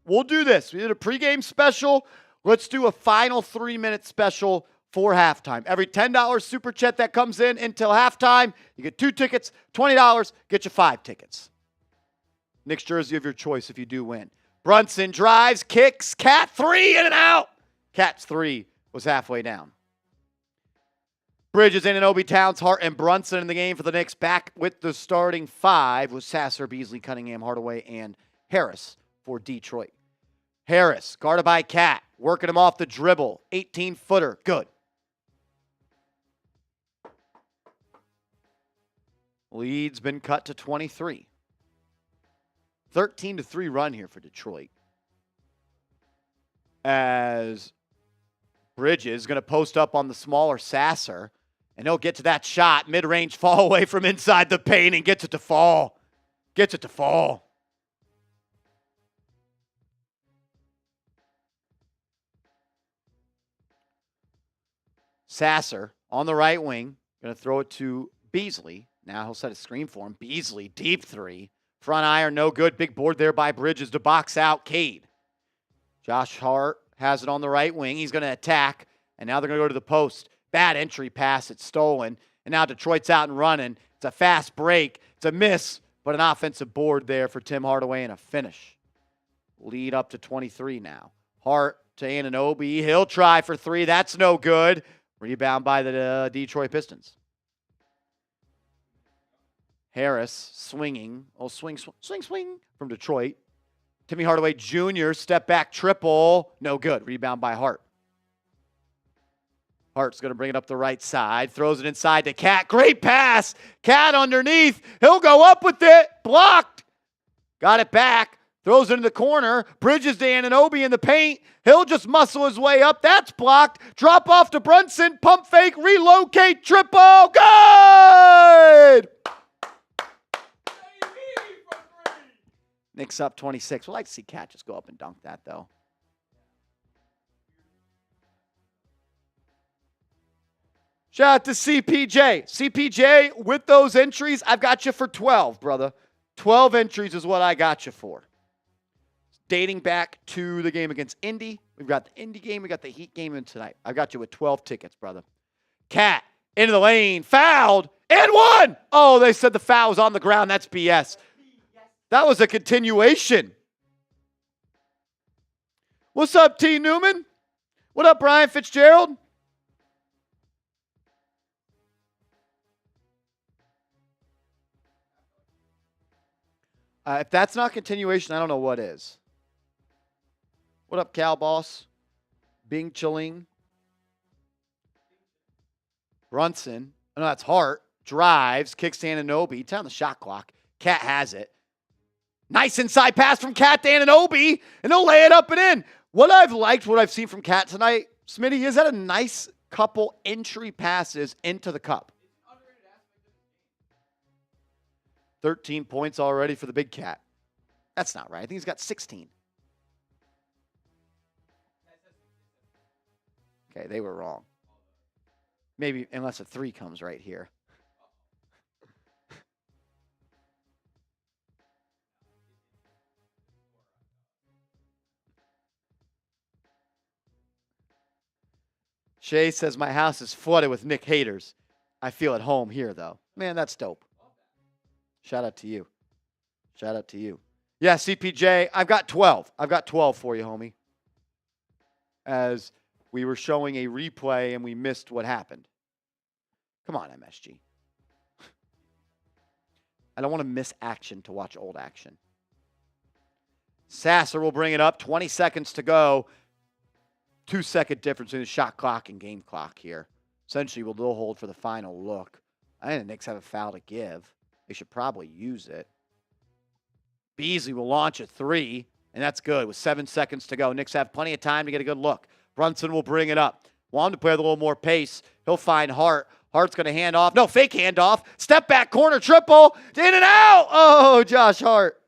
We'll do this. We did a pregame special. Let's do a final 3-minute special for halftime. Every $10 super chat that comes in until halftime, you get 2 tickets. $20, get you 5 tickets. Knicks jersey of your choice if you do win. Brunson drives, kicks, Cat 3 in and out. Cat's 3 was halfway down. Bridges, Anunoby, Towns, Hart, and Brunson in the game for the Knicks. Back with the starting 5 with Sasser, Beasley, Cunningham, Hardaway, and Harris for Detroit. Harris, guarded by Cat, working him off the dribble. 18-footer, good. Lead's been cut to 23. 13-3 run here for Detroit. As Bridges is going to post up on the smaller Sasser, and he'll get to that shot, mid-range fall away from inside the paint and gets it to fall. Sasser on the right wing, going to throw it to Beasley. Now he'll set a screen for him. Beasley, deep 3. Front iron, no good. Big board there by Bridges to box out Cade. Josh Hart has it on the right wing. He's going to attack, and now they're going to go to the post. Bad entry pass. It's stolen, and now Detroit's out and running. It's a fast break. It's a miss, but an offensive board there for Tim Hardaway and a finish. Lead up to 23 now. Hart to Anunoby. He'll try for 3. That's no good. Rebound by the Detroit Pistons. Harris swinging. Oh, swing from Detroit. Timmy Hardaway Jr. step back triple. No good. Rebound by Hart. Hart's going to bring it up the right side. Throws it inside to Cat. Great pass. Cat underneath. He'll go up with it. Blocked. Got it back. Throws it in the corner. Bridges to Anunoby in the paint. He'll just muscle his way up. That's blocked. Drop off to Brunson. Pump fake. Relocate. Triple. Good! Knicks up 26. We'd like to see Cat just go up and dunk that, though. Shout out to CPJ. CPJ, with those entries, I've got you for 12, brother. 12 entries is what I got you for. Dating back to the game against Indy. We've got the Indy game. We got the Heat game in tonight. I've got you with 12 tickets, brother. Cat into the lane. Fouled. And one. Oh, they said the foul was on the ground. That's BS. That was a continuation. What's up, T. Newman? What up, Brian Fitzgerald? If that's not continuation, I don't know what is. What up, Cal Boss? Bing Chilling. Brunson. Oh, no, that's Hart. Drives. Kicks to Anunoby. It's on the shot clock. Cat has it. Nice inside pass from Cat to Anunoby, and they'll lay it up and in. What I've seen from Cat tonight, Smitty, is that a nice couple entry passes into the cup. 13 points already for the big Cat. That's not right. I think he's got 16. Okay, they were wrong. Maybe unless a 3 comes right here. Shay says, my house is flooded with Nick haters. I feel at home here, though. Man, that's dope. Shout out to you. Shout out to you. Yeah, CPJ, I've got 12. I've got 12 for you, homie. As we were showing a replay and we missed what happened. Come on, MSG. I don't want to miss action to watch old action. Sasser will bring it up. 20 seconds to go. 2-second difference in the shot clock and game clock here. Essentially, we'll hold for the final look. I think the Knicks have a foul to give. They should probably use it. Beasley will launch a 3, and that's good with 7 seconds to go. Knicks have plenty of time to get a good look. Brunson will bring it up. Want him to play with a little more pace. He'll find Hart. Hart's going to hand off. No, fake handoff. Step back corner triple. In and out. Oh, Josh Hart.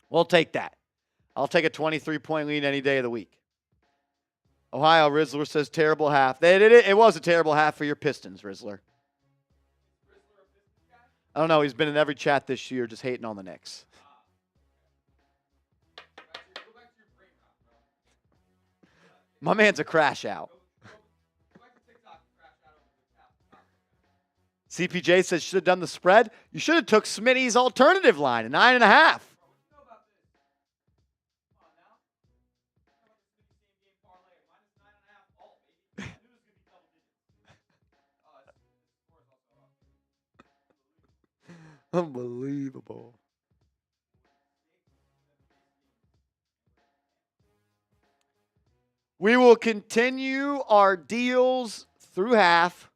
We'll take that. I'll take a 23-point lead any day of the week. Ohio Rizzler says terrible half. It was a terrible half for your Pistons, Rizzler. I don't know. He's been in every chat this year just hating on the Knicks. My man's a crash out. CPJ says should have done the spread. You should have took Smitty's alternative line, a 9.5. Unbelievable. We will continue our deals through half.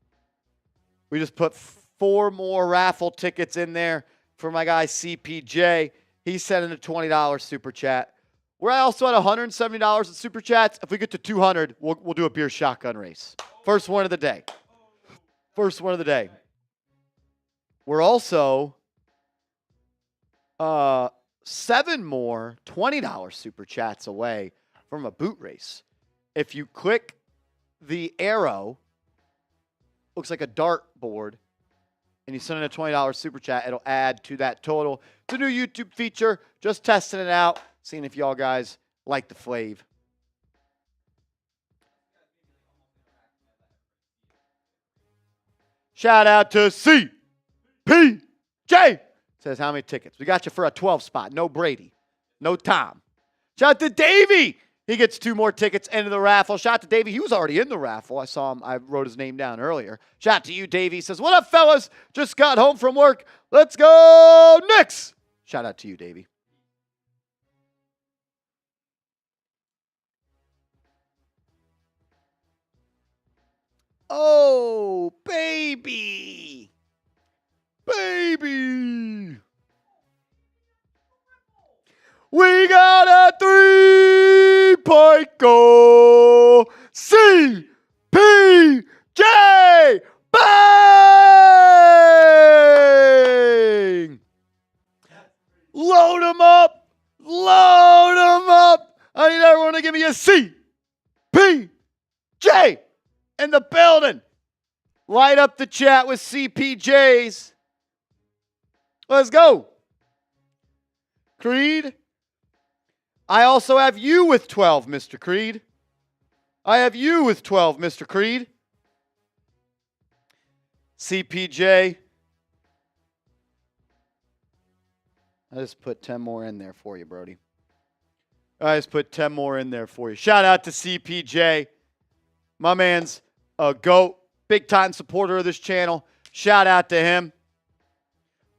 We just put 4 more raffle tickets in there for my guy CPJ. He sent in a $20 super chat. We're also at $170 in super chats. If we get to 200, we'll do a beer shotgun race. First one of the day. First one of the day. We're also 7 more $20 super chats away from a boot race. If you click the arrow, looks like a dart board, and you send in a $20 super chat, it'll add to that total. It's a new YouTube feature. Just testing it out, seeing if y'all guys like the flav. Shout out to CPJ. Says how many tickets? We got you for a 12 spot. No Brady. No Tom. Shout out to Davey. He gets 2 more tickets into the raffle. Shout out to Davey. He was already in the raffle. I saw him. I wrote his name down earlier. Shout out to you, Davey. He says, what up, fellas? Just got home from work. Let's go, Knicks. Shout out to you, Davey. Oh, baby. Baby. We got a 3-point goal. CPJ. Bang! Load them up. Load them up. I need everyone to give me a CPJ in the building. Light up the chat with CPJs. Let's go. Creed. I also have you with 12, Mr. Creed. I have you with 12, Mr. Creed. CPJ. I just put 10 more in there for you, Brody. I just put 10 more in there for you. Shout out to CPJ. My man's a GOAT. Big time supporter of this channel. Shout out to him.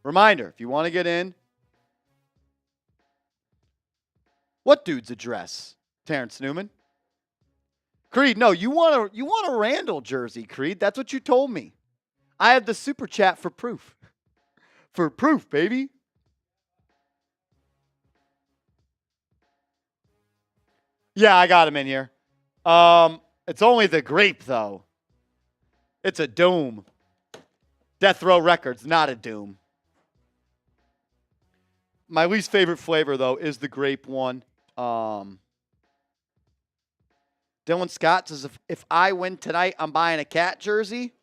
Reminder, if you want to get in, what dude's address? Terrence Newman. Creed, no, you want a Randall jersey, Creed. That's what you told me. I have the super chat for proof. For proof, baby. Yeah, I got him in here. It's only the grape, though. It's a Doom. Death Row Records, not a Doom. My least favorite flavor, though, is the grape one. Dylan Scott says, if I win tonight, I'm buying a cat jersey.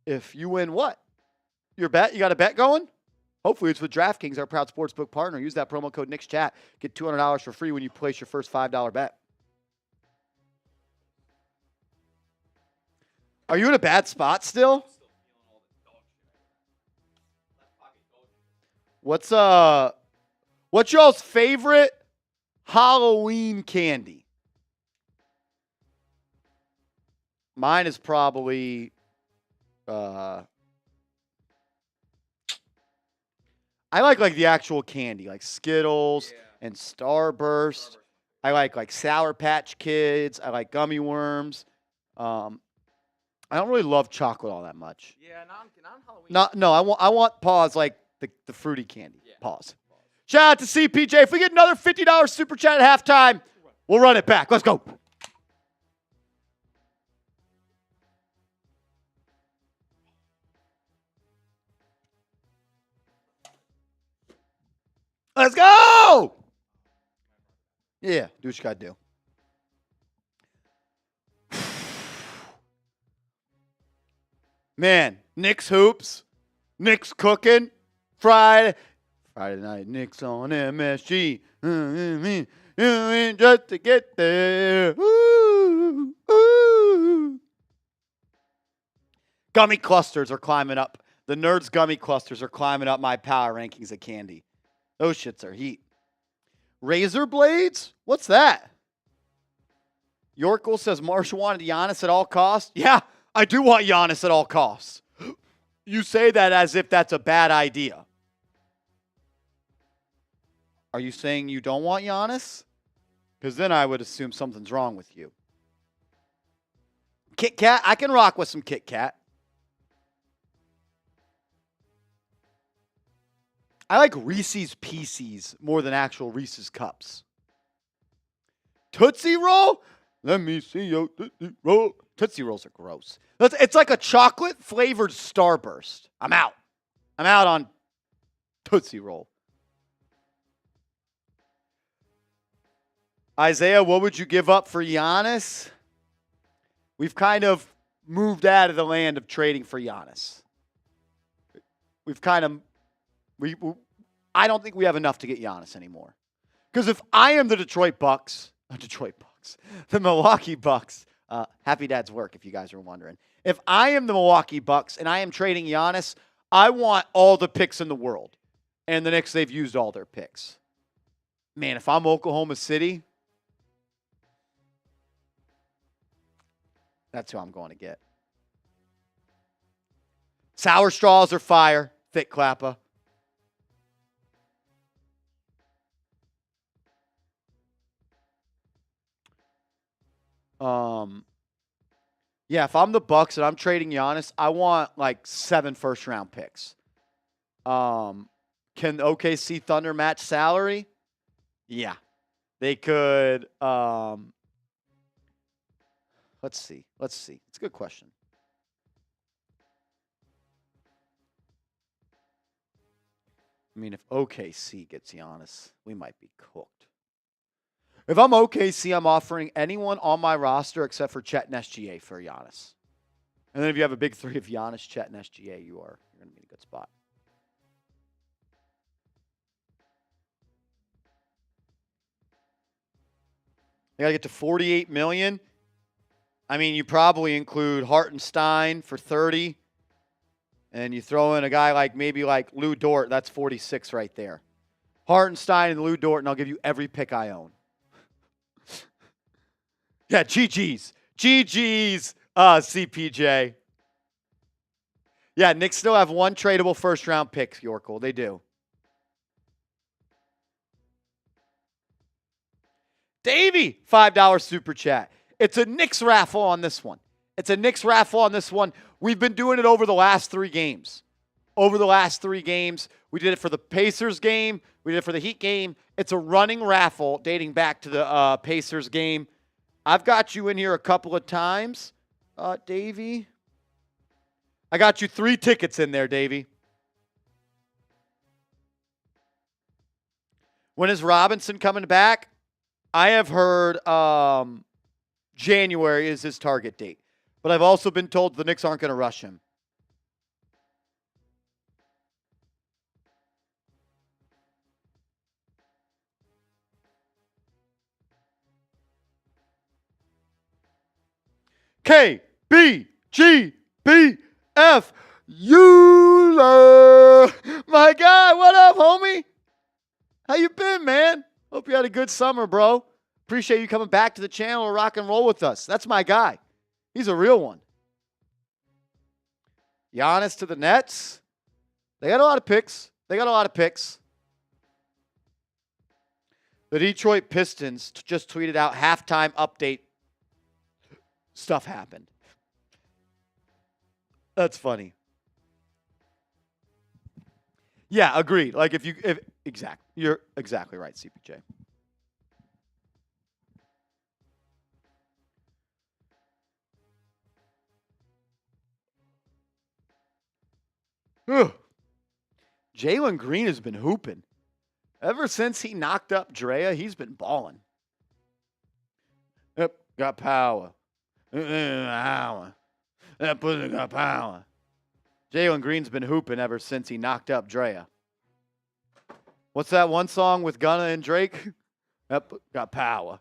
If you win what? Your bet? You got a bet going? Hopefully it's with DraftKings, our proud sportsbook partner. Use that promo code NICKSCHAT. Get $200 for free when you place your first $5 bet. Are you in a bad spot still? What's y'all's favorite Halloween candy? Mine is probably I like the actual candy, like Skittles and Starburst. I like Sour Patch Kids. I like gummy worms. I don't really love chocolate all that much. Yeah, not Halloween. No, I want Paws like the fruity candy. Yeah. Paws. Shout out to CPJ. If we get another $50 super chat at halftime, we'll run it back. Let's go. Let's go! Yeah, do what you got to do. Man, Knicks hoops. Knicks cooking. Friday night, Knicks on MSG. Just to get there. Ooh, ooh. Gummy clusters are climbing up. The Nerds gummy clusters are climbing up my power rankings of candy. Those shits are heat. Razor blades? What's that? Yorkle says Marshall wanted Giannis at all costs. Yeah, I do want Giannis at all costs. You say that as if that's a bad idea. Are you saying you don't want Giannis? Because then I would assume something's wrong with you. Kit Kat? I can rock with some Kit Kat. I like Reese's Pieces more than actual Reese's Cups. Tootsie Roll? Let me see your Tootsie Roll. Tootsie Rolls are gross. It's like a chocolate-flavored Starburst. I'm out. I'm out on Tootsie Roll. Isaiah, what would you give up for Giannis? We've kind of moved out of the land of trading for Giannis. We've kind of... I don't think we have enough to get Giannis anymore. Because if I am the the Milwaukee Bucks, happy dad's work if you guys are wondering. If I am the Milwaukee Bucks and I am trading Giannis, I want all the picks in the world. And the Knicks, they've used all their picks. Man, if I'm Oklahoma City, that's who I'm going to get. Sour straws are fire. Thick Clappa. Yeah, if I'm the Bucks and I'm trading Giannis, I want like 7 first-round picks. Can OKC Thunder match salary? Yeah. They could. Let's see. It's a good question. I mean, if OKC gets Giannis, we might be cooked. If I'm OKC, I'm offering anyone on my roster except for Chet and SGA for Giannis. And then if you have a big three of Giannis, Chet, and SGA, you're going to be in a good spot. They got to get to $48 million. I mean, you probably include Hart and Stein for 30, and you throw in a guy like maybe like Lou Dort. That's 46 right there. Hart and Stein and Lou Dort, and I'll give you every pick I own. Yeah, GG's, CPJ. Yeah, Knicks still have 1 tradable first-round pick, Yorkle. They do. Davey, $5 super chat. It's a Knicks raffle on this one. We've been doing it over the last 3 games. We did it for the Pacers game. We did it for the Heat game. It's a running raffle dating back to the Pacers game. I've got you in here a couple of times, Davey. I got you 3 tickets in there, Davey. When is Robinson coming back? I have heard January is his target date. But I've also been told the Knicks aren't going to rush him. KBGBF Euler. My guy, what up, homie? How you been, man? Hope you had a good summer, bro. Appreciate you coming back to the channel to rock and roll with us. That's my guy. He's a real one. Giannis to the Nets. They got a lot of picks. They got a lot of picks. The Detroit Pistons just tweeted out halftime update. Stuff happened. That's funny. Yeah, agreed. Like you're exactly right, CPJ. Jalen Green has been hooping. Ever since he knocked up Drea, he's been balling. Yep, got power. That pussy got power. Jalen Green's been hooping ever since he knocked up Drea. What's that one song with Gunna and Drake? Yep, got power.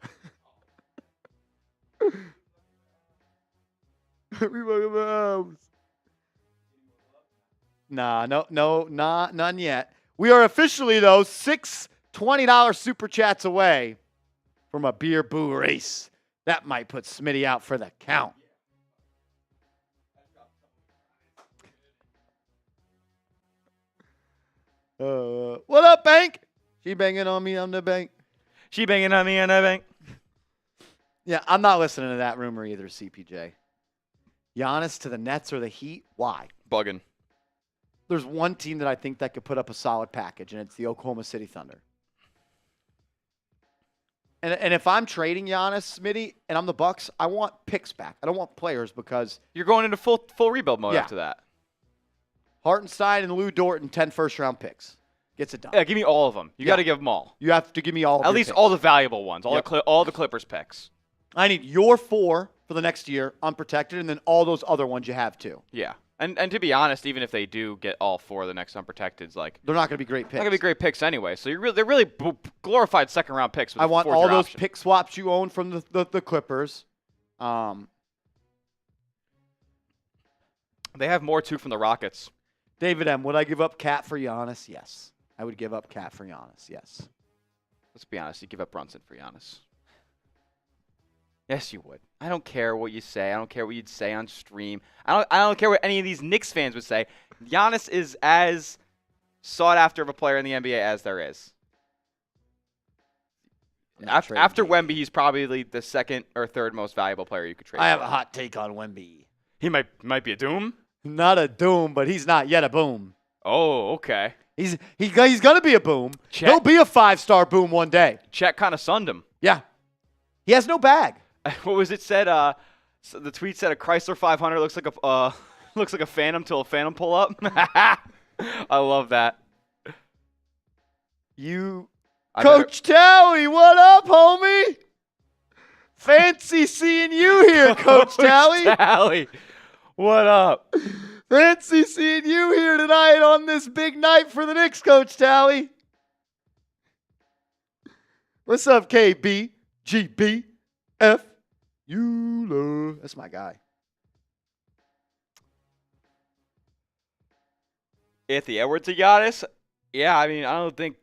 None yet. We are officially, though, 6 $20 super chats away from a beer boo race. That might put Smitty out for the count. What up, Bank? She banging on me on the bank. She banging on me on the bank. Yeah, I'm not listening to that rumor either, CPJ. Giannis to the Nets or the Heat? Why? Bugging. There's one team that I think that could put up a solid package, and it's the Oklahoma City Thunder. And if I'm trading Giannis, Smitty, and I'm the Bucks, I want picks back. I don't want players because you're going into full rebuild mode after that. Hartenstein and Lou Dort 10 first-round picks. Gets it done. Yeah, give me all of them. You got to give them all. You have to give me all of At least picks. All the valuable ones, all the Clippers picks. I need your 4 for the next year, unprotected, and then all those other ones you have too. Yeah. And to be honest, even if they do get all 4 of the next unprotecteds, like they're not going to be great picks. They're going to be great picks anyway. So they're really glorified second-round picks. With I want all those pick swaps you own from the Clippers. They have more too from the Rockets. David M. Would I give up Cat for Giannis? Yes, I would give up Cat for Giannis. Yes. Let's be honest. You give up Brunson for Giannis. Yes, you would. I don't care what you say. I don't care what you'd say on stream. I don't care what any of these Knicks fans would say. Giannis is as sought after of a player in the NBA as there is. After Wemby, he's probably the second or third most valuable player you could trade. I have a hot take on Wemby. He might be a doom. Not a doom, but he's not yet a boom. Oh, okay. He's gonna be a boom. He'll be a 5-star boom one day. Chet kind of sunned him. Yeah. He has no bag. What was it said? So the tweet said a Chrysler 500 looks like a Phantom till a Phantom pull up. I love that. Coach Tally, what up, homie? Fancy seeing you here, Coach Tally. What up? Fancy seeing you here tonight on this big night for the Knicks, Coach Tally. What's up, KB? GB? F? You. That's my guy. Anthony Edwards to Giannis? Yeah, I mean, I don't think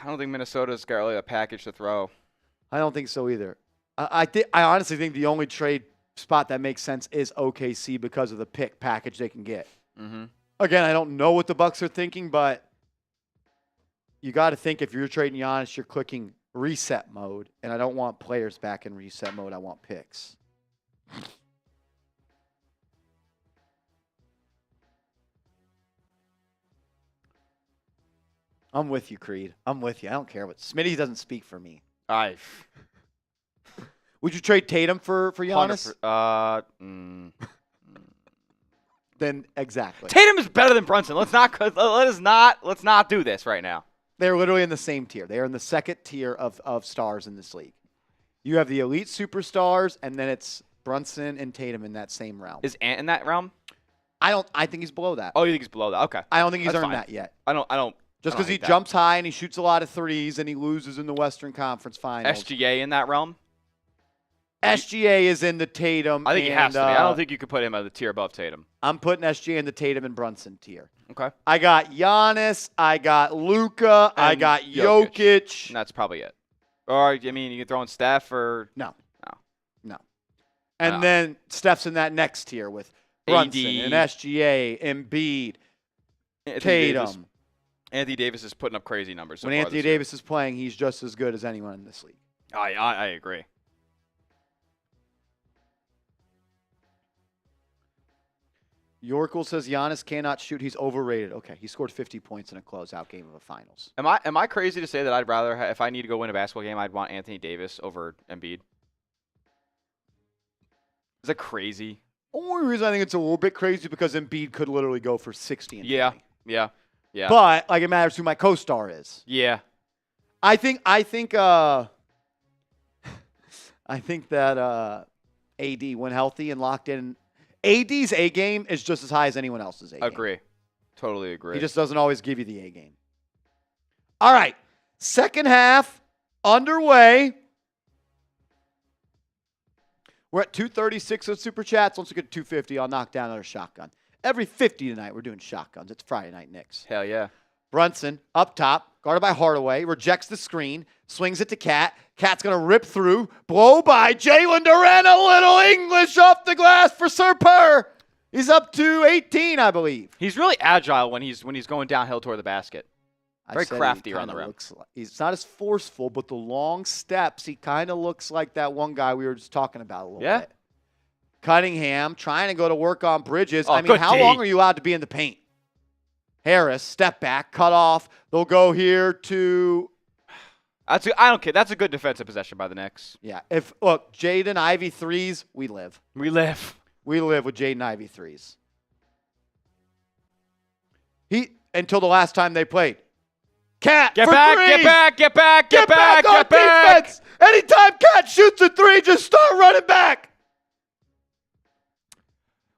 Minnesota's got really a package to throw. I don't think so either. I honestly think the only trade spot that makes sense is OKC because of the pick package they can get. Mm-hmm. Again, I don't know what the Bucks are thinking, but you got to think if you're trading Giannis, you're clicking reset mode, and I don't want players back in reset mode. I want picks. I'm with you, Creed. I'm with you. I don't care what Smitty doesn't speak for me. Would you trade Tatum for Giannis? Then exactly. Tatum is better than Brunson. Let's not do this right now. They're literally in the same tier. They are in the second tier of stars in this league. You have the elite superstars, and then it's Brunson and Tatum in that same realm. Is Ant in that realm? I think he's below that. Oh, you think he's below that? Okay. I don't think he's earned that yet. I don't. Just because he jumps high and he shoots a lot of threes and he loses in the Western Conference Finals. SGA in that realm? SGA is in the Tatum. I think he has to be. I don't think you could put him at the tier above Tatum. I'm putting SGA in the Tatum and Brunson tier. Okay. I got Giannis. I got Luka. I got Jokic. And that's probably it. Or, I mean, you can throw in Steph or... No. And then Steph's in that next tier with Brunson and SGA, Embiid, Tatum. Anthony Davis is putting up crazy numbers. When Anthony Davis is playing, he's just as good as anyone in this league. I agree. Yorkel says Giannis cannot shoot. He's overrated. Okay, he scored 50 points in a closeout game of a finals. Am I crazy to say that I'd rather, if I need to go win a basketball game, I'd want Anthony Davis over Embiid? Is that crazy? Only reason I think it's a little bit crazy because Embiid could literally go for 60 and 20. Yeah. But like it matters who my co-star is. Yeah. I think that AD, when healthy and locked in, AD's A game is just as high as anyone else's A game. Agree. Totally agree. He just doesn't always give you the A game. All right. Second half underway. We're at 236 on Super Chats. Once we get to 250, I'll knock down another shotgun. Every 50 tonight, we're doing shotguns. It's Friday night, Knicks. Hell yeah. Brunson, up top, guarded by Hardaway, rejects the screen, swings it to Cat. Cat's going to rip through, blow by Jalen Duren, a little English off the glass for Sir Purr. He's up to 18, I believe. He's really agile when he's going downhill toward the basket. Very crafty around the rim. He's not as forceful, but the long steps, he kind of looks like that one guy we were just talking about a little bit. Cunningham trying to go to work on Bridges. I mean, how long are you allowed to be in the paint? Harris, step back, cut off. They'll go here to... I don't care. That's a good defensive possession by the Knicks. Yeah. Look, Jaden Ivey threes, we live. We live with Jaden Ivey threes. Until the last time they played. Cat, get for back, threes. Get back on defense. Anytime Cat shoots a three, just start running back.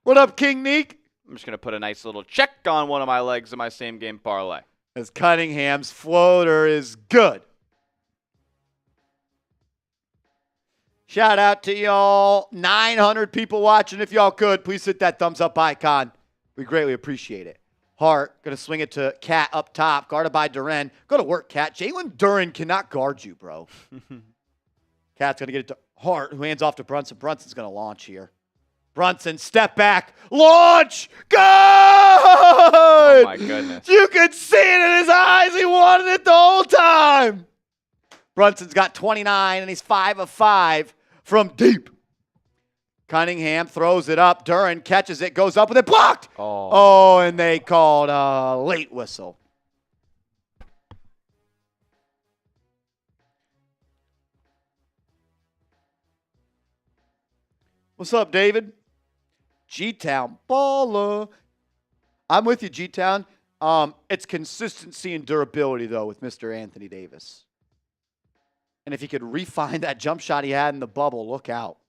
What up, King Neek? I'm just going to put a nice little check on one of my legs in my same game parlay. As Cunningham's floater is good. Shout out to y'all. 900 people watching. If y'all could, please hit that thumbs up icon. We greatly appreciate it. Hart going to swing it to Cat up top, guarded by Duren. Go to work, Cat. Jalen Duren cannot guard you, bro. Cat's going to get it to Hart, who hands off to Brunson. Brunson's going to launch here. Brunson, step back, launch, good! Oh, my goodness. You could see it in his eyes. He wanted it the whole time. Brunson's got 29, and he's 5 of 5 from deep. Cunningham throws it up. Duren catches it, goes up with it, blocked. Oh, and they called a late whistle. What's up, David? G-Town baller. I'm with you, G-Town. It's consistency and durability, though, with Mr. Anthony Davis. And if he could refine that jump shot he had in the bubble, look out.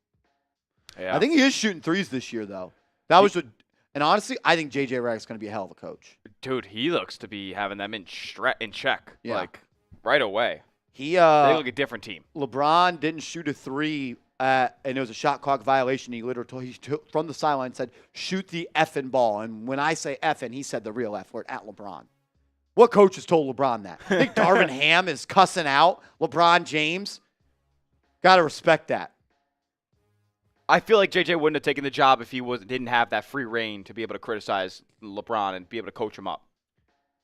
Yeah. I think he is shooting threes this year, though. And honestly, I think J.J. Redick's going to be a hell of a coach. Dude, he looks to be having them in check, like right away. They look a different team. LeBron didn't shoot a three, and it was a shot clock violation. He literally took from the sideline said, "Shoot the effing ball." And when I say effing, he said the real F word at LeBron. What coach has told LeBron that? I think Darvin Ham is cussing out LeBron James. Got to respect that. I feel like JJ wouldn't have taken the job if he didn't have that free reign to be able to criticize LeBron and be able to coach him up.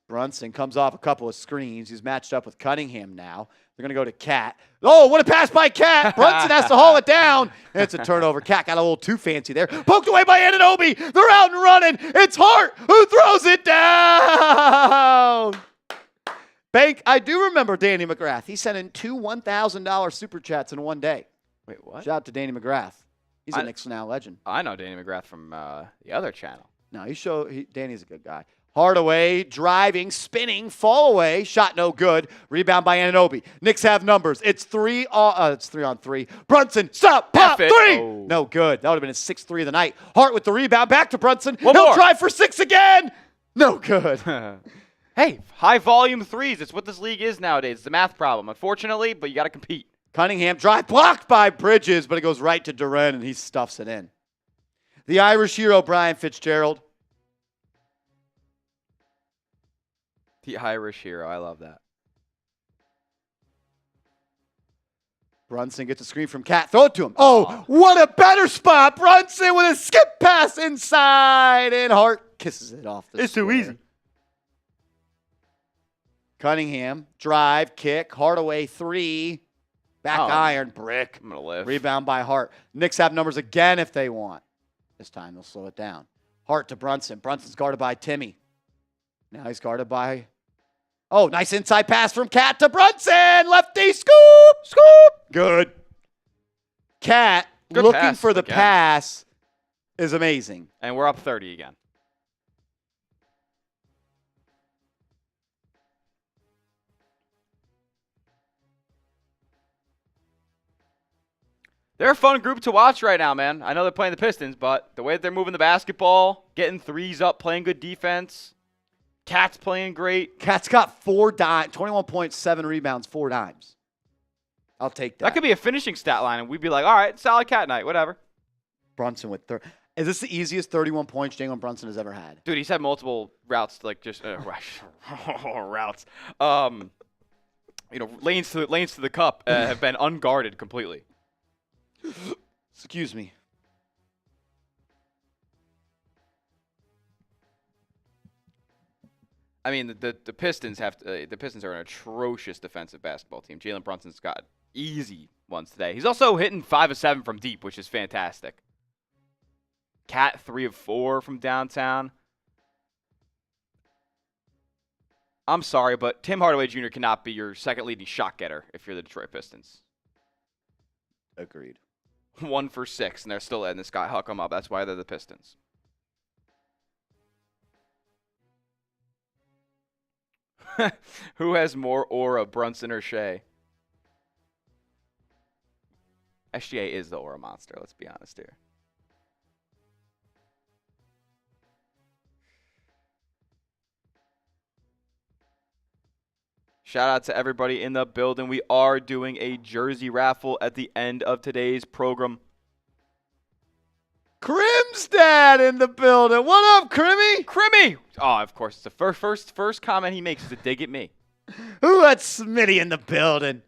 Brunson comes off a couple of screens. He's matched up with Cunningham now. They're going to go to Cat. Oh, what a pass by Cat. Brunson has to haul it down. And it's a turnover. Cat got a little too fancy there. Poked away by Anunoby. They're out and running. It's Hart who throws it down. Bank, I do remember Danny McGrath. He sent in 2 $1,000 super chats in one day. Wait, what? Shout out to Danny McGrath. He's a Knicks Now legend. I know Danny McGrath from the other channel. No, Danny's a good guy. Hardaway driving, spinning, fall away, shot no good. Rebound by Anunoby. Knicks have numbers. It's 3 on 3. Brunson, stop, pop, 3. Oh. No good. That would have been his 6th 3 of the night. Hart with the rebound, back to Brunson. He'll try for 6 again. No good. Hey, high volume threes. It's what this league is nowadays. It's a math problem, unfortunately, but you got to compete. Cunningham drive blocked by Bridges, but it goes right to Duren, and he stuffs it in. The Irish hero, Brian Fitzgerald. The Irish hero. I love that. Brunson gets a screen from Cat. Throw it to him. Oh, what a better spot. Brunson with a skip pass inside, and Hart kisses it off the square. Too easy. Cunningham, drive, kick, Hardaway, 3. Back iron, brick. I'm going to live. Rebound by Hart. Knicks have numbers again if they want. This time they'll slow it down. Hart to Brunson. Brunson's guarded by Timmy. Now he's guarded by... Oh, nice inside pass from Cat to Brunson. Lefty, scoop, scoop. Good. Cat, looking for the pass, is amazing. And we're up 30 again. They're a fun group to watch right now, man. I know they're playing the Pistons, but the way that they're moving the basketball, getting threes up, playing good defense. Cat's playing great. Cat's got 4 dimes, 21.7 rebounds, 4 dimes. I'll take that. That could be a finishing stat line, and we'd be like, all right, solid Cat night, whatever. Brunson with 30. Is this the easiest 31 points Jalen Brunson has ever had? Dude, he's had multiple routes, like just routes. Lanes to the cup have been unguarded completely. Excuse me. I mean, the Pistons the Pistons are an atrocious defensive basketball team. Jalen Brunson's got easy ones today. He's also hitting 5 of 7 from deep, which is fantastic. Cat 3 of 4 from downtown. I'm sorry, but Tim Hardaway Jr. cannot be your second leading shot getter if you're the Detroit Pistons. Agreed. 1 for 6, and they're still letting this guy huck them up. That's why they're the Pistons. Who has more aura, Brunson or Shea? SGA is the aura monster, let's be honest here. Shout out to everybody in the building. We are doing a jersey raffle at the end of today's program. Crim's dad in the building. What up, Crimmy? Crimmy! Oh, of course. It's the first comment he makes is a dig at me. Ooh, that's Smitty in the building.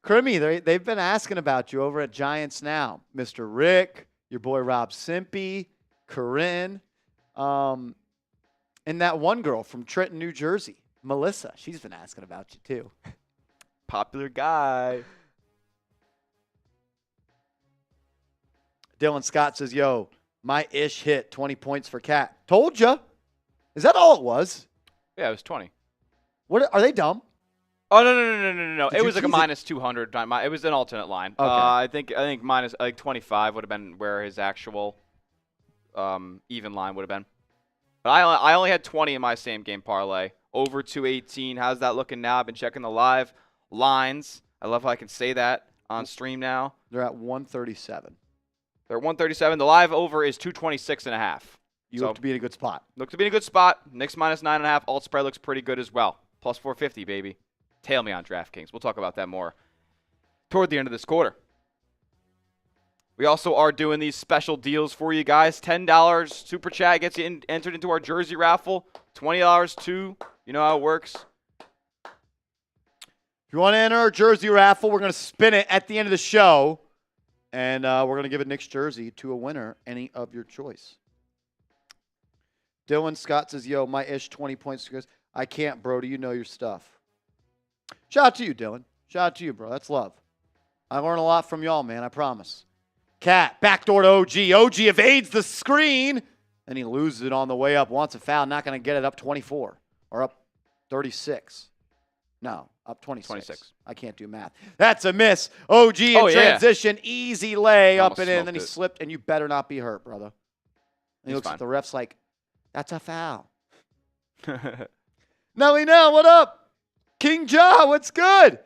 Crimmy, they've been asking about you over at Giants Now. Mr. Rick, your boy Rob Simpy, Corinne, and that one girl from Trenton, New Jersey, Melissa. She's been asking about you, too. Popular guy. Dylan Scott says, yo, my ish hit 20 points for Cat. Told ya. Is that all it was? Yeah, it was 20. What are they dumb? Oh, no. It was like a minus 200. It was an alternate line. Okay. I think minus 25 would have been where his actual even line would have been. But I only had 20 in my same game parlay. Over 218. How's that looking now? I've been checking the live lines. I love how I can say that on stream now. They're at 137. They're at 137. The live over is 226.5. You look to be in a good spot. Look to be in a good spot. Knicks minus 9.5. Alt spread looks pretty good as well. Plus 450, baby. Tail me on DraftKings. We'll talk about that more toward the end of this quarter. We also are doing these special deals for you guys. $10 super chat gets you entered into our jersey raffle. $20 too. You know how it works. If you want to enter our jersey raffle, we're going to spin it at the end of the show. And we're going to give a Knicks jersey to a winner, any of your choice. Dylan Scott says, yo, my ish 20 points. He goes, I can't, bro. Do you know your stuff? Shout out to you, Dylan. Shout out to you, bro. That's love. I learn a lot from y'all, man. I promise. Cat, backdoor to OG. OG evades the screen. And he loses it on the way up. Wants a foul. Not going to get it up 24 or up 36. No, up 26. I can't do math. That's a miss. OG in transition. Yeah. Easy lay up and in. Then he slipped, and you better not be hurt, brother. And he looks at the refs like, that's a foul. Nelly Nell, what up? King Ja, what's good?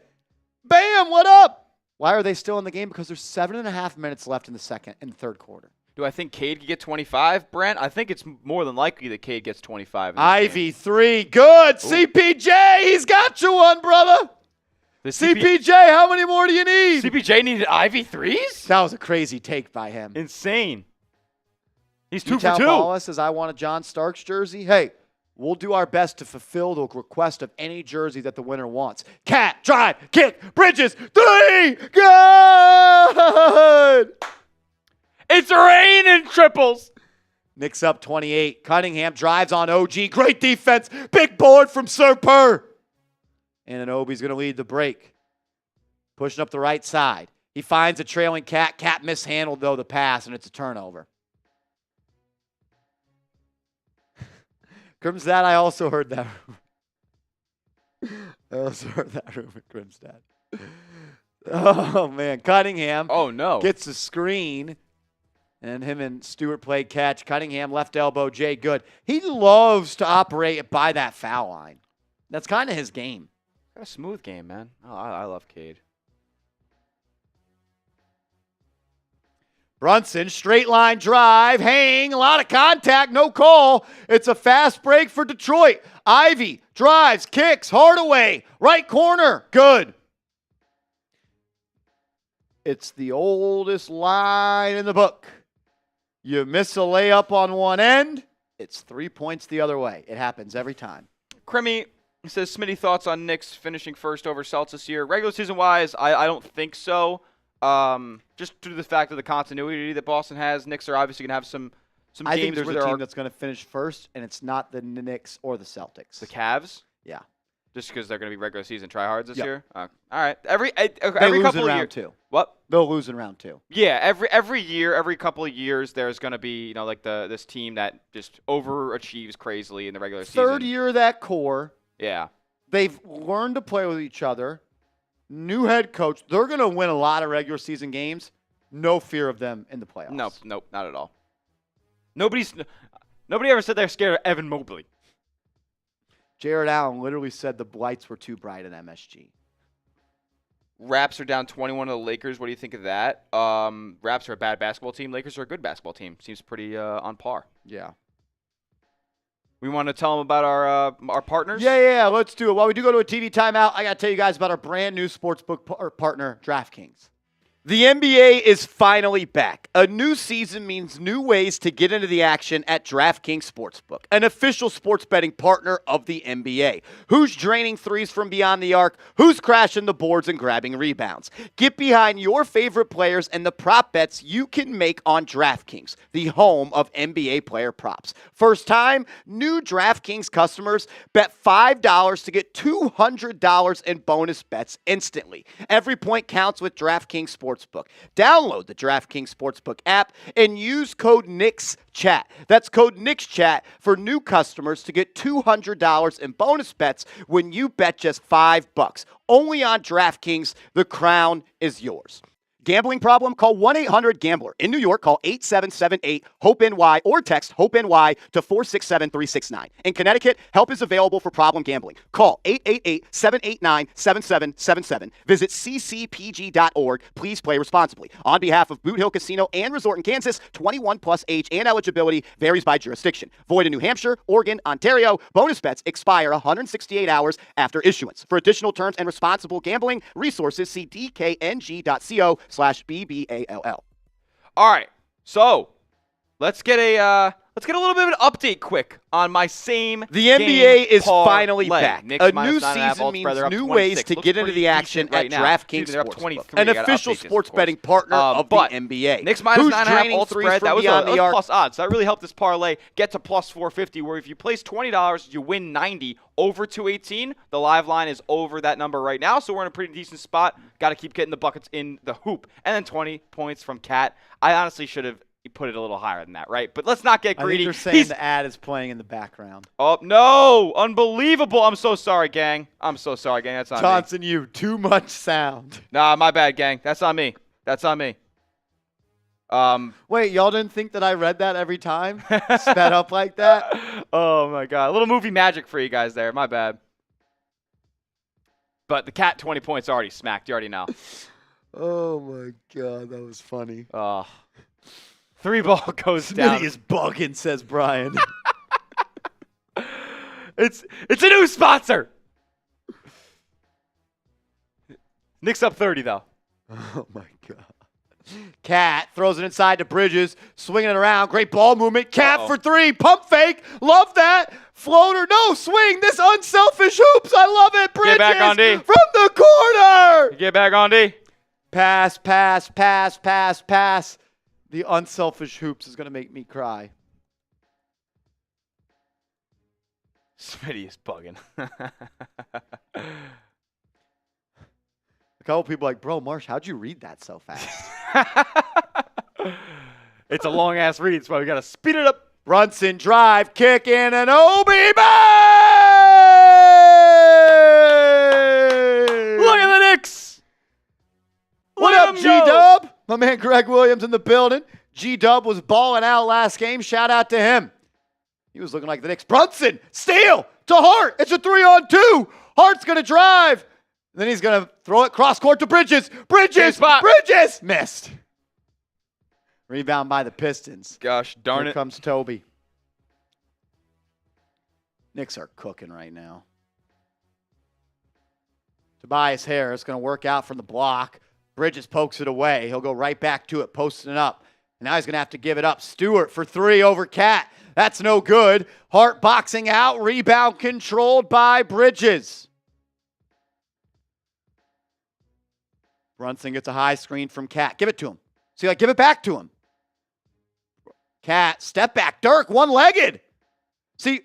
Bam, what up? Why are they still in the game? Because there's 7.5 minutes left in the third quarter. Do I think Cade could get 25, Brent? I think it's more than likely that Cade gets 25. Ivy, 3. Good. Ooh. CPJ, he's got you one, brother. CPJ, how many more do you need? CPJ needed Ivy 3s? That was a crazy take by him. Insane. He's 2 for 2. Paula says, I want a John Starks jersey. Hey, we'll do our best to fulfill the request of any jersey that the winner wants. Cat, drive, kick, Bridges, 3. Good. It's raining triples. Knicks up 28. Cunningham drives on OG. Great defense. Big board from Sir Purr. And Anunoby's going to lead the break. Pushing up the right side. He finds a trailing Cat. Cat mishandled, though, the pass, and it's a turnover. Grimstad, I also heard that. I also heard that rumor, Grimstad. Oh, man. Cunningham. Oh, no. Gets a screen. And him and Stewart played catch. Cunningham, left elbow, Jay good. He loves to operate by that foul line. That's kind of his game. Got a smooth game, man. Oh, I love Cade. Brunson, straight line drive, hang, a lot of contact, no call. It's a fast break for Detroit. Ivy drives, kicks, Hardaway, right corner, good. It's the oldest line in the book. You miss a layup on one end, it's 3 points the other way. It happens every time. Crimmy says, Smitty, thoughts on Knicks finishing first over Celtics this year? Regular season-wise, I don't think so. Just due to the fact of the continuity that Boston has, Knicks are obviously going to have some games. I think there's a team that's going to finish first, and it's not the Knicks or the Celtics. The Cavs? Yeah. Just because they're going to be regular season tryhards this year? All right. Every couple in of round years. Two. What? They'll lose in round two. Yeah, every year, every couple of years, there's going to be, like this team that just overachieves crazily in the regular season. Third year of that core. Yeah. They've learned to play with each other. New head coach. They're going to win a lot of regular season games. No fear of them in the playoffs. Nope, not at all. Nobody ever said they're scared of Evan Mobley. Jared Allen literally said the lights were too bright at MSG. Raps are down 21 to the Lakers. What do you think of that? Raps are a bad basketball team. Lakers are a good basketball team. Seems pretty on par. Yeah. We want to tell them about our partners? Yeah, let's do it. While we do go to a TV timeout, I got to tell you guys about our brand new sportsbook partner, DraftKings. The NBA is finally back. A new season means new ways to get into the action at DraftKings Sportsbook, an official sports betting partner of the NBA. Who's draining threes from beyond the arc? Who's crashing the boards and grabbing rebounds? Get behind your favorite players and the prop bets you can make on DraftKings, the home of NBA player props. First time, new DraftKings customers bet $5 to get $200 in bonus bets instantly. Every point counts with DraftKings Sportsbook. Download the DraftKings Sportsbook app and use code NIXCHAT. That's code NIXCHAT for new customers to get $200 in bonus bets when you bet just $5. Only on DraftKings, the crown is yours. Gambling problem? Call 1-800-GAMBLER. In New York, call 8778-HOPE-NY or text HOPE-NY to 467-369. In Connecticut, help is available for problem gambling. Call 888-789-7777. Visit ccpg.org. Please play responsibly. On behalf of Boot Hill Casino and Resort in Kansas, 21 plus age and eligibility varies by jurisdiction. Void in New Hampshire, Oregon, Ontario. Bonus bets expire 168 hours after issuance. For additional terms and responsible gambling resources, see dkng.co/BBALL. All right, so let's get a little bit of an update quick on my same. The NBA is finally back. Knicks a new season means new ways to get into the action at DraftKings Sportsbook, an official sports betting partner of the NBA. Knicks minus 9.5 alt spread. That was plus odds. That really helped this parlay get to plus 450, where if you place $20, you win 90 over 218. The live line is over that number right now, so we're in a pretty decent spot. Got to keep getting the buckets in the hoop. And then 20 points from Cat. I honestly should have put it a little higher than that, right? But let's not get greedy. I think you're saying the ad is playing in the background. Oh, no. Unbelievable. I'm so sorry, gang. That's on Johnson, me. You. Too much sound. Nah, my bad, gang. That's on me. Wait, y'all didn't think that I read that every time? Sped up like that? Oh, my God. A little movie magic for you guys there. My bad. But the Cat 20 points already smacked. You already know. Oh, my God. That was funny. Oh. 3 ball goes down. Smitty is bugging, says Brian. It's a new sponsor. Knicks up 30, though. Oh, my God. Cat throws it inside to Bridges, swinging it around. Great ball movement. Cat for 3. Pump fake. Love that. Floater. No, swing. This unselfish hoops. I love it. Bridges. Get back on D. From the corner. Get back on D. Pass. The unselfish hoops is going to make me cry. Smitty is bugging. A couple people like, bro, Marsh, how'd you read that so fast? It's a long-ass read, so we got to speed it up. Brunson drive, kick in, Anunoby, bang! Look at the Knicks! What up, G-Dub? My man Greg Williams in the building. G-Dub was balling out last game. Shout out to him. He was looking like the Knicks. Brunson, steal to Hart. It's a 3-on-2. Hart's going to drive. Then he's going to throw it cross-court to Bridges. Bridges! Missed. Rebound by the Pistons. Gosh darn it. Here comes Toby. Knicks are cooking right now. Tobias Harris going to work out from the block. Bridges pokes it away. He'll go right back to it, posting it up. And now he's going to have to give it up. Stewart for 3 over Cat. That's no good. Hart boxing out. Rebound controlled by Bridges. Brunson gets a high screen from Cat. Give it to him. See, give it back to him. Cat, step back. Dirk, one-legged. See,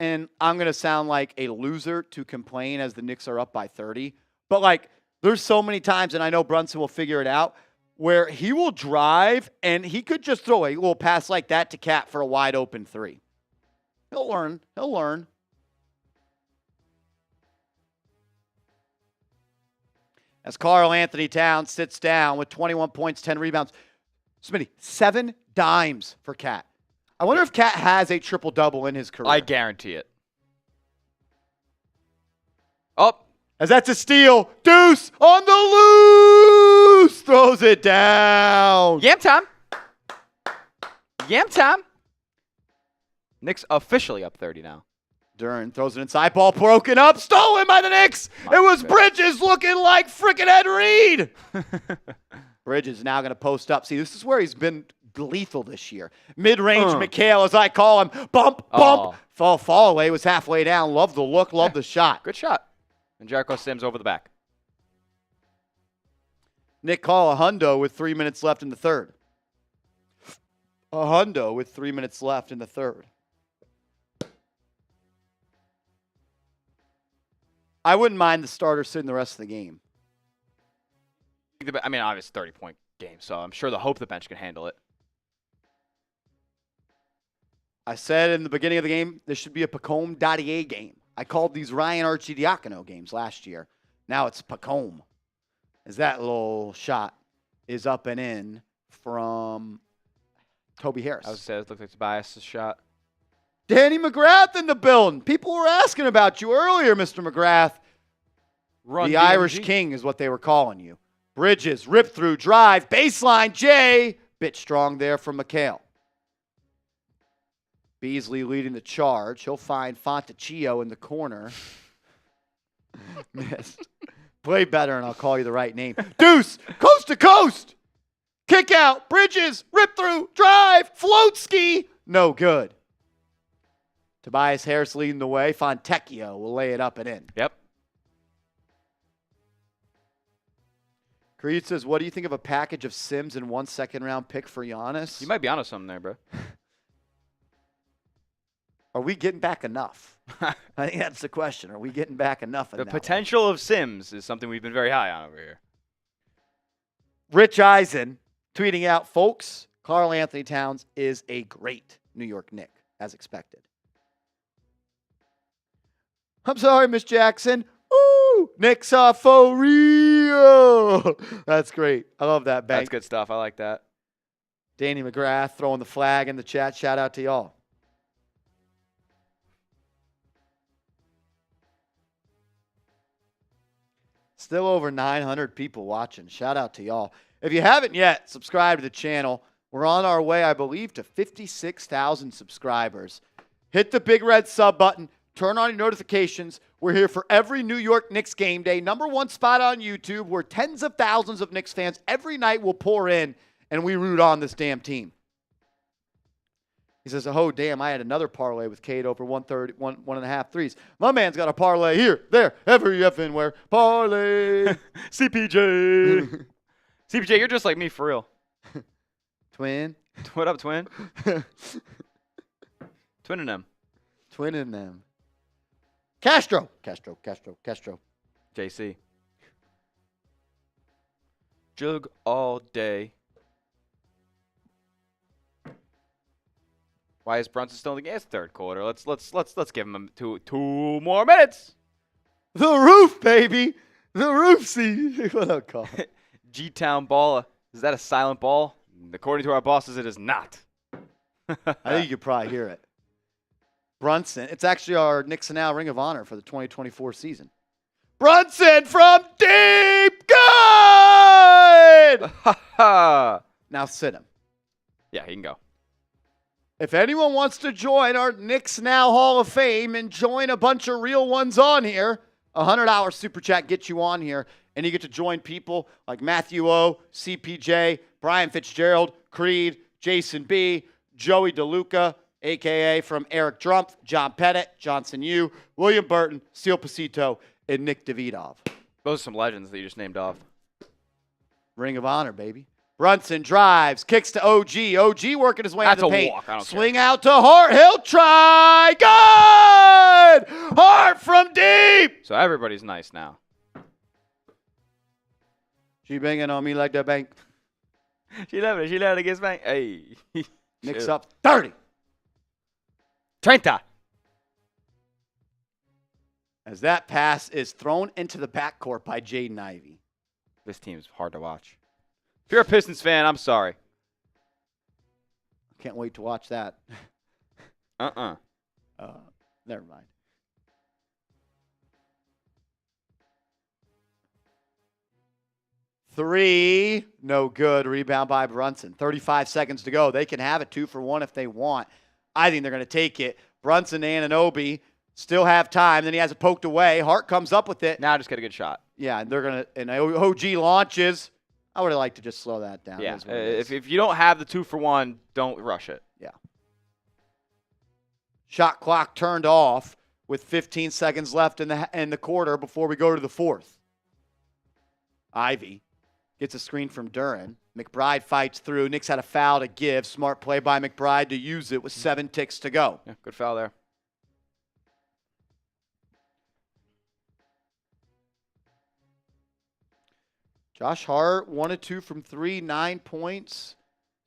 and I'm going to sound like a loser to complain as the Knicks are up by 30. But, there's so many times, and I know Brunson will figure it out, where he will drive and he could just throw a little pass like that to Cat for a wide-open 3. He'll learn. As Karl Anthony Towns sits down with 21 points, 10 rebounds. Smitty, 7 dimes for Cat. I wonder if Cat has a triple-double in his career. I guarantee it. Oh. As that's a steal. Deuce on the loose. Throws it down. Yam time. Knicks officially up 30 now. Duren throws it inside. Ball broken up. Stolen by the Knicks. It was Bridges looking like freaking Ed Reed. Bridges now going to post up. See, this is where he's been lethal this year. Mid-range Mikal, as I call him. Bump. Fall away. Was halfway down. Love the look. Love the shot. Good shot. And Jericho Sims over the back. Nick call a hundo with 3 minutes left in the third. I wouldn't mind the starter sitting the rest of the game. I mean, obviously 30-point game, so I'm sure the bench can handle it. I said in the beginning of the game, this should be a Pregame game. I called these Ryan Arcidiacono games last year. Now it's Pregame. As that little shot is up and in from Toby Harris. I was saying it looked like Tobias' shot. Danny McGrath in the building. People were asking about you earlier, Mr. McGrath. The Irish King is what they were calling you. Bridges, rip through, drive, baseline, Jay. Bit strong there from Mikal. Beasley leading the charge. He'll find Fontecchio in the corner. Missed. Play better and I'll call you the right name. Deuce, coast to coast. Kick out, Bridges, rip through, drive, float ski. No good. Tobias Harris leading the way. Fontecchio will lay it up and in. Yep. Creed says, what do you think of a package of Sims and 1 second-round pick for Giannis? You might be onto something there, bro. Are we getting back enough? I think that's the question. Are we getting back enough? The potential of Sims is something we've been very high on over here. Rich Eisen tweeting out, folks, Karl Anthony Towns is a great New York Knick, as expected. I'm sorry, Miss Jackson. Ooh, Knicks are for real. That's great. I love that, Bank. That's good stuff. I like that. Danny McGrath throwing the flag in the chat. Shout out to y'all. Still over 900 people watching. Shout out to y'all. If you haven't yet, subscribe to the channel. We're on our way, I believe, to 56,000 subscribers. Hit the big red sub button. Turn on your notifications. We're here for every New York Knicks game day. #1 spot on YouTube where tens of thousands of Knicks fans every night will pour in and we root on this damn team. He says, oh, damn, I had another parlay with Cade over 1.5 threes. My man's got a parlay here, there, every effing where. Parlay. CPJ. CPJ, you're just like me for real. Twin. What up, twin? Twinning them. Twinning them. Castro. JC. Jug all day. Why is Brunson still in the game? It's third quarter. Let's give him two more minutes. The roof, baby. The roof. See what I call it. G-Town baller. Is that a silent ball? According to our bosses, it is not. I think you could probably hear it. Brunson. It's actually our Knicks Now Ring of Honor for the 2024 season. Brunson from deep. Good. Now sit him. Yeah, he can go. If anyone wants to join our Knicks Now Hall of Fame and join a bunch of real ones on here, $100 super chat gets you on here, and you get to join people like Matthew O, CPJ, Brian Fitzgerald, Creed, Jason B, Joey DeLuca, a.k.a. from Eric Drumpf, John Pettit, Johnson Yu, William Burton, Seal Pasito, and Nick Davidov. Those are some legends that you just named off. Ring of Honor, baby. Brunson drives, kicks to OG. OG working his way into the paint. Walk. I don't Swing out to Hart. He'll try. Good! Hart from deep. So everybody's nice now. She banging on me like that bank. She loving it. She loving it against bank. Hey. Knicks up 30. 30. As that pass is thrown into the backcourt by Jaden Ivey. This team's hard to watch. If you're a Pistons fan, I'm sorry. Can't wait to watch that. Never mind. Three, no good. Rebound by Brunson. 35 seconds to go. They can have it 2 for 1 if they want. I think they're going to take it. Brunson and Anunoby still have time. Then he has it poked away. Hart comes up with it. Now just get a good shot. Yeah, and they're going to – and OG launches. I would have liked to just slow that down. Yeah, if you don't have the 2 for 1, don't rush it. Yeah. Shot clock turned off with 15 seconds left in the quarter before we go to the fourth. Ivy gets a screen from Duren. McBride fights through. Knicks had a foul to give. Smart play by McBride to use it with 7 ticks to go. Yeah, good foul there. Josh Hart, 1 of 2 from 3, 9 points,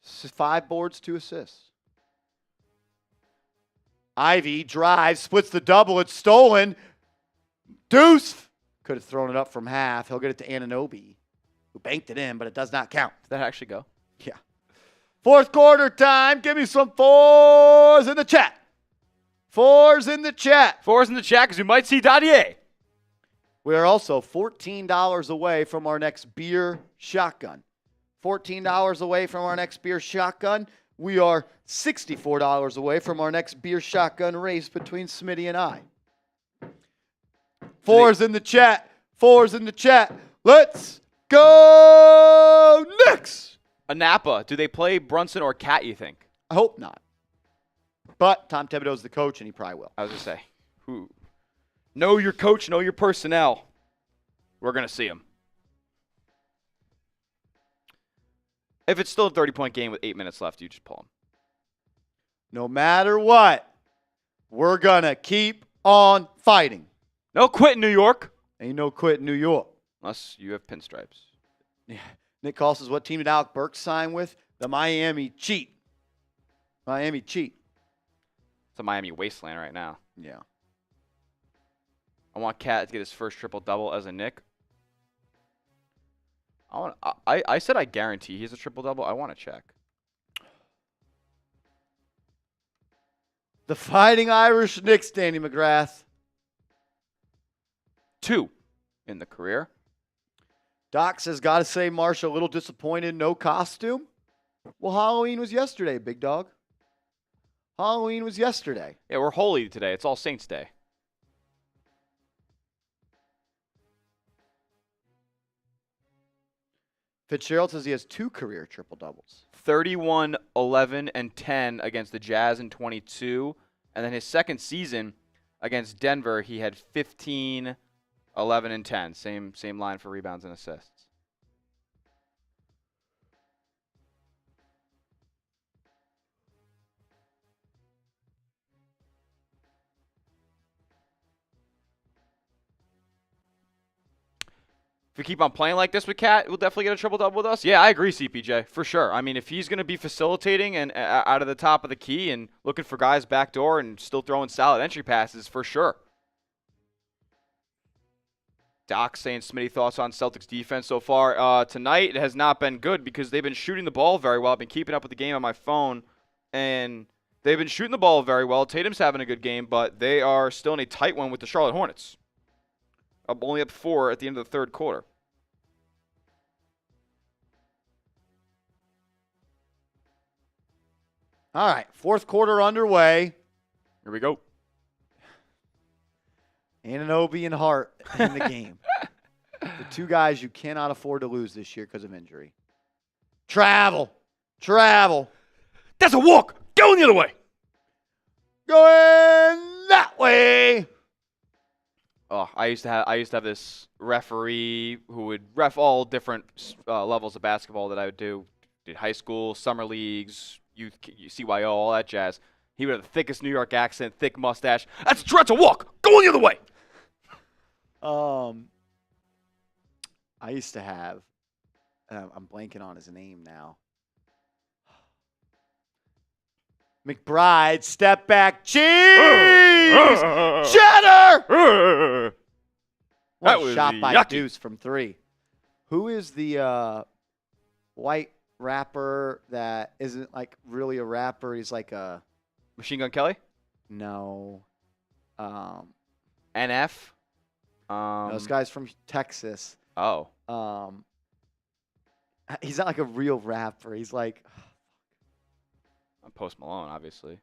5 boards, 2 assists. Ivy drives, splits the double. It's stolen. Deuce could have thrown it up from half. He'll get it to Anunoby, who banked it in, but it does not count. Did that actually go? Yeah. Fourth quarter time. Give me some 4s in the chat. 4s in the chat. 4s in the chat because you might see Dadier. We are also $14 away from our next beer shotgun. $14 away from our next beer shotgun. We are $64 away from our next beer shotgun race between Smitty and I. 4s in the chat. 4s in the chat. Let's go Knicks! Napa, do they play Brunson or Cat, you think? I hope not. But Tom Thibodeau is the coach, and he probably will. I was going to say, who? Know your coach, know your personnel. We're going to see him. If it's still a 30-point game with 8 minutes left, you just pull him. No matter what, we're going to keep on fighting. No quit in New York. Ain't no quit in New York. Unless you have pinstripes. Yeah. Nick Call says, what team did Alec Burks sign with? The Miami Cheat. Miami Cheat. It's a Miami wasteland right now. Yeah. I want Cat to get his first triple-double as a Knick. I said I guarantee he's a triple-double. I want to check. The Fighting Irish Knicks, Danny McGrath. 2 in the career. Doc says, got to say, Marsha, a little disappointed, no costume. Well, Halloween was yesterday, big dog. Halloween was yesterday. Yeah, we're holy today. It's All Saints Day. Fitzgerald says he has 2 career triple-doubles. 31, 11, and 10 against the Jazz in 22. And then his second season against Denver, he had 15, 11, and 10. Same line for rebounds and assists. If we keep on playing like this with Cat, we'll definitely get a triple-double with us. Yeah, I agree, CPJ, for sure. I mean, if he's going to be facilitating and out of the top of the key and looking for guys backdoor and still throwing solid entry passes, for sure. Doc saying Smitty thoughts on Celtics defense so far. Tonight, it has not been good because they've been shooting the ball very well. I've been keeping up with the game on my phone, and they've been shooting the ball very well. Tatum's having a good game, but they are still in a tight one with the Charlotte Hornets. Only up 4 at the end of the third quarter. All right, fourth quarter underway. Here we go. Anunoby and Hart in the game. The two guys you cannot afford to lose this year because of injury. Travel. That's a walk. Going the other way. Going that way. Oh, I used to have this referee who would ref all different levels of basketball that I would do. Did high school, summer leagues, youth, CYO, all that jazz. He would have the thickest New York accent, thick mustache. That's a walk. Going the other way. I used to have, I'm blanking on his name now. McBride, step back, cheese, cheddar. That One was shot by yucky. Deuce from 3. Who is the white rapper that isn't like really a rapper? He's like a Machine Gun Kelly? no. NF? No, this guy's from Texas. Oh. He's not like a real rapper. He's like. I'm Post Malone, obviously.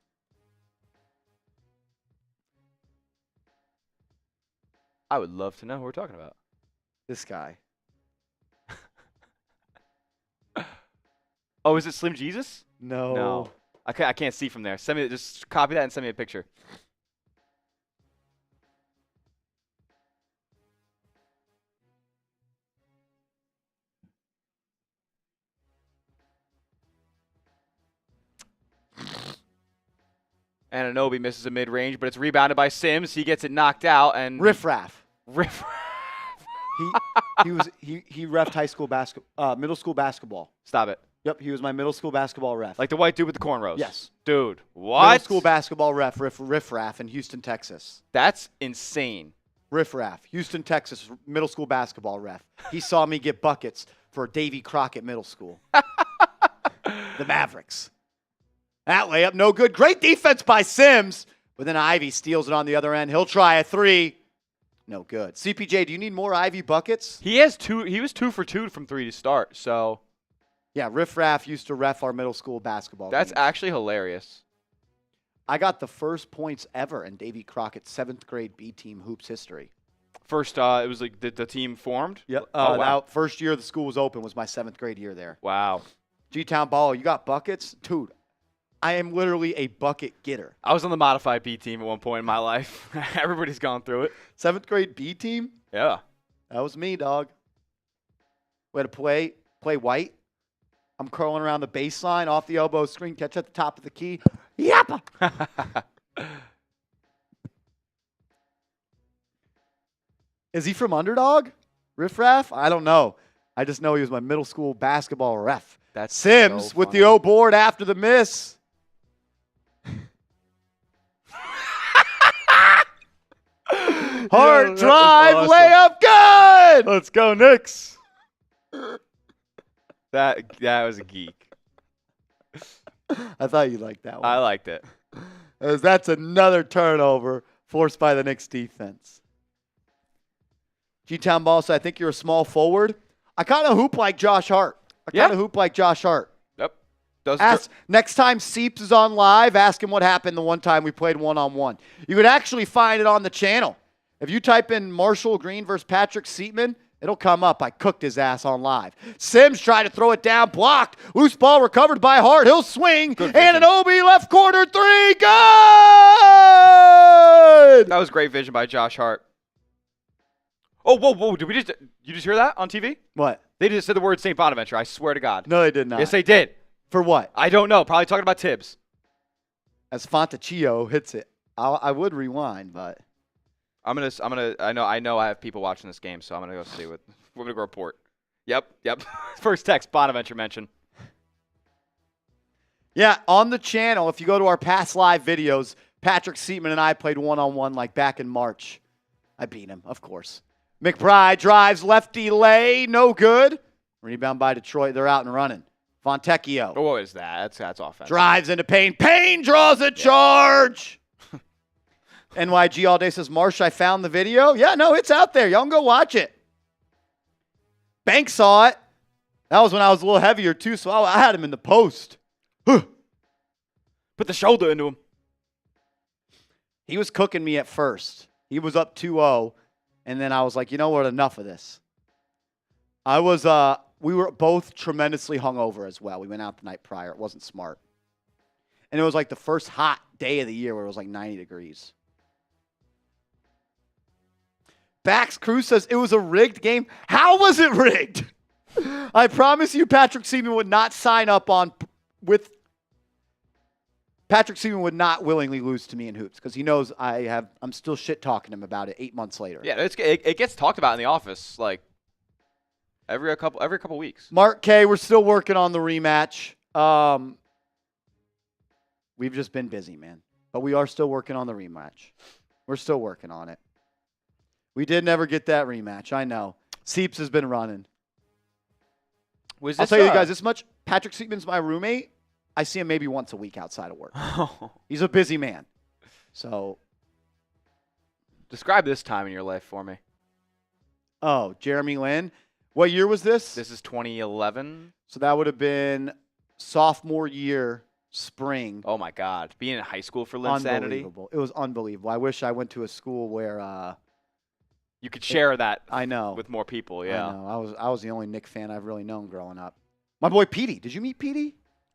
I would love to know who we're talking about. This guy. Oh, is it Slim Jesus? No. No. I can't see from there. Just copy that and send me a picture. Anunoby misses a mid-range, but it's rebounded by Sims. He gets it knocked out and Riff Raff. Riff. He reffed high school middle school basketball. Stop it. Yep, he was my middle school basketball ref. Like the white dude with the cornrows. Yes. Dude, what? Middle school basketball ref, Riff Raff in Houston, Texas. That's insane. Riff Raff, Houston, Texas, middle school basketball ref. He saw me get buckets for Davy Crockett Middle School. The Mavericks. That layup, no good. Great defense by Sims. But then Ivy steals it on the other end. He'll try a 3. No good. CPJ, do you need more Ivy buckets? He has 2. He was 2 for 2 from 3 to start. So yeah, Riff Raff used to ref our middle school basketball. That's games. actually hilarious. I got the first points ever in Davy Crockett's 7th grade B team hoops history. First, it was like the team formed? Yep. Oh, wow. First year the school was open was my 7th grade year there. Wow. G-Town Ball, you got buckets? Dude, I am literally a bucket getter. I was on the modified B team at one point in my life. Everybody's gone through it. 7th grade B team? Yeah. That was me, dog. We had to play white. I'm curling around the baseline, off the elbow screen, catch at the top of the key. Yep. Is he from Underdog? Riff Raff? I don't know. I just know he was my middle school basketball ref. That's Sims so with funny. the O board after the miss. Hard drive, awesome. layup, good. Let's go, Knicks. That was a geek. I thought you liked that one. I liked it. As that's another turnover forced by the Knicks defense. G-Town Ball, so I think you're a small forward. I kind of hoop like Josh Hart. Yep. Next time Seeps is on live, ask him what happened the one time we played one-on-one. You could actually find it on the channel. If you type in Marshall Green versus Patrick Seatman, it'll come up. I cooked his ass on live. Sims tried to throw it down, blocked. Loose ball recovered by Hart. He'll swing. Anunoby left corner 3. Good! That was great vision by Josh Hart. Oh, whoa. Did you just hear that on TV? What? They just said the word St. Bonaventure. I swear to God. No, they did not. Yes, they did. For what? I don't know. Probably talking about Tibbs. As Fontecchio hits it. I would rewind, but I know I have people watching this game, so I'm gonna go see what we're gonna go report. Yep. First text, Bonaventure mention. Yeah, on the channel, if you go to our past live videos, Patrick Seatman and I played one-on-one like back in March. I beat him, of course. McBride drives, lefty lay, no good. Rebound by Detroit. They're out and running. Fontecchio. Oh, what is that? That's offense. Drives into Payne. Payne draws a charge. NYG all day says, Marsh, I found the video. Yeah, no, it's out there. Y'all can go watch it. Banks saw it. That was when I was a little heavier, too, so I had him in the post. Put the shoulder into him. He was cooking me at first. He was up 2-0, and then I was like, you know what, enough of this. We were both tremendously hungover as well. We went out the night prior. It wasn't smart. And it was like the first hot day of the year where it was like 90 degrees. Bax Cruz says it was a rigged game. How was it rigged? I promise you Patrick Seaman would not sign up with Patrick Seaman would not willingly lose to me in hoops because he knows I'm still shit talking him about it 8 months later. Yeah, it gets talked about in the office like every couple weeks. Mark K, we're still working on the rematch. We've just been busy, man. But we are still working on the rematch. We're still working on it. We did never get that rematch. I know. Seeps has been running. I'll tell you guys this much. Patrick Seaman's my roommate. I see him maybe once a week outside of work. He's a busy man. So. Describe this time in your life for me. Oh, Jeremy Lin. What year was this? This is 2011. So that would have been sophomore year, spring. Oh, my God. Being in high school for Linsanity? Unbelievable. It was unbelievable. I wish I went to a school where you could share that I know. With more people, yeah. I know. I was the only Knick fan I've really known growing up. My boy Petey. Did you meet Petey?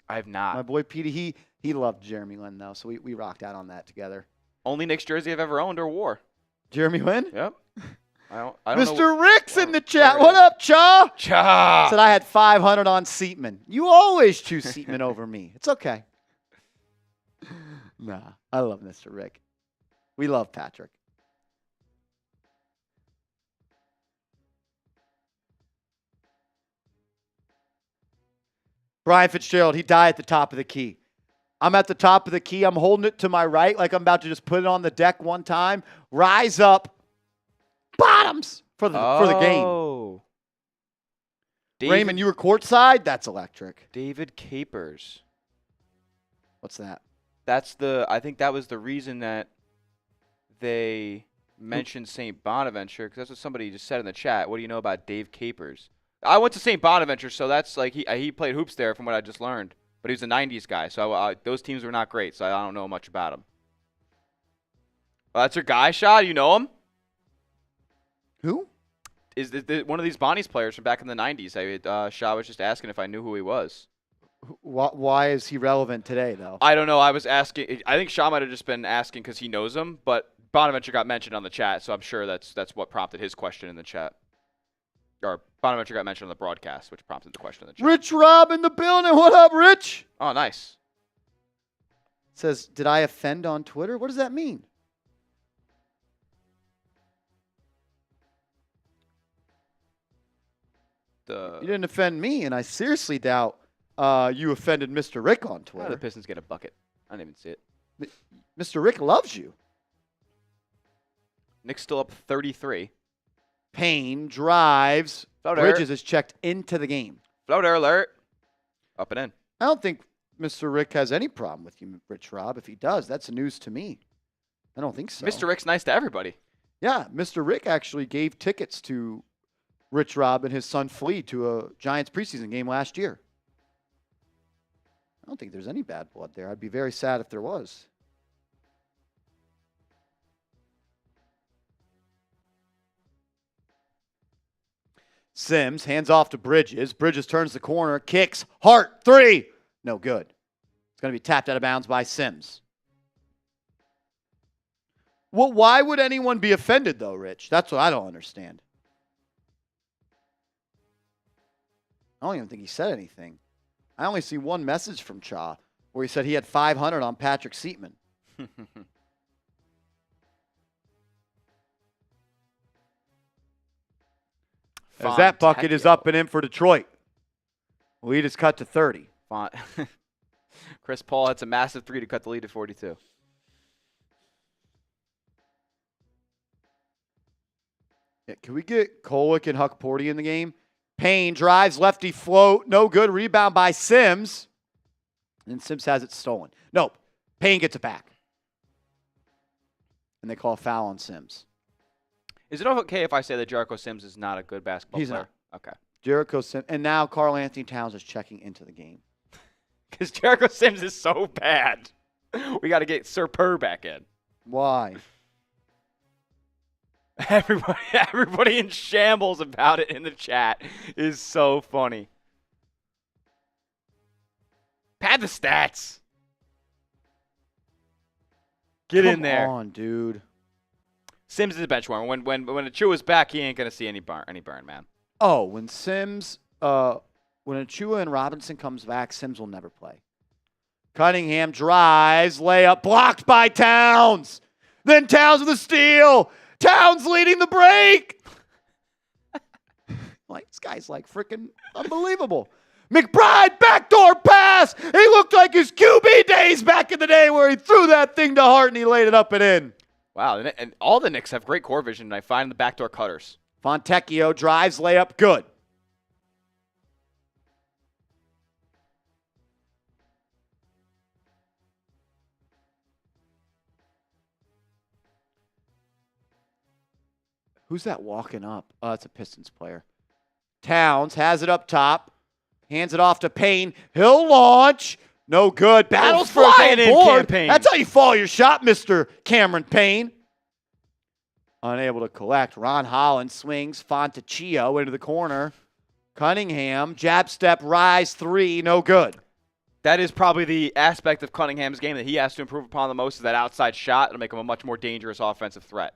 I have not. My boy Petey, he loved Jeremy Lin, though, so we rocked out on that together. Only Knicks jersey I've ever owned or wore. Jeremy Lin? Yep. I don't Mr. know. Rick's in the chat. What up, Cha? Cha! Said I had 500 on Seatman. You always choose Seatman over me. It's okay. Nah, I love Mr. Rick. We love Patrick. Brian Fitzgerald, he died at the top of the key. I'm at the top of the key. I'm holding it to my right like I'm about to just put it on the deck one time. Rise up. Bottoms for the game. Raymond, you were courtside? That's electric. David Capers. What's that? I think that was the reason that they mentioned St. Bonaventure, because that's what somebody just said in the chat. What do you know about Dave Capers? I went to St. Bonaventure, so that's like he played hoops there from what I just learned. But he was a 90s guy, so those teams were not great, so I don't know much about him. Well, that's your guy, Shaw? You know him? Who? Is one of these Bonnie's players from back in the 90s. Shaw was just asking if I knew who he was. Why is he relevant today, though? I don't know. I was asking. I think Shaw might have just been asking because he knows him, but Bonaventure got mentioned on the chat, so I'm sure that's what prompted his question in the chat. Or Bonaventure got mentioned on the broadcast, which prompted the question in the chat. Rich Rob in the building. What up, Rich? Oh, nice. Says, did I offend on Twitter? What does that mean? You didn't offend me, and I seriously doubt you offended Mr. Rick on Twitter. The Pistons get a bucket. I didn't even see it. Mr. Rick loves you. Knicks still up 33. Payne drives. Bridges is checked into the game. Floater alert. Up and in. I don't think Mr. Rick has any problem with you, Rich Rob. If he does, that's news to me. I don't think so. Mr. Rick's nice to everybody. Yeah, Mr. Rick actually gave tickets to Rich Rob and his son Flea to a Giants preseason game last year. I don't think there's any bad blood there. I'd be very sad if there was. Sims hands off to Bridges. Bridges turns the corner, kicks. Hart, three. No good. It's going to be tapped out of bounds by Sims. Well, why would anyone be offended, though, Rich? That's what I don't understand. I don't even think he said anything. I only see one message from Cha where he said he had 500 on Patrick Seatman. As that bucket is up and in for Detroit. Lead is cut to 30. Chris Paul hits a massive 3 to cut the lead to 42. Yeah, can we get Kolek and Huckporty in the game? Payne drives, lefty float. No good. Rebound by Sims. And Sims has it stolen. Nope. Payne gets it back. And they call a foul on Sims. Is it okay if I say that Jericho Sims is not a good basketball player? Not. Okay. Jericho Sims. And now Karl Anthony Towns is checking into the game. Because Jericho Sims is so bad. We got to get Sir Purr back in. Why? Everybody in shambles about it in the chat is so funny. Pad the stats. Get in there. Come on, dude. Sims is a bench warmer. When Achua's back, he ain't gonna see any burn, man. Oh, when Achua and Robinson comes back, Sims will never play. Cunningham drives, layup blocked by Towns. Then Towns with a steal. Towns leading the break. This guy's freaking unbelievable. McBride, backdoor pass. He looked like his QB days back in the day where he threw that thing to Hart and he laid it up and in. Wow, and all the Knicks have great core vision, and I find the backdoor cutters. Fontecchio drives, layup, good. Who's that walking up? Oh, it's a Pistons player. Towns has it up top. Hands it off to Payne. He'll launch. No good. Battles for flying in board. That's how you fall your shot, Mr. Cameron Payne. Unable to collect. Ron Holland swings. Fontecchio into the corner. Cunningham, jab step, rise, 3, no good. That is probably the aspect of Cunningham's game that he has to improve upon the most, is that outside shot. It'll make him a much more dangerous offensive threat.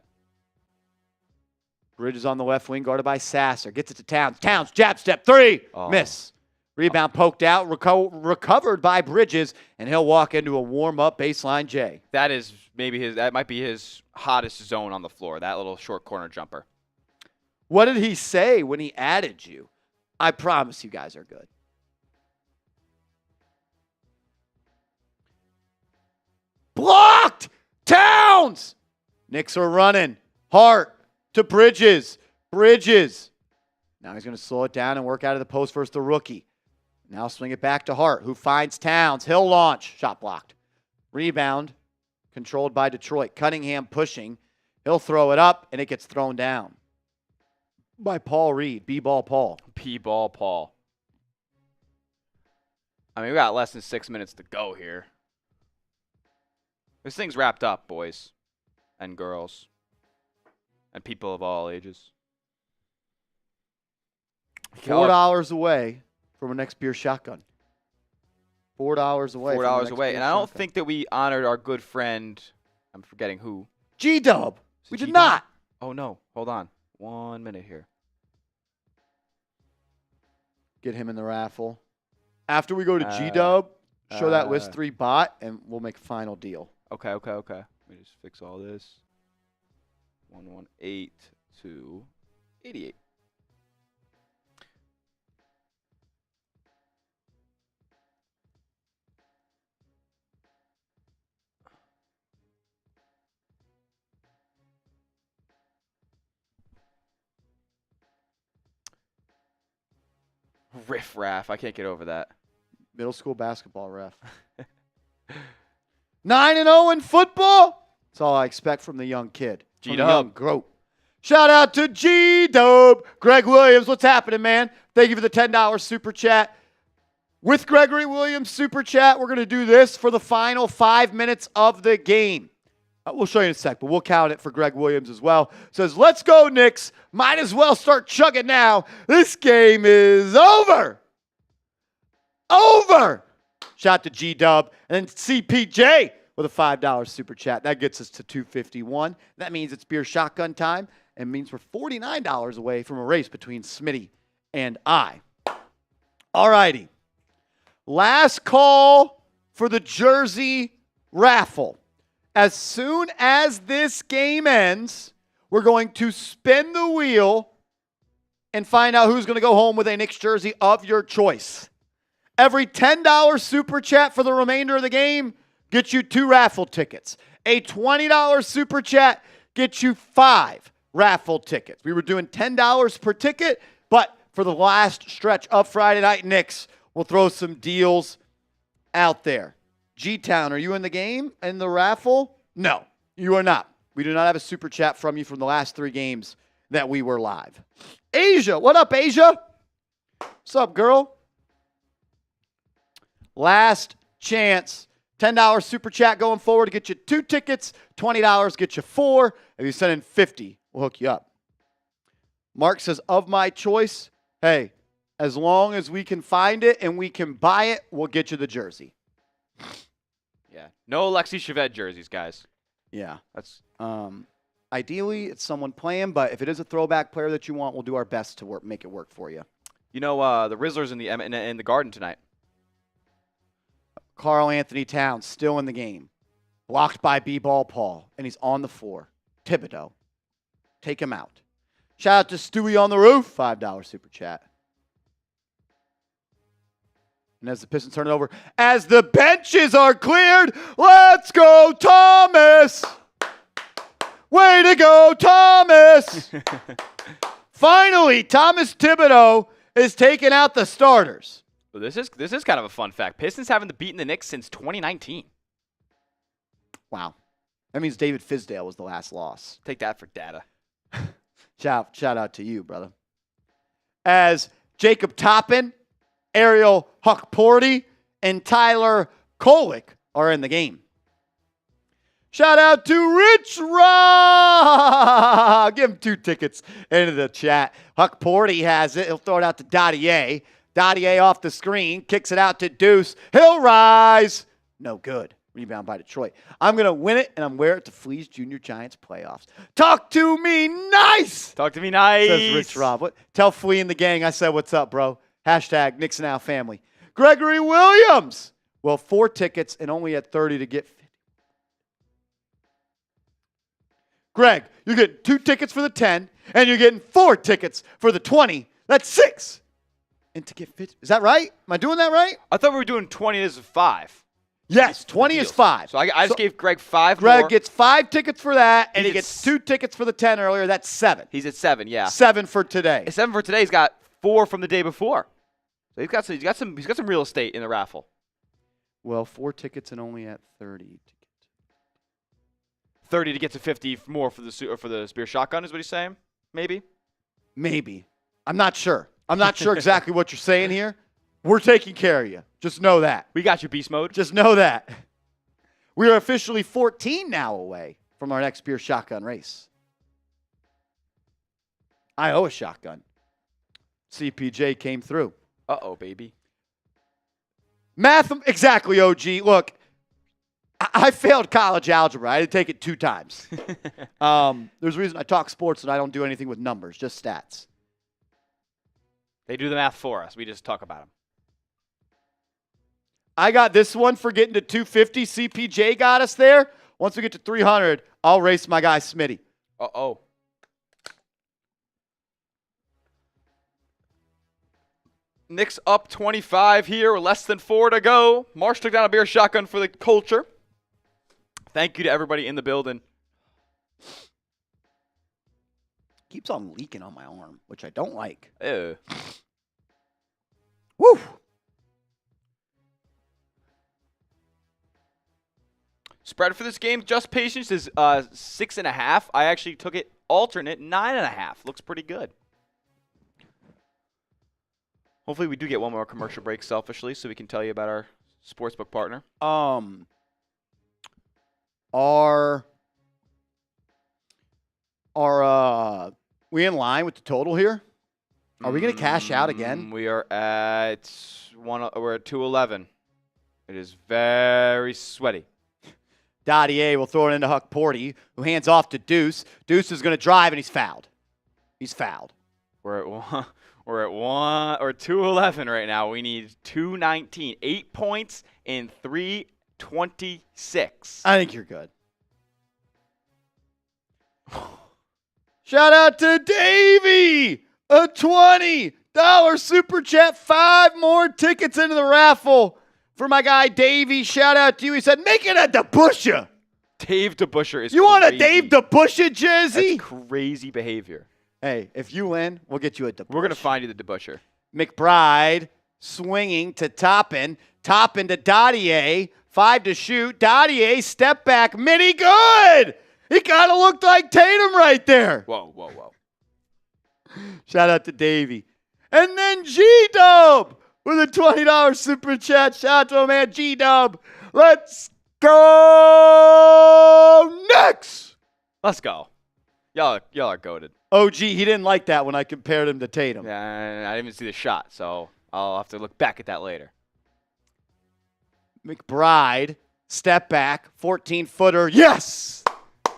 Bridges on the left wing, guarded by Sasser. Gets it to Towns. Towns, jab step, 3. Oh. Miss. Rebound poked out, recovered by Bridges, and he'll walk into a warm-up baseline J. That might be his hottest zone on the floor, that little short corner jumper. What did he say when he added you? I promise you guys are good. Blocked! Towns! Knicks are running. Hart to Bridges. Bridges. Now he's going to slow it down and work out of the post versus the rookie. Now swing it back to Hart, who finds Towns. He'll launch. Shot blocked. Rebound controlled by Detroit. Cunningham pushing. He'll throw it up, and it gets thrown down by Paul Reed. B-ball Paul. P-ball Paul. I mean, we got less than 6 minutes to go here. This thing's wrapped up, boys and girls and people of all ages. $4 away from a next beer shotgun. $4 away. $4 away. And I don't think that we honored our good friend. I'm forgetting who. G-Dub. We did not. Oh, no. Hold on. 1 minute here. Get him in the raffle. After we go to G-Dub, show that list 3 bot, and we'll make a final deal. Okay. Let me just fix all this. 118 to 88. Riff raff. I can't get over that. Middle school basketball ref. 9-0 in football. That's all I expect from the young kid. G-Dub. Groat. Shout out to G-Dub. Greg Williams, what's happening, man? Thank you for the $10 super chat. With Gregory Williams super chat, we're going to do this for the final 5 minutes of the game. We'll show you in a sec, but we'll count it for Greg Williams as well. Says, let's go, Knicks. Might as well start chugging now. This game is over. Over. Shout to G-Dub. And then CPJ with a $5 super chat. That gets us to $251. That means it's beer shotgun time and means we're $49 away from a race between Smitty and I. All righty. Last call for the jersey raffle. As soon as this game ends, we're going to spin the wheel and find out who's going to go home with a Knicks jersey of your choice. Every $10 super chat for the remainder of the game gets you 2 raffle tickets. A $20 super chat gets you 5 raffle tickets. We were doing $10 per ticket, but for the last stretch of Friday Night Knicks, we'll throw some deals out there. G-Town, are you in the game in the raffle? No, you are not. We do not have a super chat from you from the last 3 games that we were live. Asia, what up, Asia? What's up, girl? Last chance. $10 super chat going forward to get you 2 tickets. $20 get you 4. If you send in 50, we'll hook you up. Mark says, of my choice, hey, as long as we can find it and we can buy it, we'll get you the jersey. Yeah. No Alexi Chevette jerseys, guys. Yeah. That's ideally, it's someone playing, but if it is a throwback player that you want, we'll do our best to make it work for you. You know, the Rizzlers in the Garden tonight. Karl Anthony Towns still in the game. Blocked by B-Ball Paul, and he's on the floor. Thibodeau. Take him out. Shout out to Stewie on the roof. $5 super chat. And as the Pistons turn it over, as the benches are cleared, let's go, Thomas! Way to go, Thomas! Finally, Thomas Thibodeau is taking out the starters. Well, this is kind of a fun fact. Pistons haven't beaten the Knicks since 2019. Wow. That means David Fizdale was the last loss. Take that for data. Shout out to you, brother. As Jacob Toppin, Ariel Huckporty, and Tyler Kolick are in the game. Shout out to Rich Rock. Give him 2 tickets into the chat. Huckporty has it. He'll throw it out to Dottier. Dottier off the screen. Kicks it out to Deuce. He'll rise. No good. Rebound by Detroit. I'm going to win it, and I'm wear it to Flea's Junior Giants playoffs. Talk to me nice. Talk to me nice. Says Rich Rob. Tell Flea and the gang I said what's up, bro. Hashtag Knicks Now family. Gregory Williams. Well, 4 tickets and only at 30 to get 50. Greg, you're getting 2 tickets for the 10, and you're getting 4 tickets for the 20. That's 6. And to get 50. Is that right? Am I doing that right? I thought we were doing 20 as a 5. Yes, 20 is 5. So I just gave Greg 5 Greg more. gets 5 tickets for that, and he gets 2 tickets for the 10 earlier. That's 7. He's at 7, yeah. 7 for today. 7 for today. He's got 4 from the day before. So he's got some real estate in the raffle. Well, 4 tickets and only at 30. 30 to get to 50 more for the spear shotgun is what he's saying? Maybe. I'm not sure. I'm not sure exactly what you're saying here. We're taking care of you. Just know that. We got you, beast mode. Just know that. We are officially 14 now away from our next spear shotgun race. I owe a shotgun. CPJ came through. Uh-oh, baby. Math, exactly, OG. Look, I failed college algebra. I had to take it 2 times. There's a reason I talk sports and I don't do anything with numbers, just stats. They do the math for us. We just talk about them. I got this one for getting to 250. CPJ got us there. Once we get to 300, I'll race my guy Smitty. Uh-oh. Knicks up 25 here, less than 4 to go. Marsh took down a beer shotgun for the culture. Thank you to everybody in the building. Keeps on leaking on my arm, which I don't like. Ew. Woo! Spread for this game, just patience, is 6.5. I actually took it alternate 9.5. Looks pretty good. Hopefully we do get one more commercial break selfishly so we can tell you about our sportsbook partner. Are we in line with the total here? Are we going to cash out again? We are at we're at 211. It is very sweaty. Dottier will throw it into Huckporty, who hands off to Deuce. Deuce is going to drive, and he's fouled. He's fouled. We're at 211 right now. We need 219. 8 points in 3:26. I think you're good. Shout out to Davey a $20 super chat. 5 more tickets into the raffle for my guy Davey. Shout out to you. He said, make it a DeBusha. Dave DeBuscher is You crazy. want a Dave DeBusha jersey? That's crazy behavior. Hey, if you win, we'll get you a DeBusha. We're going to find you the DeBuscher. McBride swinging to Toppin. Toppin to Dottier. 5 to shoot. Dottier, step back. Mini good. He kind of looked like Tatum right there. Whoa, whoa, whoa. Shout out to Davey. And then G-Dub with a $20 super chat. Shout out to him, man. G-Dub. Let's go Knicks. Let's go. Y'all are goated. OG, he didn't like that when I compared him to Tatum. Yeah, I didn't even see the shot, so I'll have to look back at that later. McBride, step back, 14-footer. Yes!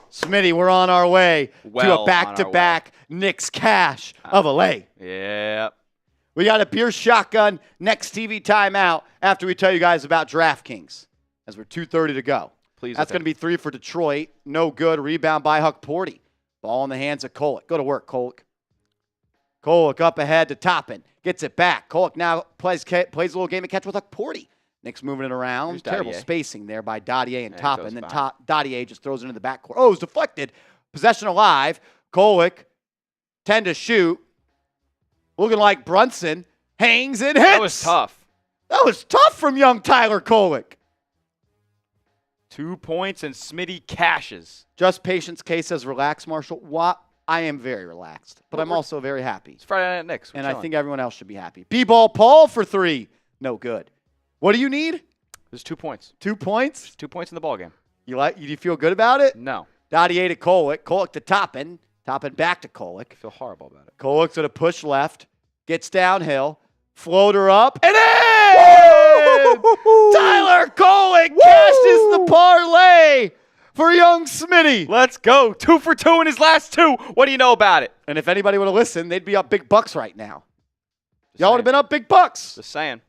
Smitty, we're on our way to a back-to-back Knicks cash of a lay. Yeah. We got a beer shotgun next TV timeout after we tell you guys about DraftKings as we're 2:30 to go. Please. That's going to be 3 for Detroit. No good. Rebound by Huck Porty. Ball in the hands of Kolek. Go to work, Kolek. Kolek up ahead to Toppin. Gets it back. Kolek now plays a little game of catch with Huck Porty. Knicks moving it around. Here's Terrible Dottier. Spacing there by Dottier and Toppin. Then by. Dottier just throws it into the backcourt. Oh, it's deflected. Possession alive. Kolek, 10 to shoot. Looking like Brunson. Hangs and hits. That was tough. That was tough from young Tyler Kolek. 2 points and Smitty cashes. Just Patience K says, relax, Marshall. What? I am very relaxed, but I'm also very happy. It's Friday Night Knicks. And I think everyone else should be happy. B-ball Paul for 3. No good. What do you need? There's 2 points. 2 points? There's 2 points in the ballgame. Do you feel good about it? No. Dottier to Kolek. Kolek to Toppin. Toppin back to Kolek. I feel horrible about it. Kolek's going to push left. Gets downhill. Floater up. And in! Tyler Kolek cashes the parlay for young Smitty. Let's go. 2 for 2 in his last 2. What do you know about it? And if anybody would have listened, they'd be up big bucks right now. Y'all would have been up big bucks. Just saying.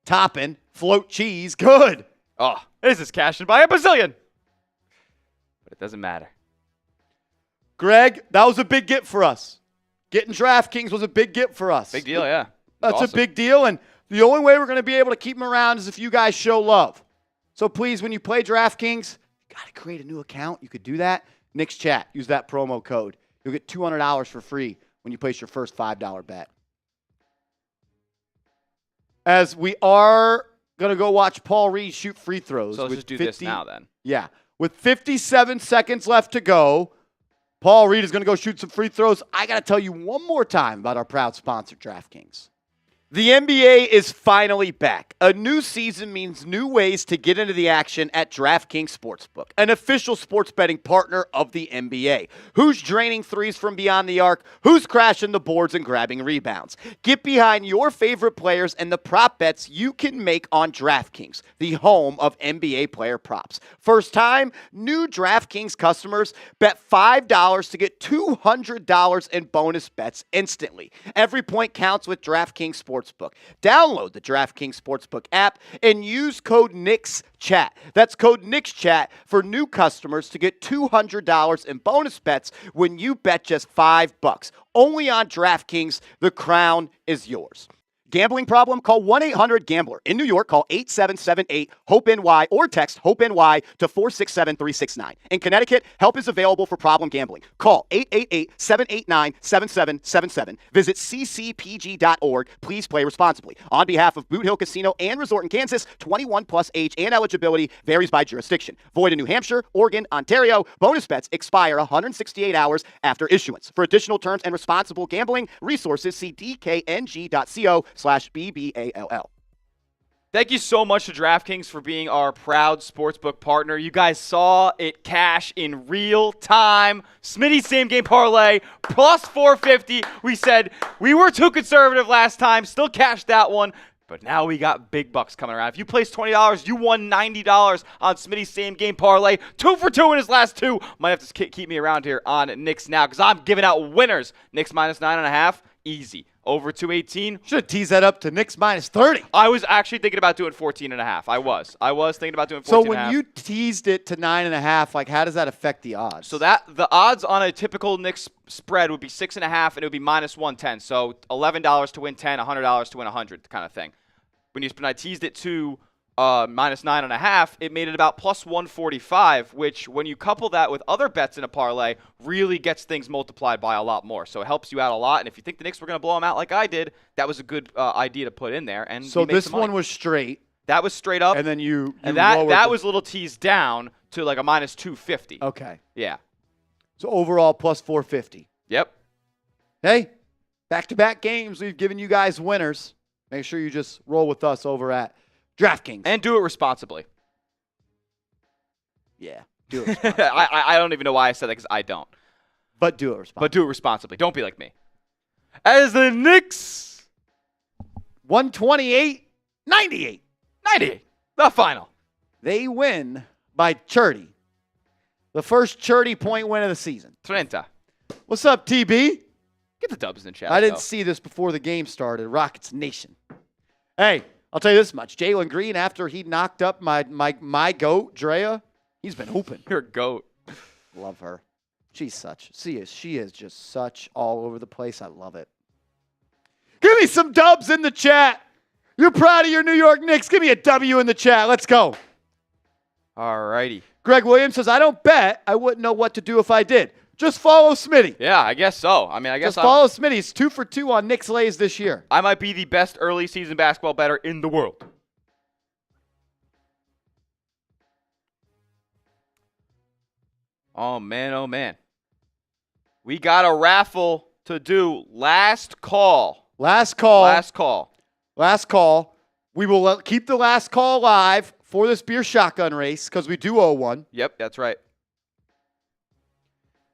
Toppin, float cheese, good. Oh, this is cashing by a bazillion. But it doesn't matter. Greg, that was a big get for us. Getting DraftKings was a big get for us. Big deal, yeah. That's awesome. a big deal, and the only way we're going to be able to keep them around is if you guys show love. So please, when you play DraftKings, you got to create a new account. You could do that. Knicks Chat, use that promo code. You'll get $200 for free when you place your first $5 bet. As we are going to go watch Paul Reed shoot free throws. So let's just do this now then. Yeah. With 57 seconds left to go, Paul Reed is going to go shoot some free throws. I got to tell you one more time about our proud sponsor, DraftKings. The NBA is finally back. A new season means new ways to get into the action at DraftKings Sportsbook, an official sports betting partner of the NBA. Who's draining threes from beyond the arc? Who's crashing the boards and grabbing rebounds? Get behind your favorite players and the prop bets you can make on DraftKings, the home of NBA player props. First time, new DraftKings customers bet $5 to get $200 in bonus bets instantly. Every point counts with DraftKings Sportsbook. Download the DraftKings Sportsbook app and use code NICKSCHAT. That's code NICKSCHAT for new customers to get $200 in bonus bets when you bet just $5. Only on DraftKings, the crown is yours. Gambling problem? Call 1-800-GAMBLER. In New York, call 8778-HOPE-NY or text HOPE-NY to 467-369. In Connecticut, help is available for problem gambling. Call 888-789-7777. Visit ccpg.org. Please play responsibly. On behalf of Boot Hill Casino and Resort in Kansas, 21 plus age and eligibility varies by jurisdiction. Void in New Hampshire, Oregon, Ontario. Bonus bets expire 168 hours after issuance. For additional terms and responsible gambling resources, see dkng.co/BBALL. Thank you so much to DraftKings for being our proud sportsbook partner. You guys saw it cash in real time. Smitty same game parlay plus 450. We said we were too conservative last time. Still cashed that one. But now we got big bucks coming around. If you placed $20, you won $90 on Smitty's same game parlay. 2 for 2 in his last 2. Might have to keep me around here on Knicks Now because I'm giving out winners. Knicks minus 9.5. Easy. Over 218. Should have teased that up to Knicks minus 30. I was actually thinking about doing 14.5. I was thinking about doing 14.5. So when you teased it to 9.5, like how does that affect the odds? So the odds on a typical Knicks spread would be 6.5, and it would be minus 110. So $11 to win 10, $100 to win 100, kind of thing. When I teased it to minus 9.5, it made it about plus 145, which when you couple that with other bets in a parlay, really gets things multiplied by a lot more. So it helps you out a lot. And if you think the Knicks were going to blow them out like I did, that was a good idea to put in there. And so this one was straight. That was straight up. And then that was a little teased down to like a minus 250. Okay. Yeah. So overall plus 450. Yep. Hey, back-to-back games. We've given you guys winners. Make sure you just roll with us over at DraftKings. And do it responsibly. Yeah, do it responsibly. I don't even know why I said that because I don't. But do it responsibly. But do it responsibly. Don't be like me. As the Knicks. 128-98. 98. The final. They win by 30. The first 30-point win of the season. 30. What's up, TB? Get the dubs in the chat. I didn't see this before the game started. Rockets Nation. Hey. I'll tell you this much. Jalen Green, after he knocked up my goat, Drea, he's been hooping. You're a goat. Love her. She is just such all over the place. I love it. Give me some dubs in the chat. You're proud of your New York Knicks. Give me a W in the chat. Let's go. All righty. Greg Williams says, I don't bet. I wouldn't know what to do if I did. Just follow Smitty. Yeah, I guess so. I mean, I guess just follow Smitty. He's 2 for 2 on Knicks lays this year. I might be the best early season basketball bettor in the world. Oh, man, oh, man. We got a raffle to do. Last call. Last call. Last call. Last call. We will keep the last call live for this beer shotgun race because we do owe one. Yep, that's right.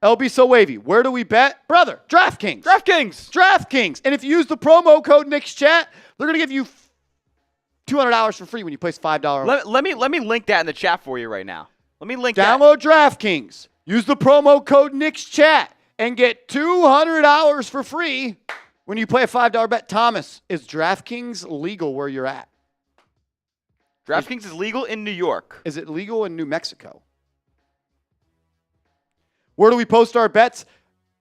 LB So Wavy, where do we bet? Brother, DraftKings. DraftKings. DraftKings. And if you use the promo code NicksChat, they're going to give you $200 for free when you place $5. Let me link that in the chat for you right now. Let me link Download DraftKings. Use the promo code NicksChat and get $200 for free when you play a $5 bet. Thomas, is DraftKings legal where you're at? DraftKings is legal in New York. Is it legal in New Mexico? Where do we post our bets?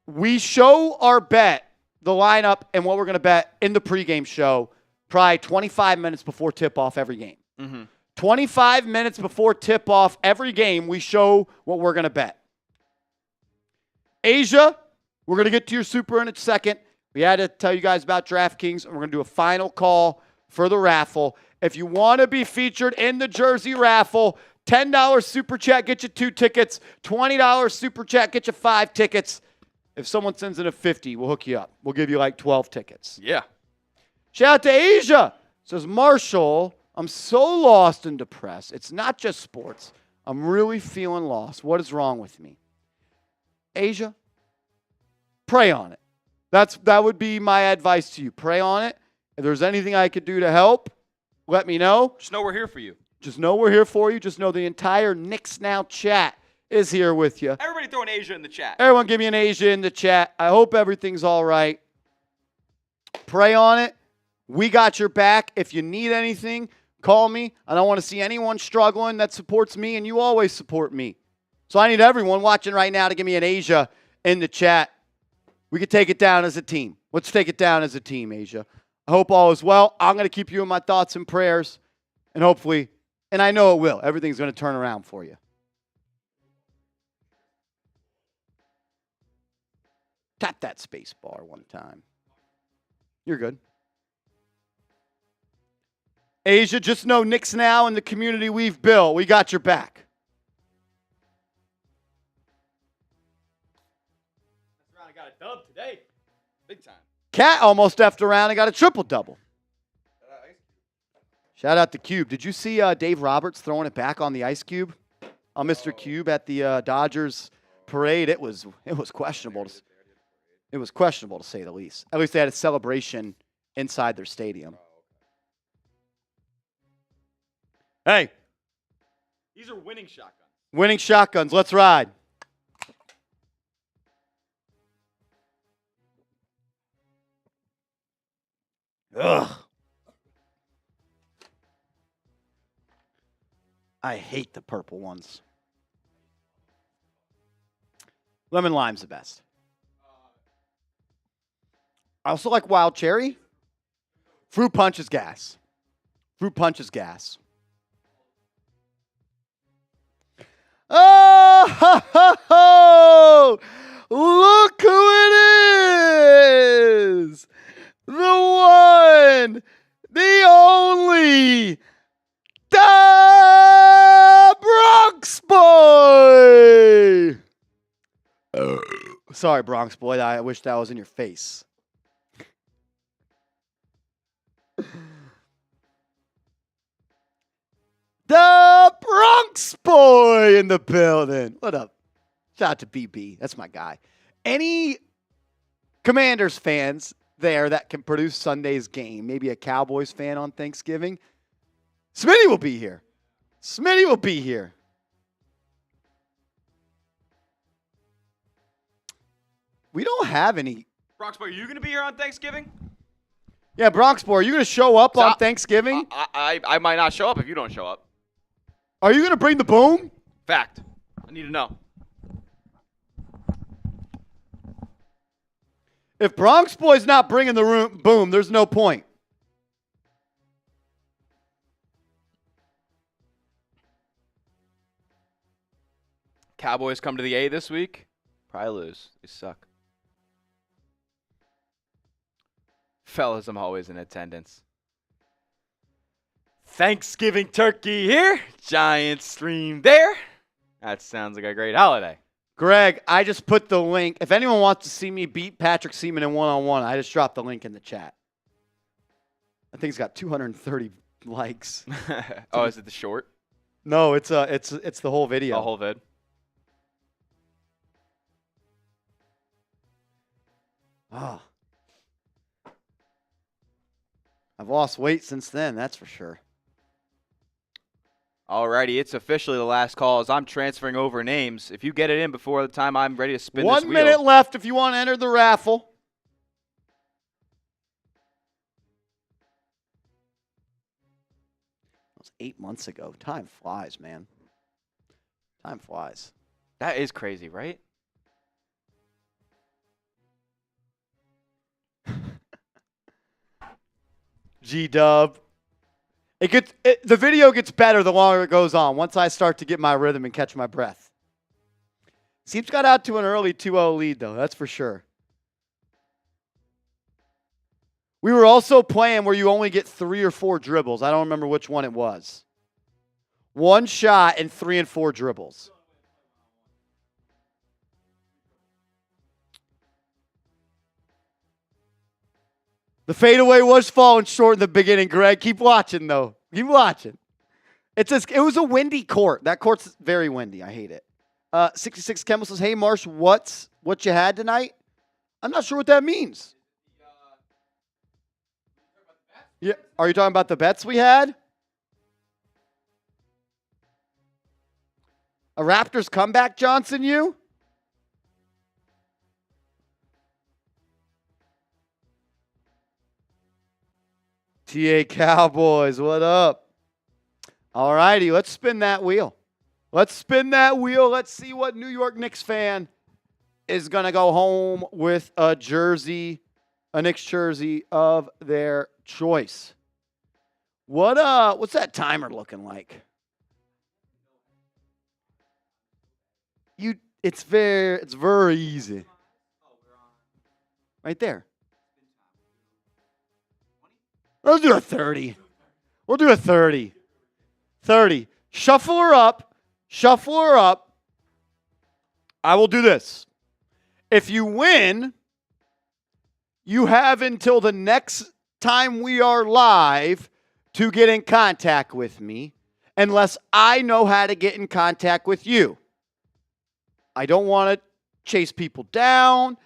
We show our bet, the lineup, and what we're going to bet in the pregame show probably 25 minutes before tip-off every game. Mm-hmm. 25 minutes before tip-off every game, we show what we're going to bet. Asia, we're going to get to your super in a second. We had to tell you guys about DraftKings, and we're going to do a final call for the raffle. If you want to be featured in the jersey raffle, $10 super chat, get you 2 tickets. $20 super chat, get you 5 tickets. If someone sends in a 50, we'll hook you up. We'll give you like 12 tickets. Yeah. Shout out to Asia. Says, Marshall, I'm so lost and depressed. It's not just sports. I'm really feeling lost. What is wrong with me? Asia, pray on it. That would be my advice to you. Pray on it. If there's anything I could do to help, let me know. Just know we're here for you. Just know we're here for you. Just know the entire Knicks Now chat is here with you. Everybody throw an Asia in the chat. Everyone give me an Asia in the chat. I hope everything's all right. Pray on it. We got your back. If you need anything, call me. I don't want to see anyone struggling that supports me, and you always support me. So I need everyone watching right now to give me an Asia in the chat. We could take it down as a team. Let's take it down as a team, Asia. I hope all is well. I'm going to keep you in my thoughts and prayers, and hopefully, and I know it will, everything's going to turn around for you. Tap that space bar one time. You're good. Asia, just know Knicks Now and the community we've built. We got your back. I got a dub today. Big time. Cat almost effed around and got a triple-double. Shout out to Cube. Did you see Dave Roberts throwing it back on the ice cube? On Mr. Cube at the Dodgers parade? It was questionable. It was questionable to say the least. At least they had a celebration inside their stadium. Hey. These are winning shotguns. Winning shotguns. Let's ride. Ugh. I hate the purple ones. Lemon lime's the best. I also like wild cherry. Fruit punch is gas. Fruit punch is gas. Oh, ho, ho, ho. Look who it is. The one, the only, the Bronx Boy. Sorry, Bronx Boy. I wish that was in your face. The Bronx Boy in the building. What up? Shout out to BB. That's my guy. Any Commanders fans there that can produce Sunday's game, maybe a Cowboys fan on Thanksgiving, Smitty will be here. Smitty will be here. We don't have any. Bronx Boy, are you going to be here on Thanksgiving? Yeah, Bronx Boy, are you going to show up on Thanksgiving? I might not show up if you don't show up. Are you going to bring the boom? Fact. I need to know. If Bronx Boy's not bringing the boom, there's no point. Cowboys come to the A this week. Probably lose. They suck. Fellas, I'm always in attendance. Thanksgiving turkey here. Giants stream there. That sounds like a great holiday. Greg, I just put the link. If anyone wants to see me beat Patrick Seaman in one-on-one, I just dropped the link in the chat. I think it's got 230 likes. Oh, is it the short? No, it's the whole video. The whole vid. Oh. I've lost weight since then, that's for sure. Alrighty, it's officially the last call as I'm transferring over names. If you get it in before the time I'm ready to spin this wheel. 1 minute left if you want to enter the raffle. That was 8 months ago. Time flies, man. Time flies. That is crazy, right? G-Dub. The video gets better the longer it goes on, once I start to get my rhythm and catch my breath. Seems got out to an early 2-0 lead, though. That's for sure. We were also playing where you only get 3 or 4 dribbles. I don't remember which one it was. 1 shot and 3 and 4 dribbles. The fadeaway was falling short in the beginning, Greg. Keep watching, though. Keep watching. It was a windy court. That court's very windy. I hate it. 66 Kemble says, hey, Marsh, what you had tonight? I'm not sure what that means. Yeah, are you talking about the bets we had? A Raptors comeback, Johnson, you? TA Cowboys, what up? All righty, let's spin that wheel. Let's spin that wheel. Let's see what New York Knicks fan is going to go home with a jersey, a Knicks jersey of their choice. What's that timer looking like? It's very easy. Right there. Let's do a 30. We'll do a 30. 30. Shuffle her up. Shuffle her up. I will do this. If you win, you have until the next time we are live to get in contact with me, unless I know how to get in contact with you. I don't want to chase people down.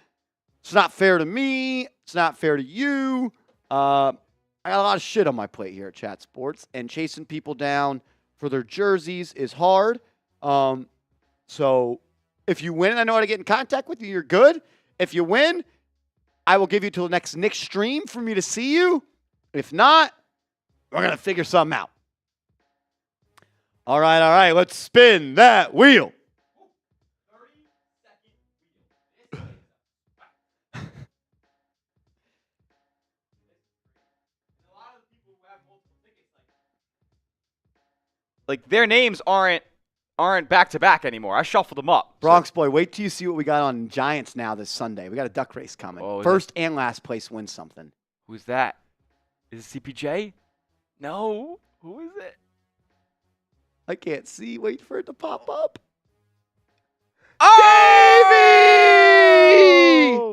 It's not fair to me. It's not fair to you. I got a lot of shit on my plate here at Chat Sports, and chasing people down for their jerseys is hard. So if you win and I know how to get in contact with you, you're good. If you win, I will give you till the next Knicks stream for me to see you. If not, we're going to figure something out. All right. Let's spin that wheel. Like, their names aren't back-to-back anymore. I shuffled them up. Bronx boy, wait till you see what we got on Giants Now this Sunday. We got a duck race coming. First and last place wins something. Who's that? Is it CPJ? No. Who is it? I can't see. Wait for it to pop up. Oh!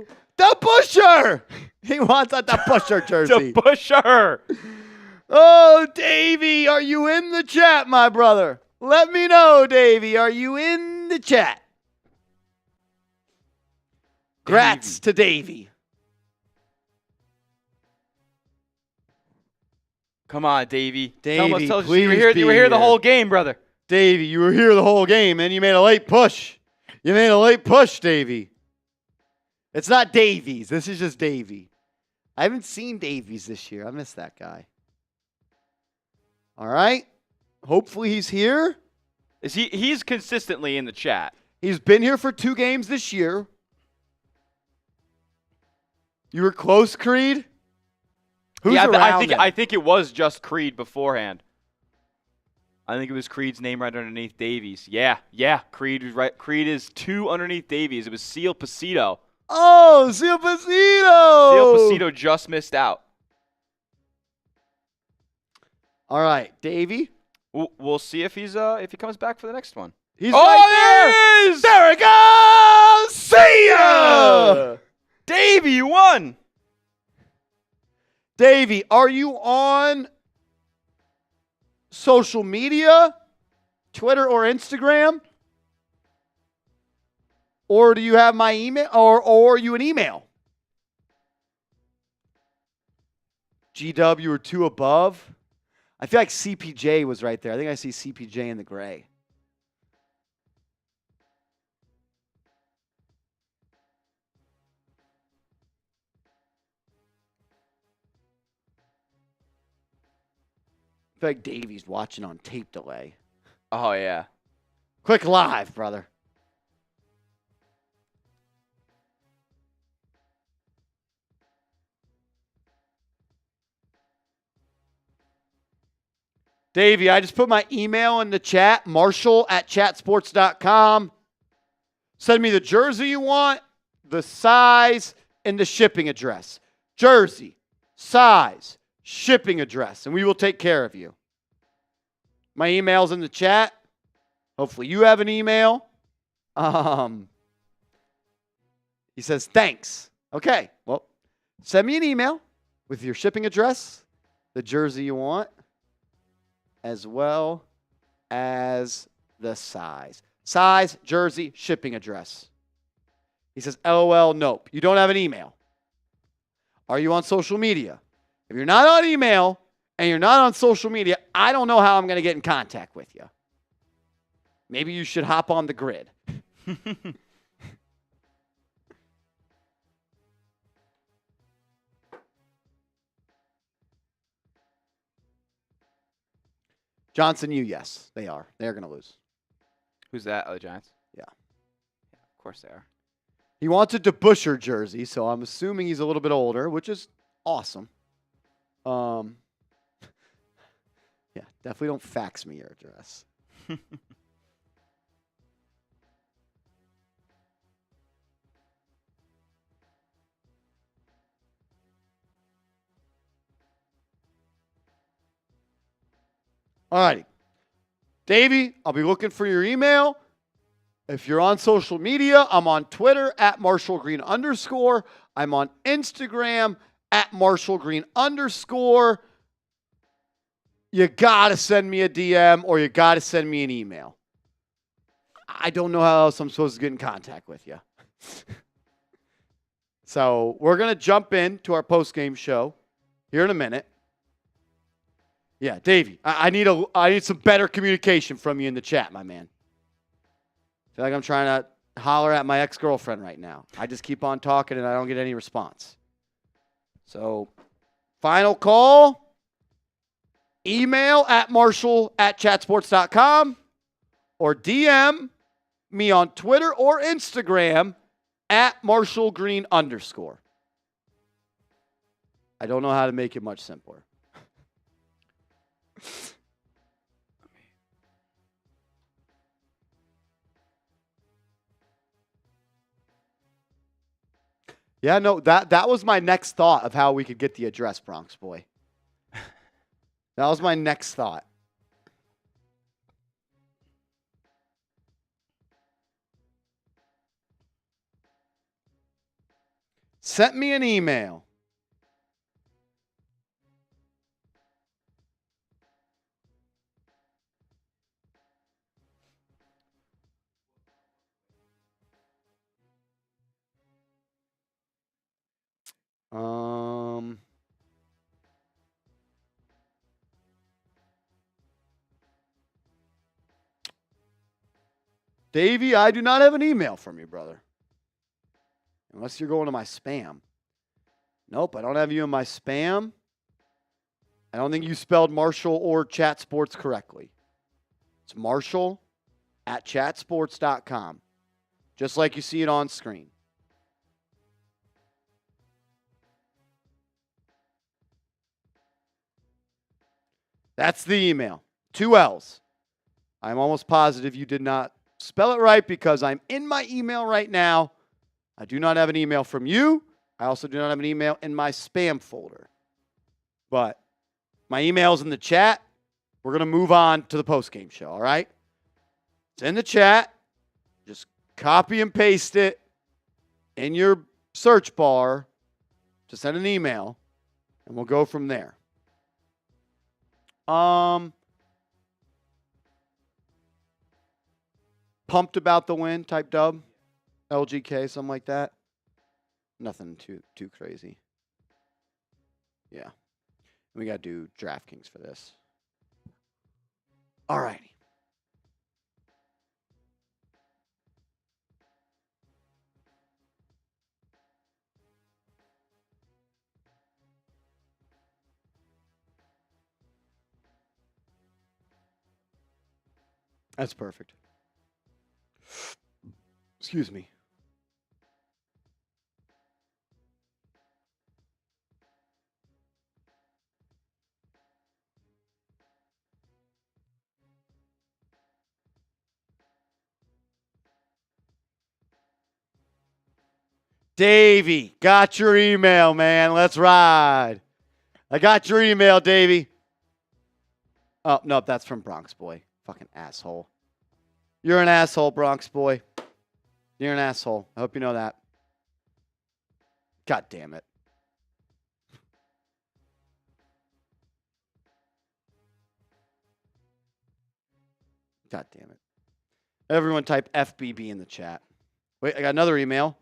Davey! The Busher! He wants a The Busher jersey. The Busher! Oh, Davey, are you in the chat, my brother? Let me know, Davey. Are you in the chat? Grats to Davey. Come on, Davey. Davey, tell us, please you were here the whole game, brother. Davey, you were here the whole game, and you made a late push. Davey. It's not Davies. This is just Davey. I haven't seen Davies this year. I miss that guy. All right. Hopefully he's here. He's consistently in the chat. He's been here for 2 games this year. You were close, Creed? Who's around I think it was just Creed beforehand. I think it was Creed's name right underneath Davies. Yeah. Creed was right. Creed is 2 underneath Davies. It was Seal Pasito. Oh, Seal Pasito! Seal Pasito just missed out. All right, Davey. We'll see if he comes back for the next one. He's right there. There it goes. See ya. Davey, you won. Davey, are you on social media, Twitter or Instagram? Or do you have my email, or are you an email? GW or 2 above? I feel like CPJ was right there. I think I see CPJ in the gray. I feel like Davey's watching on tape delay. Oh, yeah. Quick live, brother. Davey, I just put my email in the chat, marshall@chatsports.com. Send me the jersey you want, the size, and the shipping address. Jersey, size, shipping address, and we will take care of you. My email's in the chat. Hopefully you have an email. He says, thanks. Okay, well, send me an email with your shipping address, the jersey you want, as well as the size. Size, jersey, shipping address. He says, LOL, nope. You don't have an email. Are you on social media? If you're not on email and you're not on social media, I don't know how I'm going to get in contact with you. Maybe you should hop on the grid. Johnson, yes, they are. They're going to lose. Who's that? Oh, the Giants? Yeah. Of course they are. He wants a DeBuscher jersey, so I'm assuming he's a little bit older, which is awesome. Yeah, definitely don't fax me your address. All righty. Davey, I'll be looking for your email. If you're on social media, I'm on Twitter @MarshallGreen_. I'm on Instagram @MarshallGreen_. You got to send me a DM or you got to send me an email. I don't know how else I'm supposed to get in contact with you. So we're going to jump into our post-game show here in a minute. Yeah, Davey, I need some better communication from you in the chat, my man. I feel like I'm trying to holler at my ex-girlfriend right now. I just keep on talking and I don't get any response. So Final call. Email at marshall@chatsports.com or DM me on Twitter or Instagram at marshallgreen_. I don't know how to make it much simpler. Yeah, no, that was my next thought of how we could get the address, Bronx Boy. That was my next thought. Sent me an email. Davey, I do not have an email from you, brother. Unless you're going to my spam. Nope, I don't have you in my spam. I don't think you spelled Marshall or Chat Sports correctly. It's Marshall@chatsports.com. Just like you see it on screen. That's the email. 2 L's. I'm almost positive you did not spell it right because I'm in my email right now. I do not have an email from you. I also do not have an email in my spam folder. But my email's in the chat. We're going to move on to the postgame show, all right? It's in the chat. Just copy and paste it in your search bar to send an email, and we'll go from there. Pumped about the win type dub. LGK, something like that. Nothing too crazy. Yeah. We got to do DraftKings for this. All righty. That's perfect. Excuse me. Davey, got your email, man. Let's ride. I got your email, Davey. Oh, no, that's from Bronx Boy. Fucking asshole. You're an asshole, Bronx Boy. You're an asshole. I hope you know that. God damn it. God damn it. Everyone type FBB in the chat. Wait, I got another email.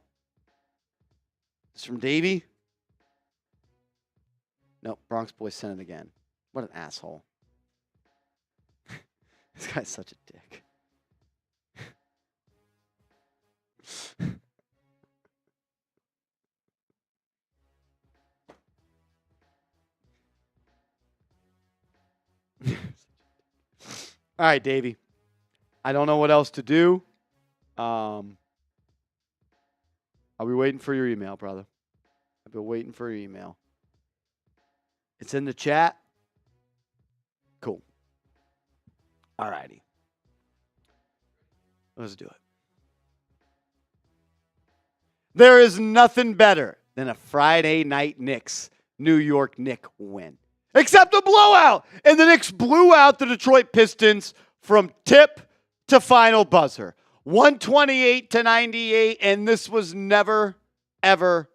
It's from Davey. Nope, Bronx Boy sent it again. What an asshole. This guy's such a dick. All right, Davey. I don't know what else to do. I'll be waiting for your email, brother. I've been waiting for your email. It's in the chat. Cool. All righty. Let's do it. There is nothing better than a Friday night Knicks New York Knicks win. Except a blowout. And the Knicks blew out the Detroit Pistons from tip to final buzzer. 128-98, and this was never, ever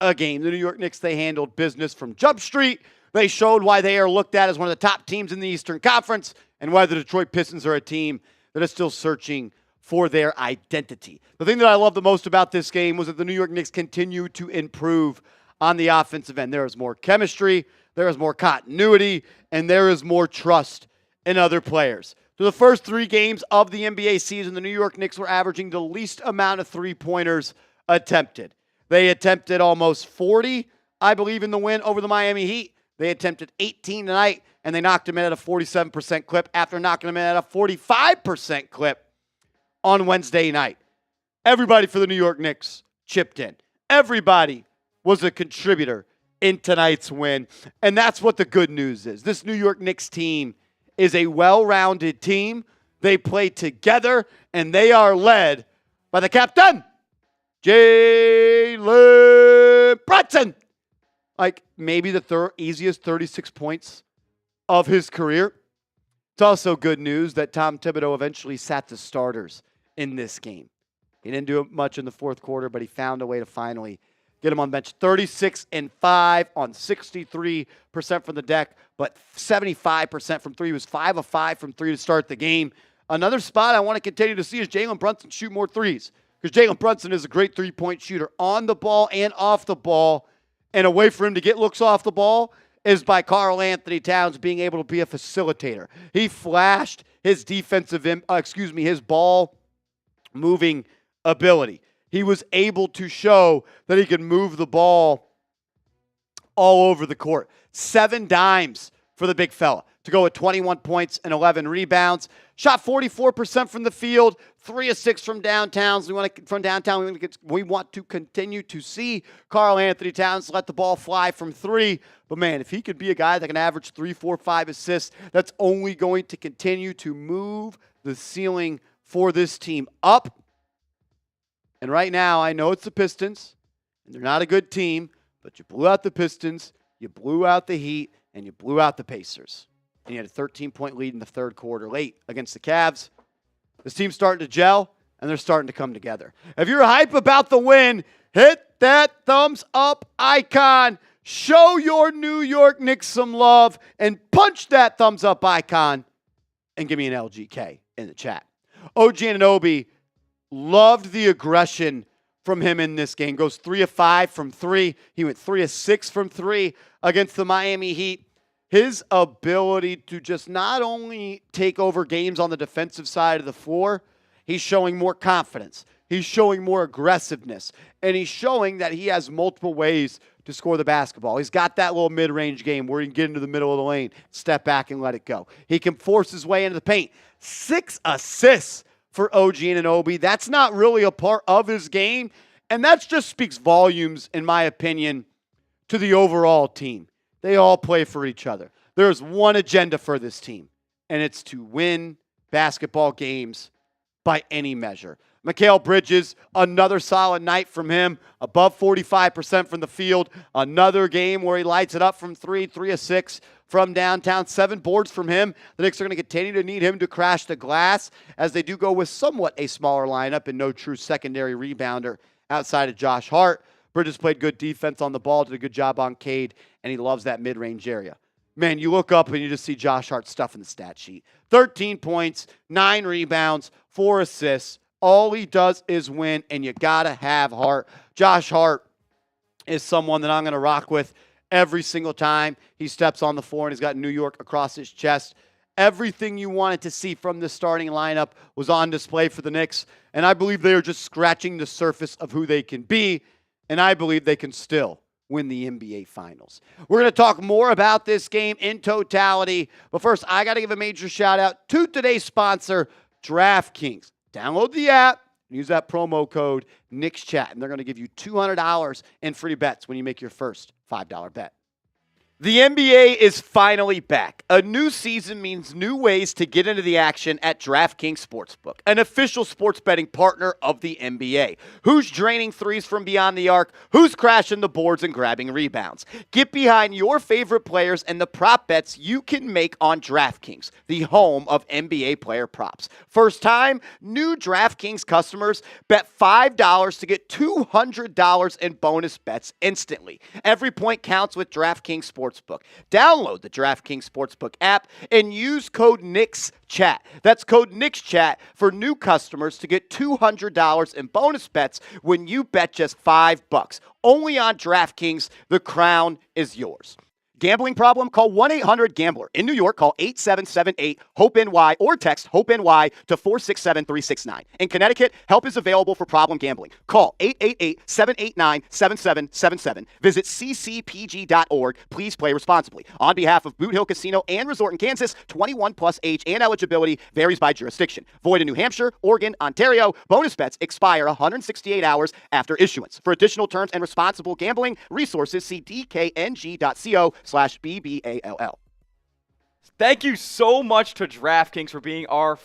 a game. The New York Knicks, they handled business from Jump Street. They showed why they are looked at as one of the top teams in the Eastern Conference and why the Detroit Pistons are a team that is still searching for their identity. The thing that I love the most about this game was that the New York Knicks continue to improve on the offensive end. There is more chemistry, there is more continuity, and there is more trust in other players. Through the first 3 games of the NBA season, the New York Knicks were averaging the least amount of three-pointers attempted. They attempted almost 40, I believe, in the win over the Miami Heat. They attempted 18 tonight, and they knocked him in at a 47% clip after knocking him in at a 45% clip on Wednesday night. Everybody for the New York Knicks chipped in. Everybody was a contributor in tonight's win, and that's what the good news is. This New York Knicks team is a well-rounded team. They play together, and they are led by the captain, Jalen Brunson. Like maybe the easiest 36 points of his career. It's also good news that Tom Thibodeau eventually sat the starters in this game. He didn't do much in the fourth quarter, but he found a way to finally get him on bench. 36 and 5 on 63% from the deck, but 75% from three. He was 5 of 5 from three to start the game. Another spot I want to continue to see is Jalen Brunson shoot more threes, because Jalen Brunson is a great three-point shooter on the ball and off the ball. And a way for him to get looks off the ball is by Karl Anthony Towns being able to be a facilitator. He flashed his his ball moving ability. He was able to show that he could move the ball all over the court. 7 dimes for the big fella to go with 21 points and 11 rebounds. Shot 44% from the field, 3 of 6 from downtown. We want to continue to see Karl Anthony Towns let the ball fly from 3. But man, if he could be a guy that can average 3, 4, 5 assists, that's only going to continue to move the ceiling for this team up. And right now, I know it's the Pistons, and they're not a good team, but you blew out the Pistons, you blew out the Heat, and you blew out the Pacers. And you had a 13-point lead in the third quarter late against the Cavs. This team's starting to gel, and they're starting to come together. If you're hype about the win, hit that thumbs up icon. Show your New York Knicks some love, and punch that thumbs up icon, and give me an LGK in the chat. OG Anunoby, loved the aggression from him in this game. Goes 3 of 5 from 3. He went 3 of 6 from 3 against the Miami Heat. His ability to just not only take over games on the defensive side of the floor, he's showing more confidence. He's showing more aggressiveness. And he's showing that he has multiple ways to score the basketball. He's got that little mid-range game where he can get into the middle of the lane, step back, and let it go. He can force his way into the paint. 6 assists for OG Anunoby. That's not really a part of his game. And that just speaks volumes, in my opinion, to the overall team. They all play for each other. There's one agenda for this team, and it's to win basketball games by any measure. Mikal Bridges, another solid night from him, above 45% from the field. Another game where he lights it up from 3, 3 of 6 from downtown. 7 boards from him. The Knicks are going to continue to need him to crash the glass, as they do go with somewhat a smaller lineup and no true secondary rebounder outside of Josh Hart. Bridges played good defense on the ball, did a good job on Cade, and he loves that mid-range area. Man, you look up and you just see Josh Hart stuff in the stat sheet. 13 points, 9 rebounds, 4 assists. All he does is win, and you got to have Hart. Josh Hart is someone that I'm going to rock with every single time he steps on the floor, and he's got New York across his chest. Everything you wanted to see from the starting lineup was on display for the Knicks, and I believe they are just scratching the surface of who they can be, and I believe they can still win the NBA Finals. We're going to talk more about this game in totality, but first, I got to give a major shout-out to today's sponsor, DraftKings. Download the app and use that promo code NICKSCHAT, and they're going to give you $200 in free bets when you make your first $5 bet. The NBA is finally back. A new season means new ways to get into the action at DraftKings Sportsbook, an official sports betting partner of the NBA. Who's draining threes from beyond the arc? Who's crashing the boards and grabbing rebounds? Get behind your favorite players and the prop bets you can make on DraftKings, the home of NBA player props. First time, new DraftKings customers bet $5 to get $200 in bonus bets instantly. Every point counts with DraftKings Sportsbook. Download the DraftKings Sportsbook app and use code NICKSCHAT. That's code NICKSCHAT for new customers to get $200 in bonus bets when you bet just $5. Only on DraftKings, the crown is yours. Gambling problem? Call 1-800-GAMBLER. In New York, call 8778-HOPE-NY or text HOPE-NY to 467-369. In Connecticut, help is available for problem gambling. Call 888-789-7777. Visit ccpg.org. Please play responsibly. On behalf of Boot Hill Casino and Resort in Kansas, 21 plus age and eligibility varies by jurisdiction. Void in New Hampshire, Oregon, Ontario. Bonus bets expire 168 hours after issuance. For additional terms and responsible gambling resources, see dkng.co/BBALL. Thank you so much to DraftKings for being our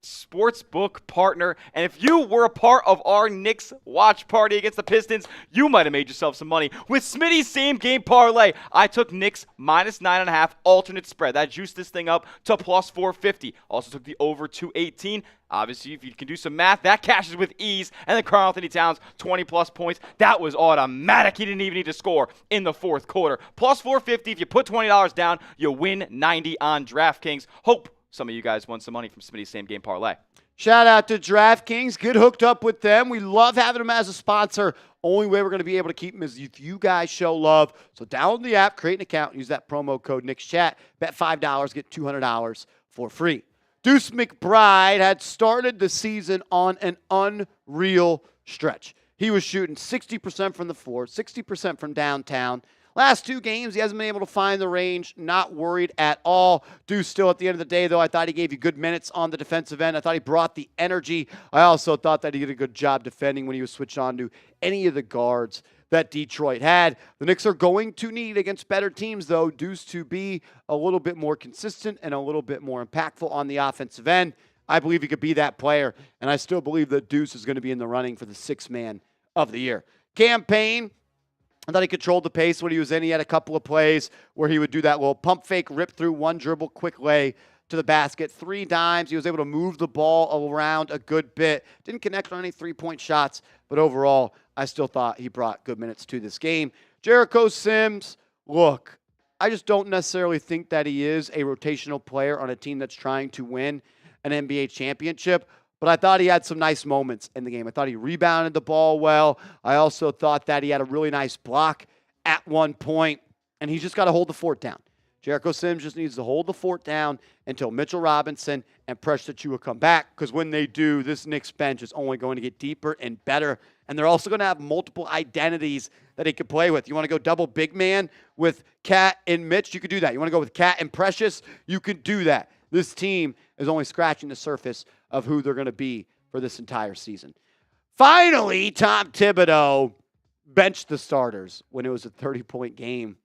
sportsbook partner. And if you were a part of our Knicks watch party against the Pistons, you might have made yourself some money with Smitty's same game parlay. I took Knicks -9.5 alternate spread. That juiced this thing up to plus 450. Also took the over 218. Obviously, if you can do some math, that cashes with ease. And then Karl Anthony Towns, 20-plus points. That was automatic. He didn't even need to score in the fourth quarter. Plus 450. If you put $20 down, you win 90 on DraftKings. Hope some of you guys won some money from Smitty's same game parlay. Shout out to DraftKings. Get hooked up with them. We love having them as a sponsor. Only way we're going to be able to keep them is if you guys show love. So download the app, create an account, use that promo code NicksChat. Bet $5, get $200 for free. Deuce McBride had started the season on an unreal stretch. He was shooting 60% from the floor, 60% from downtown. Last two games, he hasn't been able to find the range. Not worried at all. Deuce still at the end of the day, though, I thought he gave you good minutes on the defensive end. I thought he brought the energy. I also thought that he did a good job defending when he was switched on to any of the guards that Detroit had. The Knicks are going to need, against better teams, though, Deuce to be a little bit more consistent and a little bit more impactful on the offensive end. I believe he could be that player, and I still believe that Deuce is going to be in the running for the sixth man of the year. Campaign, I thought he controlled the pace when he was in. He had a couple of plays where he would do that little pump fake, rip through, one dribble, quick lay to the basket. 3 dimes. He was able to move the ball around a good bit. Didn't connect on any three-point shots, but overall, I still thought he brought good minutes to this game. Jericho Sims, look, I just don't necessarily think that he is a rotational player on a team that's trying to win an NBA championship. But I thought he had some nice moments in the game. I thought he rebounded the ball well. I also thought that he had a really nice block at one point, and he's just got to hold the fort down. Jericho Sims just needs to hold the fort down until Mitchell Robinson and Precious Achiuwa come back, because when they do, this Knicks bench is only going to get deeper and better, and they're also going to have multiple identities that he could play with. You want to go double big man with Cat and Mitch? You could do that. You want to go with Cat and Precious? You could do that. This team is only scratching the surface of who they're going to be for this entire season. Finally, Tom Thibodeau benched the starters when it was a 30-point game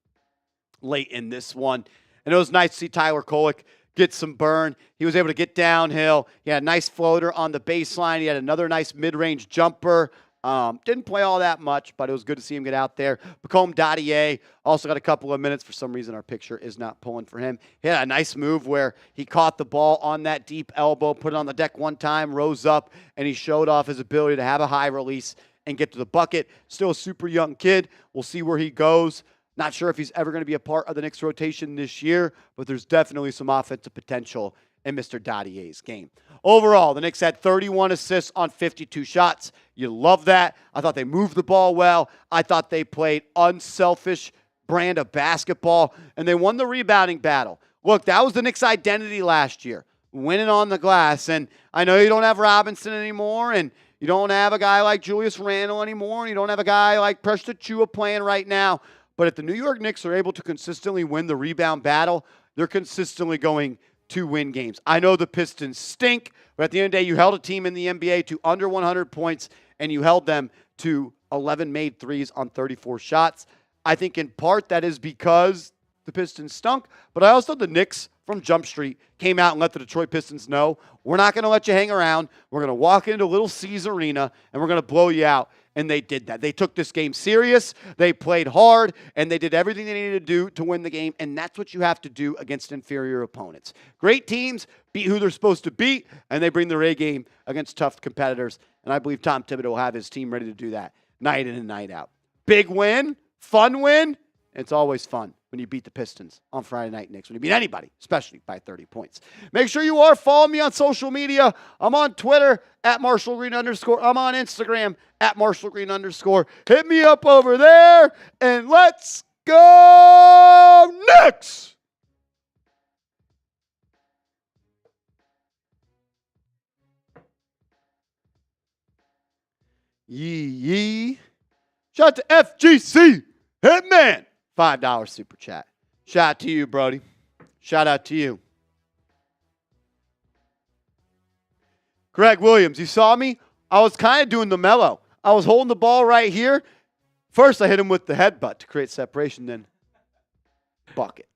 late in this one. And it was nice to see Tyler Kolek get some burn. He was able to get downhill. He had a nice floater on the baseline. He had another nice mid-range jumper. Didn't play all that much, but it was good to see him get out there. Pregame Dottier also got a couple of minutes. For some reason, our picture is not pulling for him. He had a nice move where he caught the ball on that deep elbow, put it on the deck one time, rose up, and he showed off his ability to have a high release and get to the bucket. Still a super young kid. We'll see where he goes. Not sure if he's ever going to be a part of the Knicks rotation this year, but there's definitely some offensive potential in Mr. Dottier's game. Overall, the Knicks had 31 assists on 52 shots. You love that. I thought they moved the ball well. I thought they played unselfish brand of basketball, and they won the rebounding battle. Look, that was the Knicks' identity last year, winning on the glass. And I know you don't have Robinson anymore, and you don't have a guy like Julius Randle anymore, and you don't have a guy like Precious Achiuwa playing right now. But if the New York Knicks are able to consistently win the rebound battle, they're consistently going to win games. I know the Pistons stink, but at the end of the day, you held a team in the NBA to under 100 points, and you held them to 11 made threes on 34 shots. I think in part that is because the Pistons stunk, but I also, the Knicks from Jump Street came out and let the Detroit Pistons know, we're not going to let you hang around. We're going to walk into Little C's Arena, and we're going to blow you out. And they did that. They took this game serious. They played hard, and they did everything they needed to do to win the game. And that's what you have to do against inferior opponents. Great teams beat who they're supposed to beat, and they bring their A game against tough competitors. And I believe Tom Thibodeau will have his team ready to do that night in and night out. Big win, fun win. It's always fun when you beat the Pistons on Friday Night Knicks, when you beat anybody, especially by 30 points. Make sure you are following me on social media. I'm on Twitter @MarshallGreen_. I'm on Instagram @MarshallGreen_. Hit me up over there, and let's Go Knicks! Yee. Shout out to FGC Hitman. $5 super chat. Shout out to you, Brody. Shout out to you. Greg Williams, you saw me? I was kind of doing the mellow. I was holding the ball right here. First, I hit him with the headbutt to create separation. Then, bucket.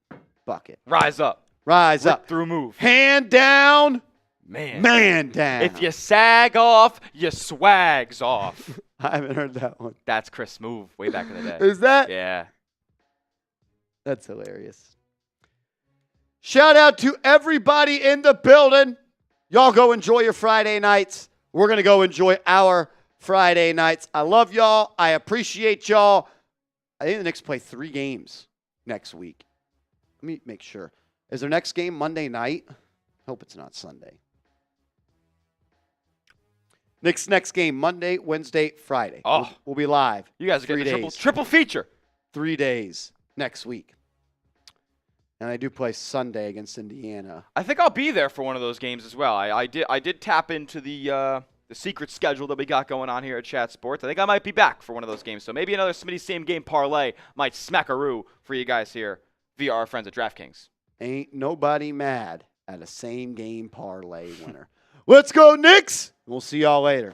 Rise up. Rip through move. Hand down. Man down. If you sag off, you swags off. I haven't heard that one. That's Chris' move way back in the day. Is that? Yeah. That's hilarious. Shout out to everybody in the building. Y'all go enjoy your Friday nights. We're going to go enjoy our Friday nights. I love y'all. I appreciate y'all. I think the Knicks play 3 games next week. Let me make sure. Is their next game Monday night? Hope it's not Sunday. Knicks next game Monday, Wednesday, Friday. Oh, we'll be live. You guys are getting a triple feature. 3 days next week. And I do play Sunday against Indiana. I think I'll be there for one of those games as well. I did tap into the secret schedule that we got going on here at Chat Sports. I think I might be back for one of those games. So maybe another Smitty same game parlay might smackaroo for you guys here via our friends at DraftKings. Ain't nobody mad at a same game parlay winner. Let's go, Knicks! We'll see y'all later.